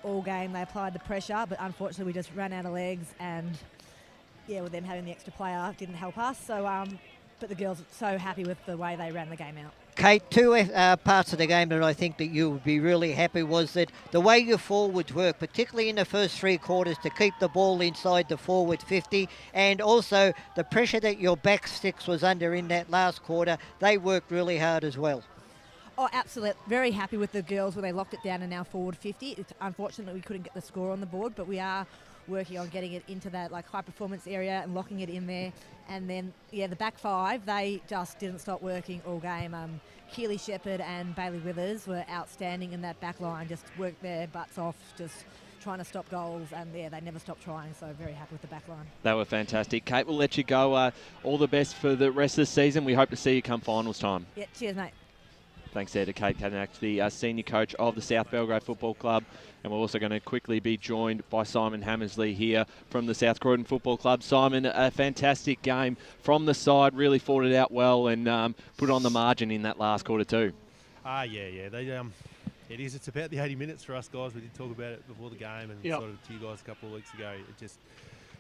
all game. They applied the pressure, but unfortunately we just ran out of legs, and yeah, with them having the extra player didn't help us. So, but the girls are so happy with the way they ran the game out. Kate, 2 parts of the game that I think that you would be really happy was that the way your forwards work, particularly in the first 3 quarters, to keep the ball inside the forward 50, and also the pressure that your back six was under in that last quarter, they worked really hard as well. Oh, absolutely. Very happy with the girls when they locked it down in our forward 50. Unfortunately, we couldn't get the score on the board, but we are working on getting it into that high performance area and locking it in there. And then, yeah, the back 5, they just didn't stop working all game. Keely Shepherd and Bailey Withers were outstanding in that back line, just worked their butts off, just trying to stop goals, and yeah, they never stopped trying, so very happy with the back line. They were fantastic. Kate, we'll let you go. All the best for the rest of the season. We hope to see you come finals time. Yeah, cheers, mate. Thanks there to Kate Kanak, the senior coach of the South Belgrave Football Club. And we're also going to quickly be joined by Simon Hammersley here from the South Croydon Football Club. Simon, a fantastic game from the side, really fought it out well and put on the margin in that last quarter too. Yeah. They, it is. It's about the 80 minutes for us guys. We did talk about it before the game and sort of to you guys a couple of weeks ago. It just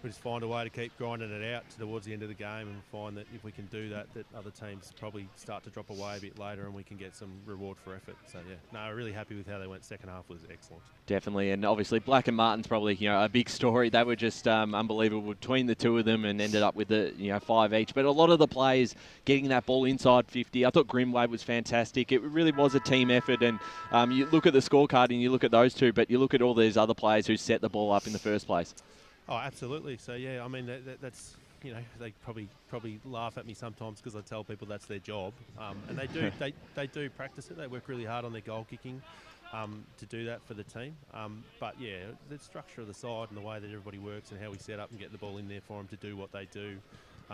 we just find a way to keep grinding it out towards the end of the game, and find that if we can do that, that other teams probably start to drop away a bit later, and we can get some reward for effort. So yeah, no, really happy with how they went. Second half was excellent. Definitely, and obviously Black and Martin's probably a big story. They were just unbelievable between the two of them, and ended up with the 5 each. But a lot of the players getting that ball inside 50. I thought Grimwade was fantastic. It really was a team effort, and you look at the scorecard and you look at those two, but you look at all these other players who set the ball up in the first place. Oh, absolutely. So yeah, I mean that's they probably laugh at me sometimes because I tell people that's their job, and they do they do practice it. They work really hard on their goal kicking to do that for the team. But yeah, the structure of the side and the way that everybody works and how we set up and get the ball in there for them to do what they do.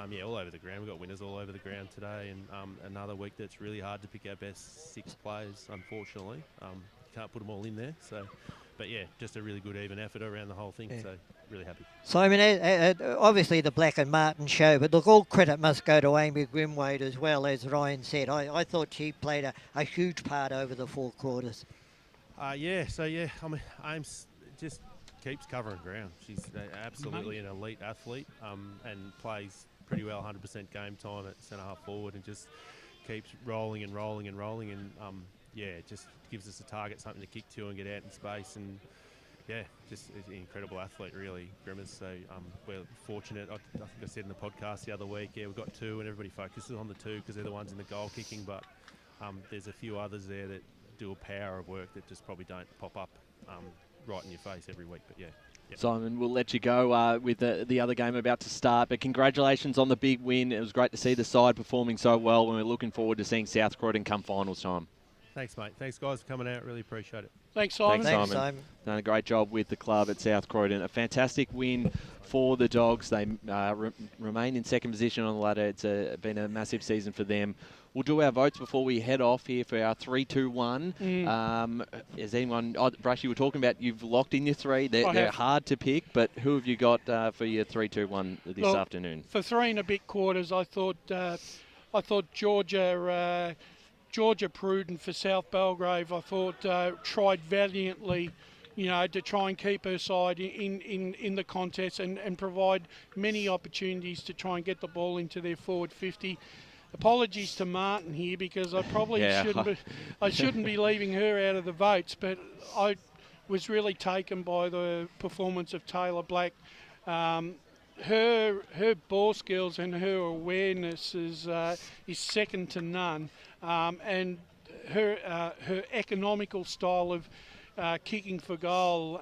Yeah, all over the ground. We've got winners all over the ground today, and another week that's really hard to pick our best 6 players, unfortunately. Can't put them all in there. So, but yeah, just a really good even effort around the whole thing. Yeah. So really happy. Simon, obviously the Black and Martin show, but look, all credit must go to Amy Grimwade as well, as Ryan said. I thought she played a huge part over the 4 quarters. Yeah, so yeah, I mean, Ames just keeps covering ground. She's absolutely an elite athlete, and plays pretty well 100% game time at centre half forward, and just keeps rolling and rolling and rolling, and yeah, it just gives us a target, something to kick to and get out in space, and yeah, just an incredible athlete, really, Grimmers. So we're fortunate. I think I said in the podcast the other week, yeah, we've got 2, and everybody focuses on the 2 because they're the ones in the goal kicking, but there's a few others there that do a power of work that just probably don't pop up right in your face every week, but yeah. Yep. Simon, we'll let you go with the other game about to start, but congratulations on the big win. It was great to see the side performing so well, and we're looking forward to seeing South Croydon come finals time. Thanks, mate. Thanks, guys, for coming out. Really appreciate it. Thanks, Simon. Thanks, Simon. Done a great job with the club at South Croydon. A fantastic win for the Dogs. They remain in second position on the ladder. It's been a massive season for them. We'll do our votes before we head off here for our 3-2-1. Is anyone... Brush, you were talking about you've locked in your 3. They're hard to pick, but who have you got for your 3-2-1 this afternoon? For 3 and a bit quarters, I thought Georgia Pruden for South Belgrave, I thought tried valiantly, to try and keep her side in the contest and provide many opportunities to try and get the ball into their forward 50. Apologies to Martin here because I probably shouldn't be leaving her out of the votes, but I was really taken by the performance of Taylor Black. Her ball skills and her awareness is second to none, and her economical style of kicking for goal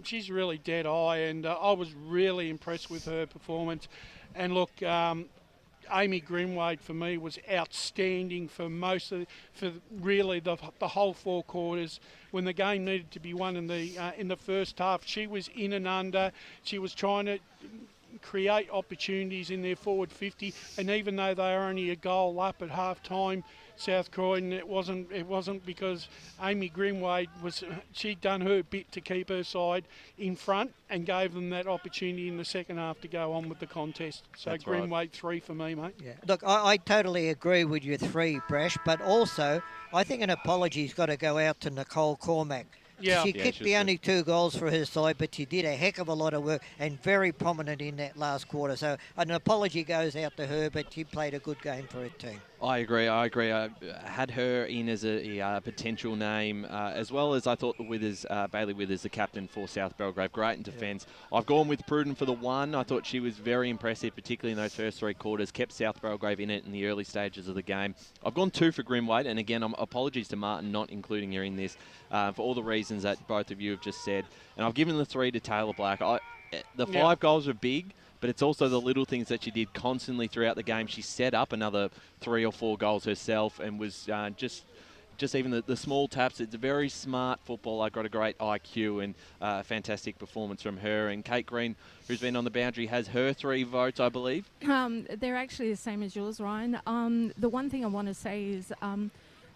she's really dead eye, and I was really impressed with her performance. And look, Amy Grimwade for me was outstanding for really the whole 4 quarters. When the game needed to be won in the first half, she was in and under. She was trying to create opportunities in their forward 50, and even though they are only a goal up at half time, South Croydon, it wasn't because Amy Grimwade she'd done her bit to keep her side in front and gave them that opportunity in the second half to go on with the contest. So that's Grimwade right. 3 for me, mate. Yeah. Look, I totally agree with your 3, Brash, but also I think an apology's got to go out to Nicole Cormack. Yeah. She kicked the only 2 goals for her side, but she did a heck of a lot of work and very prominent in that last quarter. So an apology goes out to her, but she played a good game for her team. I agree. I had her in as a potential name, as well as I thought Bailey Withers, the captain for South Belgrave, great in defence. Yeah. I've gone with Pruden for the 1. I thought she was very impressive, particularly in those first 3 quarters, kept South Belgrave in it in the early stages of the game. I've gone 2 for Grimwade, and again, apologies to Martin not including her in this for all the reasons that both of you have just said. And I've given the 3 to Taylor Black. The 5 goals are big, but it's also the little things that she did constantly throughout the game. She set up another 3 or 4 goals herself, and was just even the small taps. It's a very smart football. I got a great IQ, and a fantastic performance from her. And Kate Green, who's been on the boundary, has her 3 votes, I believe. They're actually the same as yours, Ryan. The one thing I want to say is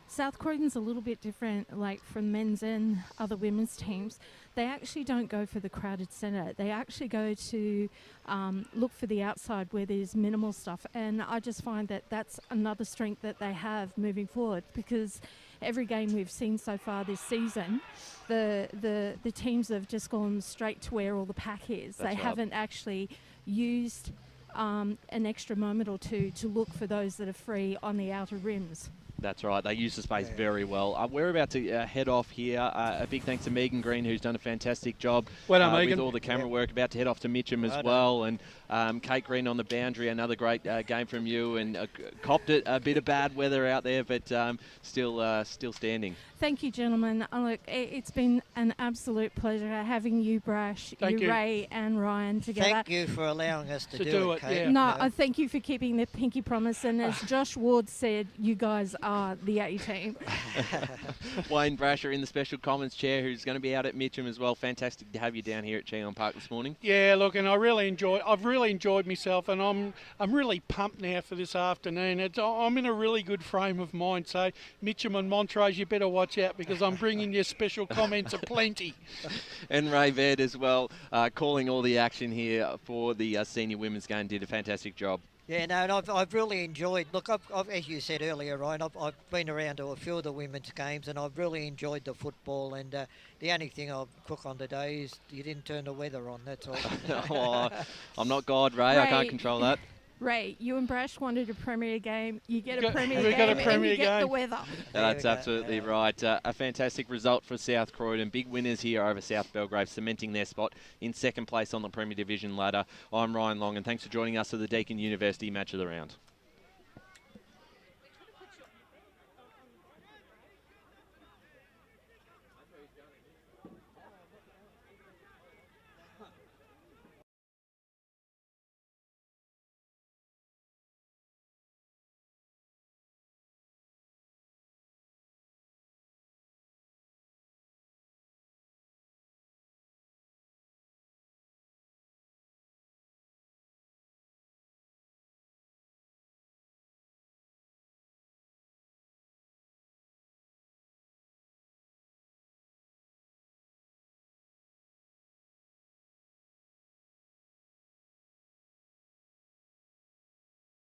South Croydon's a little bit different, like from men's and other women's teams. They actually don't go for the crowded centre. They actually go to look for the outside where there's minimal stuff. And I just find that that's another strength that they have moving forward, because every game we've seen so far this season, the teams have just gone straight to where all the pack is. They haven't actually used an extra moment or two to look for those that are free on the outer rims. That's right. They use the space very well. We're about to head off here. A big thanks to Megan Green, who's done a fantastic job with all the camera work. About to head off to Mitcham as well. And Kate Green on the boundary, another great game from you. And copped it. A bit of bad weather out there, but still standing. Thank you, gentlemen. Look, it's been an absolute pleasure having you, Brash, Ray and Ryan together. Thank you for allowing us to do it, Kate. Yeah. No, I thank you for keeping the pinky promise. And as Josh Ward said, you guys are the A-team. Wayne Brasher in the special comments chair, who's going to be out at Mitcham as well. Fantastic to have you down here at Cheon Park this morning. Yeah, look, and I've really enjoyed myself, and I'm really pumped now for this afternoon. I'm in a really good frame of mind. So Mitcham and Montrose, you better watch out, because I'm bringing you special comments aplenty. And Ray Baird as well, calling all the action here for the senior women's game. Did a fantastic job. Yeah, no, and I've really enjoyed. Look, I've, as you said earlier, Ryan, I've been around to a few of the women's games, and I've really enjoyed the football. And the only thing I'll cook on today is you didn't turn the weather on. That's all. I'm not God, Ray. I can't control that. Ray, you and Brash wanted a Premier game. You get a Premier we game, got a Premier and you game. get the weather. That's absolutely right. A fantastic result for South Croydon. Big winners here over South Belgrave, cementing their spot in second place on the Premier Division ladder. I'm Ryan Long, and thanks for joining us for the Deakin University Match of the Round.